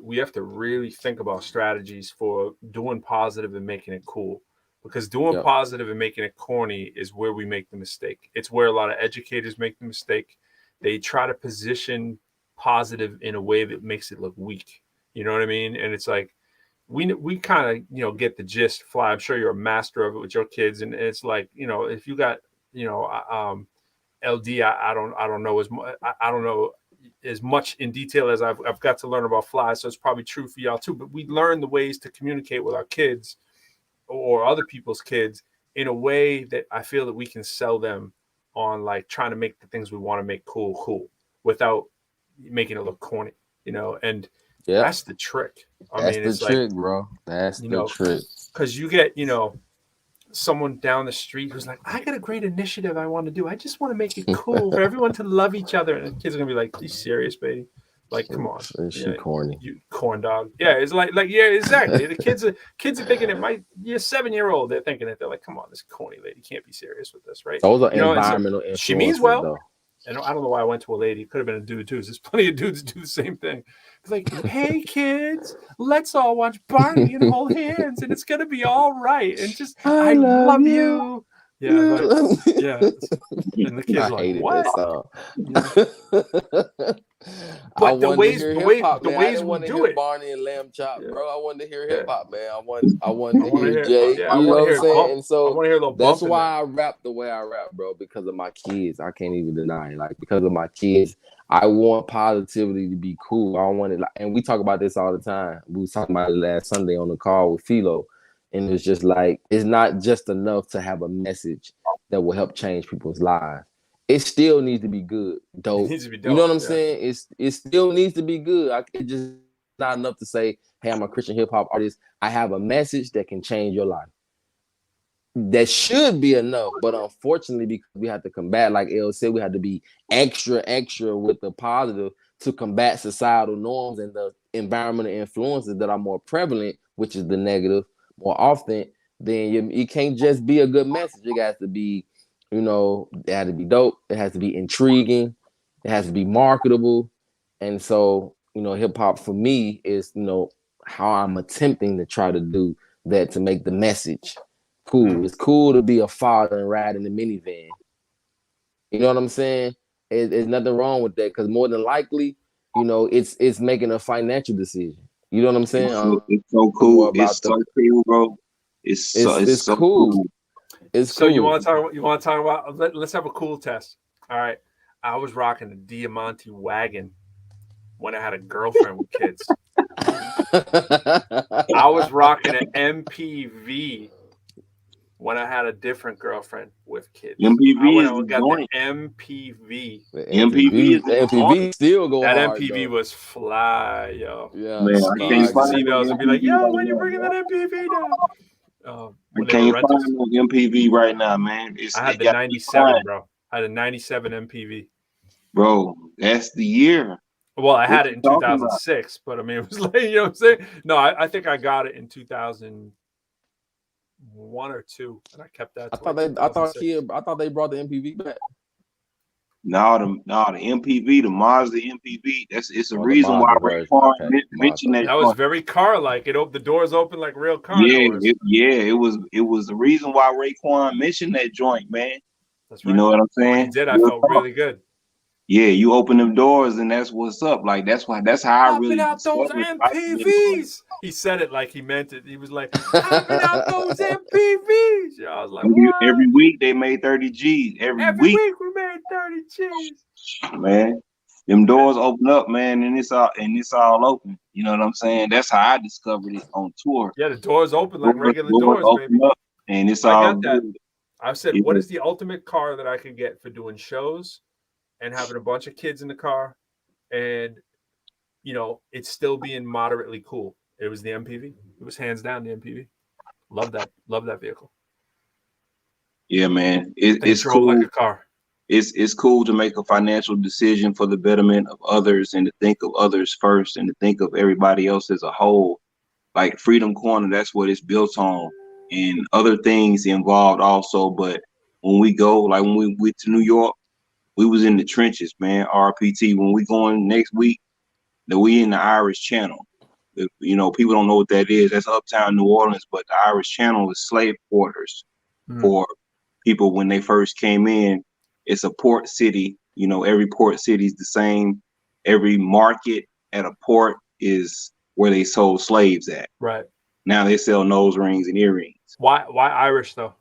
we have to really think about strategies for doing positive and making it cool. Because doing positive and making it corny is where we make the mistake. It's where a lot of educators make the mistake. They try to position positive in a way that makes it look weak. You know what I mean? And it's like, we kind of, get the gist, Fly. I'm sure you're a master of it with your kids. And it's like, if you got, LD, I don't know as much. I don't know as much in detail as I've got to learn about Fly. So it's probably true for y'all too. But we learn the ways to communicate with our kids or other people's kids in a way that I feel that we can sell them on, like trying to make the things we want to make cool. without making it look corny, you know, and Yeah, that's the trick. I that's mean, the it's trick, like, bro. That's you the know, trick. because you get, you know, someone down the street who's like, I got a great initiative I want to do. I just want to make it cool for everyone to love each other. And the kids are gonna be like, "You serious, baby? Like, come on, She corny. you corn dog." Yeah, it's like yeah, exactly. The kids are thinking it. My 7-year-old, they're thinking it. They're like, "Come on, this corny lady can't be serious with this, right?" Those are You know, and so environmental she means influences, well. though. And I don't know why I went to a lady. It could have been a dude too. There's plenty of dudes do the same thing. It's like, hey kids, let's all watch Barney and hold hands, and it's gonna be all right. And just, I love you. Yeah, like, yeah. And the kids I are like, hated what? that song. Yeah. I But the wanted ways, to hear the hip way, hop, the man. I ways didn't we want to do hear it. Barney and Lamb Chop, Yeah. bro. I wanted to hear Yeah. hip hop, man. I wanted to wanna hear hear- Jay. yeah, I You know wanna what hear I'm saying? bump. And I so wanna hear a little that's bump in why I rap the way I rap, bro. Because of my kids, I can't even deny it. Like, because of my kids, I want positivity to be cool. I don't want it. Like, and we talk about this all the time. We was talking about it last Sunday on the call with Philo, and it's just like, it's not just enough to have a message that will help change people's lives. It still needs to be good, dope. It needs to be dope. You know what I'm yeah. saying? It still needs to be good. It just not enough to say, hey, I'm a Christian hip hop artist. I have a message that can change your life. That should be enough, but unfortunately, because we have to combat, like El said, we have to be extra with the positive to combat societal norms and the environmental influences that are more prevalent, which is the negative more often. Then it can't just be a good message. It has to be, you know, it has to be dope. It has to be intriguing. It has to be marketable. And so, you know, hip hop for me is, you know, how I'm attempting to try to do that to make the message cool. It's cool to be a father and ride in the minivan. You know what I'm saying? There's nothing wrong with that, because more than likely, you know, it's making a financial decision. You know what I'm saying? It's so cool. It's so cool, bro. It's so cool. It's so cool. You want to talk about? Let's have a cool test. All right. I was rocking a Diamante wagon when I had a girlfriend with kids. I was rocking an MPV when I had a different girlfriend with kids. MPV is I the got joint. the MPV. MPV still go that hard. MPV though. was fly, yo. Yeah, Man, I You can't used to find see no those and be like, MPV yo, right when you now, bringing bro. that MPV down? I When they can't were find rentals. no MPV right now, man. I had the 97, bro. I had a 97 MPV. Bro, that's the year. Well, I had What it you in talking 2006, but I mean, it was like, you know what I'm saying? No, I think I got it in 2001 or 2, and I kept that. I thought they brought the MPV back. No, the MPV, the Mazda MPV. It's a Oh, the reason why Mazda version. Raekwon Okay, mentioned that. That was very car-like. The doors open like real car doors. It was the reason why Raekwon mentioned that joint, man. That's You right. know what I'm saying? When he did, I felt really good. Yeah, you open them doors and that's what's up. Like that's how I really out those discovered MPVs. He said it like he meant it. He was like, hopping out those MPVs. Yeah, I was like, every week they made 30 G's. Every week we made 30 G's. Man, them doors open up, man, and it's all open. You know what I'm saying? That's how I discovered it on tour. Yeah, the doors open like regular doors, open baby. up, and it's I all got that. good. I said, what is the ultimate car that I could get for doing shows and having a bunch of kids in the car, and you know, it's still being moderately cool? It was the MPV. It was hands down the MPV. Love that vehicle. Yeah, man, it's drove cool. like a car. It's cool to make a financial decision for the betterment of others and to think of others first and to think of everybody else as a whole. Like Freedom Corner, that's what it's built on, and other things involved also. But when we go, like when we went to New York, we was in the trenches, man. RPT. When we going next week, that we in the Irish Channel. You know, people don't know what that is. That's uptown New Orleans, but the Irish Channel is slave quarters for people when they first came in. It's a port city. You know, every port city is the same. Every market at a port is where they sold slaves at. Right. Now they sell nose rings and earrings. Why Irish though?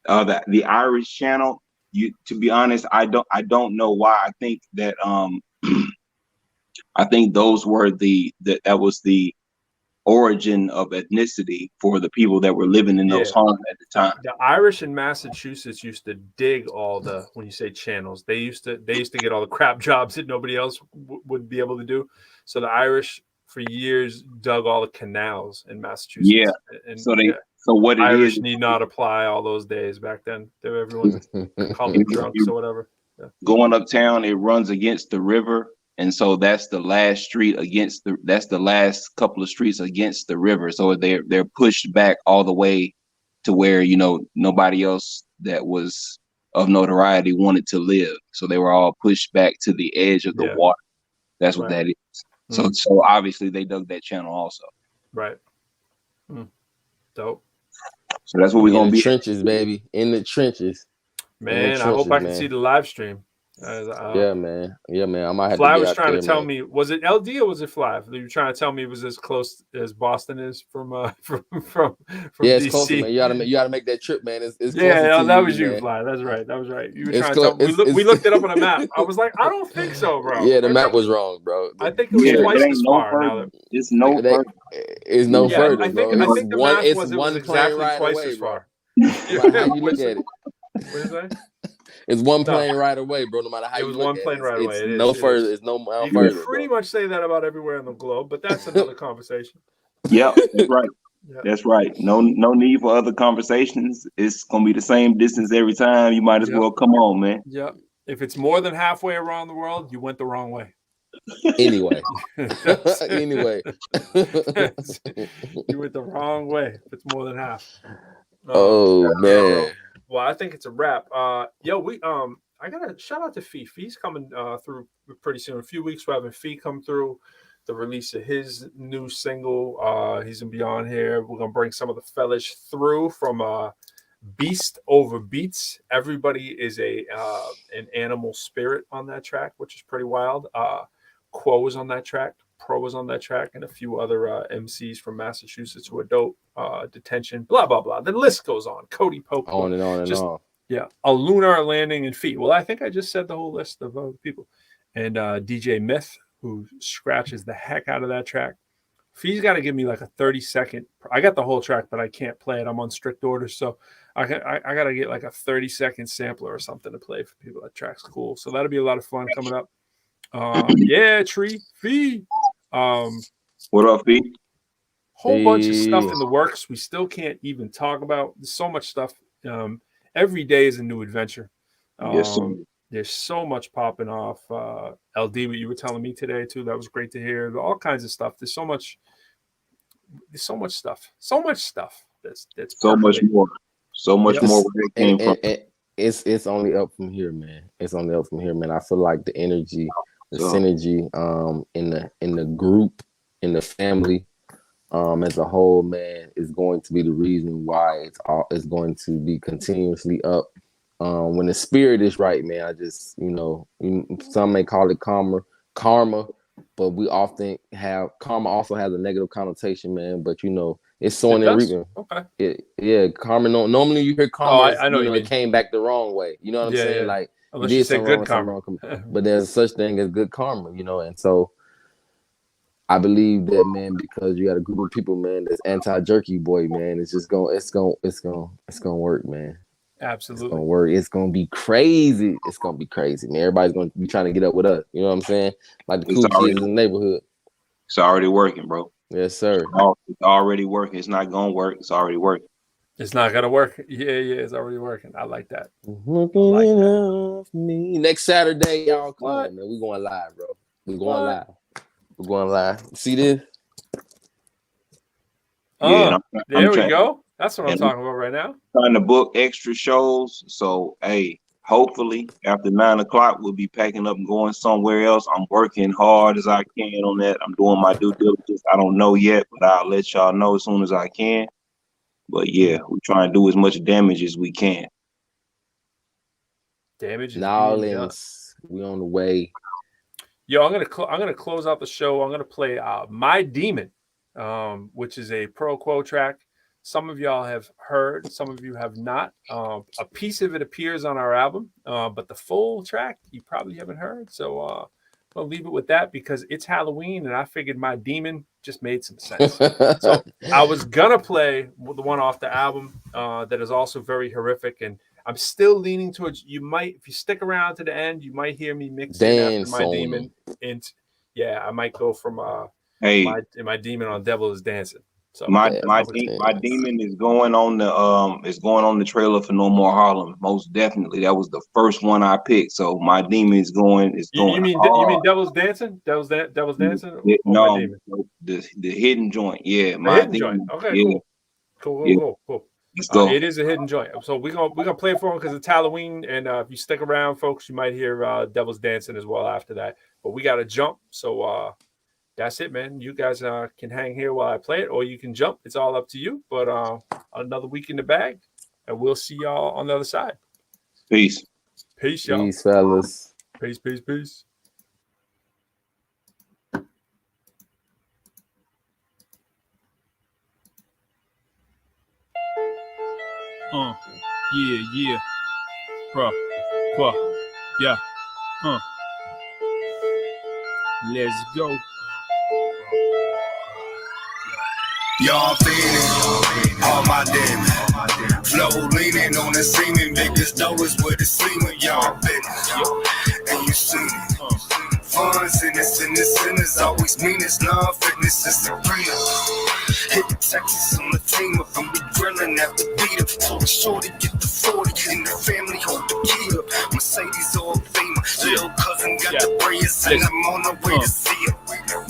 The Irish Channel. To be honest, I don't know why. I think that I think those were that was the origin of ethnicity for the people that were living in those homes at the time. The Irish in Massachusetts used to dig all the, when you say channels, they used to get all the crap jobs that nobody else would be able to do. So the Irish for years dug all the canals in Massachusetts. Yeah. And so what it Irish is, need not apply all those days back then. Everyone called them drunks or whatever. Yeah. Going uptown, it runs against the river. And so that's the last street that's the last couple of streets against the river. So they're pushed back all the way to where, nobody else that was of notoriety wanted to live. So they were all pushed back to the edge of the water. That's what that is. So obviously they dug that channel also. Right. Dope. So that's what we're going to be. Trenches, baby. In the trenches. Man, I hope I can see the live stream. Yeah, man. I might have Fly to was trying to tell me, was it LD or was it Fly? You were trying to tell me it was as close as Boston is from it's DC. close, man. You gotta make that trip, man. It's that was you, Fly. That's right. You were trying to tell me. We looked it up on a map. I was like, I don't think so, bro. Yeah, the map was wrong, bro. I think it was twice as far. It's no further. It's no further, I think the math was exactly twice as far. How you look at it? What did you say? It's one plane right away, bro. No matter how you look at it. It was one plane right away. It's no further. It's no further. You can pretty much say that about everywhere in the globe, but that's another conversation. Yeah, that's right. That's right. No need for other conversations. It's gonna be the same distance every time. You might as well come on, man. Yep. If it's more than halfway around the world, you went the wrong way. Anyway. You went the wrong way. If it's more than half. Man. Well, I think it's a wrap. I gotta shout out to Fee. Fee's coming through pretty soon. A few weeks we're having Fee come through the release of his new single. He's gonna be on here. We're gonna bring some of the fellas through from Beast Over Beats. Everybody is an animal spirit on that track, which is pretty wild. Quo is on that track. Pro was on that track, and a few other MCs from Massachusetts who are dope. Detention, blah blah blah. The list goes on. Cody Pope, on and on and on. Yeah, a lunar landing and Feet. Well, I think I just said the whole list of people, and DJ Myth, who scratches the heck out of that track. Fee's got to give me like a 30-second. I got the whole track, but I can't play it. I'm on strict orders, so I got to get like a 30-second sampler or something to play for people. That track's cool, so that'll be a lot of fun coming up. Tree Fee. What up, Fee? Whole bunch of stuff in the works we still can't even talk about. There's so much stuff. Every day is a new adventure. Yes, sir. There's so much popping off. LD, what you were telling me today too, that was great to hear. All kinds of stuff. There's so much stuff. So much stuff. That's so much more. So much more where it came from. It's only up from here, man. It's only up from here, man. I feel like the energy, the synergy, in the group, in the family, as a whole, man, is going to be the reason why it's going to be continuously up. When the spirit is right, man, I just, some may call it karma, but we often have karma also has a negative connotation, man. But it's sowing and reaping. Okay. Karma. Normally you hear karma. I know it came back the wrong way. You know what I'm saying? Yeah. Like unless you say good karma. But there's such thing as good karma, and so I believe that, man, because you got a group of people, man, that's anti-jerky boy, man. It's gonna work, man. Absolutely. It's gonna work. It's gonna be crazy. It's gonna be crazy, man. Everybody's gonna be trying to get up with us. You know what I'm saying? Like the cool kids in the neighborhood. It's already working, bro. Yes, sir. It's already working. It's not gonna work. It's already working. It's not gonna work. Yeah, it's already working. I like that. Me. Next Saturday, y'all come on, man. We going live, bro. We're going live. See this? There we go. That's what I'm talking about right now. Trying to book extra shows. So, hey, hopefully after 9 o'clock, we'll be packing up and going somewhere else. I'm working hard as I can on that. I'm doing my due diligence. I don't know yet, but I'll let y'all know as soon as I can. But yeah, we're trying to do as much damage as we can. Damage. Nolens, we on the way. Yo, I'm gonna close out the show. I'm gonna play "My Demon," which is a ProQuo track. Some of y'all have heard, some of you have not. A piece of it appears on our album, but the full track you probably haven't heard. So I'll leave it with that because it's Halloween, and I figured my demon just made some sense. So I was gonna play the one off the album that is also very horrific, and I'm still leaning towards. You might, if you stick around to the end, you might hear me mix in after Dance my on demon. And yeah, I might go from Hey, my demon on Devil is Dancing. So my Devil my is de- my Dancing. demon is going on the trailer for No More Harlem. Most definitely, that was the first one I picked. So my demon is going you mean hard. Devil's Dancing? Devil's Dancing or my No, demon? the hidden joint. Yeah, A my hidden joint. demon. Okay, Yeah, cool. yeah. Cool. Let's go. It is a hidden joint. So we're gonna play it for them because it's Halloween, and if you stick around, folks, you might hear Devil's Dancing as well after that. But we got to jump. So that's it, man. You guys can hang here while I play it, or you can jump. It's all up to you. But another week in the bag, and we'll see y'all on the other side. Peace. Peace, y'all. Peace, fellas. Peace. Yeah. ProQuo. Yeah. Let's go. Y'all feeling all my damage. Flow leaning on the seeming. Biggest dough is what it's seeming. Y'all business. And you seen it. Funds in this always mean it's non-fitness is supreme. Hit Texas on the team up and we grilling after beat up. For sure to get the 40 in the family, hold the key up. Mercedes all Beamer. Little cousin got the prayers and I'm on the way to see it.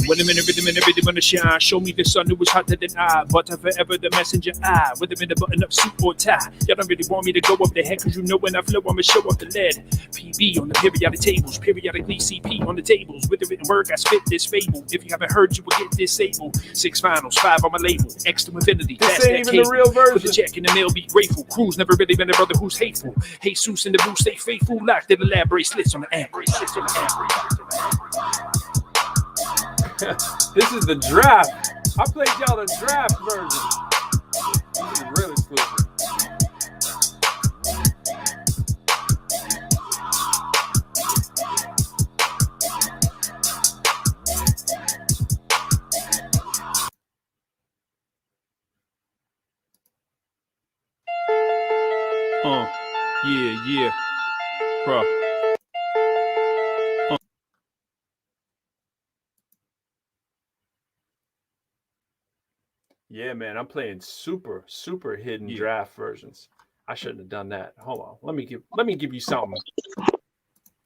Wait a minute, rhythm on the shine. Show me the sun who was hotter than I. But I'm forever the messenger I. With them in the button up suit or tie. Y'all don't really want me to go up the head, cause you know when I flow, I'ma show up the lead. PB on the periodic tables, periodically CP on the tables. With the written word, I spit this fable. If you haven't heard, you will get disabled. 6 finals, 5 on my label. X to infinity, This that's ain't that even the cable. real version. Put the check in the mail, be grateful. Crew's never really been a brother who's hateful. Jesus in the booth, stay faithful. Locked in the lab, bracelets on the amp. This is the draft. I played y'all the draft version. This is real exclusive. Yeah. Bro. Yeah, man, I'm playing super hidden draft versions. I shouldn't have done that. Hold on. Let me give you something. Let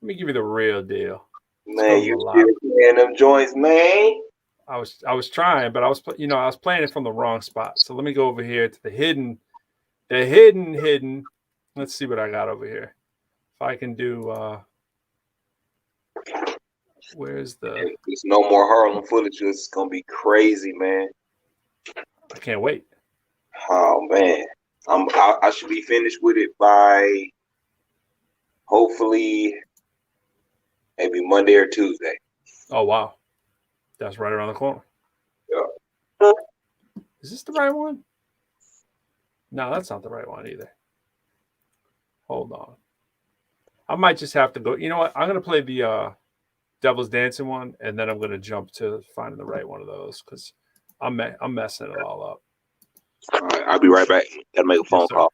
me give you the real deal. Man, you still playing them joints, man. I was trying, but I was playing it from the wrong spot. So let me go over here to the hidden. Let's see what I got over here. If I can do where's the There's no more Harlem footage. It's gonna be crazy, man. I can't wait. Oh man, I should be finished with it by hopefully maybe Monday or Tuesday. Oh wow. That's right around the corner. Yeah. Is this the right one? No, that's not the right one either. Hold on. I might just have to go. You know what? I'm gonna play the Devil's Dancing one, and then I'm gonna jump to finding the right one of those because I'm messing it all up. All right, I'll be right back. Gotta make a phone call.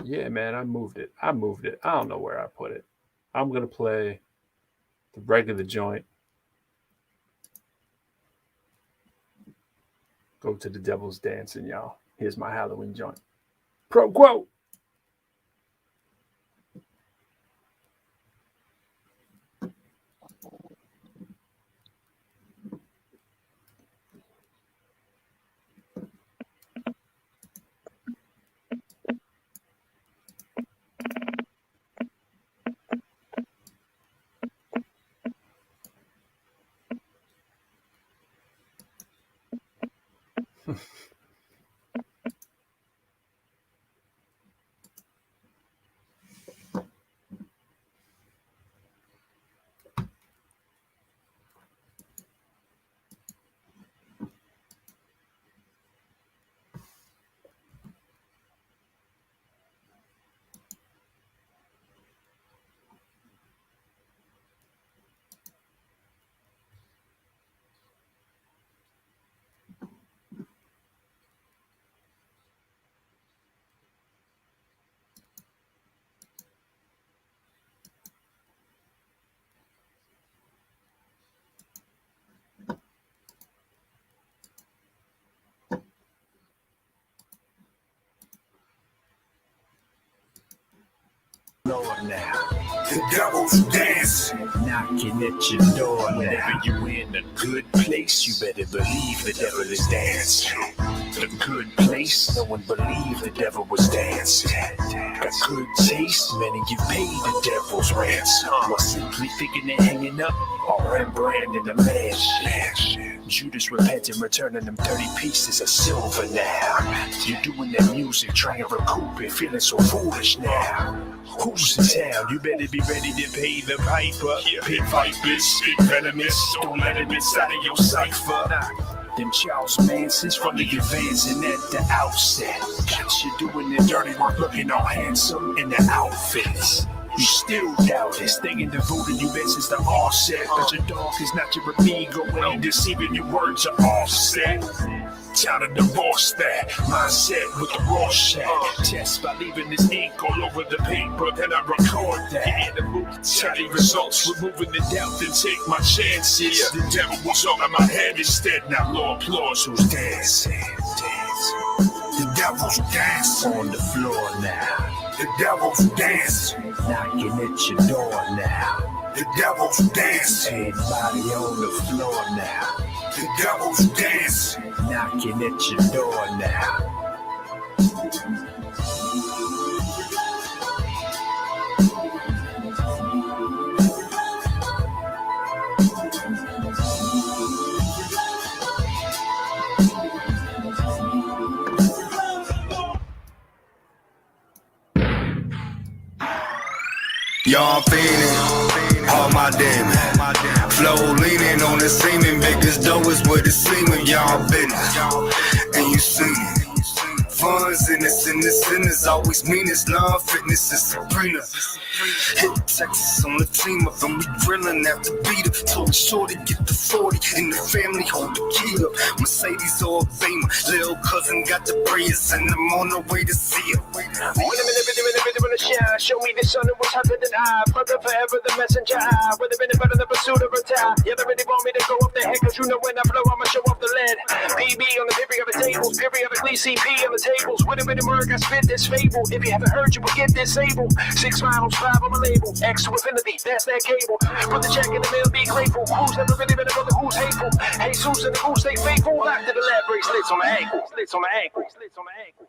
Yeah, man, I moved it. I don't know where I put it. I'm gonna play the regular joint. Go to the Devil's Dancing, y'all. Here's my Halloween joint. ProQuo. floor now. The devil's dancing. Knocking at your door now. Whenever you in a good place, you better believe the devil is dancing. The good place, no one believed the devil was dancing. Got good taste, many you pay the devil's ransom. While simply thinking they're hanging up, or Rembrandt in the mansion. Judas repenting, returning them 30 pieces of silver now. You're doing that music, trying to recoup it, feeling so foolish now. Who's in town? You better be ready to pay the piper. Pit vipers, spit venomous, don't let him inside of your cipher. Them Charles Mansons from the advancing at the outset. Got you doing the dirty work, looking all handsome in the outfits. You still doubt it, staying devoted, you been since the offset. But your dog is not your amigo, when deceiving your words are offset. Time to divorce that mindset with the raw shit. Test by leaving this ink all over the paper, then I record that. In the movie, tally results, removing the doubt, then take my chances. The devil was over my head instead, now low applause who's dancing. The devil's dancing. On the floor now. The devil's dancing. Knocking at your door now. The devil's dancing. Everybody on the floor now. The devil's dancing. Knocking at your door now. Y'all feeling all my demon. Flow leaning on the semen. Biggest dough is what it's seeming. Y'all business. And you see it. Funds in this, always meanest. Love, fitness, and Sabrina. Hit Texas on the team up, and we drilling after beat up. Told shorty get the 40, and the family hold the key up. Mercedes or Beamer, little cousin got the Prius, and I'm on the way to see her. Wait a minute, shine. Show me the sun, it was hotter than I. Brother forever, the messenger. I would have been better than the pursuit of a tie. You already want me to go up the head, cause you know when I blow, I'ma show off the lead. PB on the periodic tables, periodically CP on the tables. With a bit of murk, I spit this fable. If you haven't heard, you will get disabled. 6 miles, 5 on my label. X to infinity, that's that cable. Put the check in the mail, be grateful. Who's never really been a brother who's hateful? Jesus and the goose, stay faithful. Locked to the lab bracelets on my ankle. Slits on my ankle. Slits on my ankle.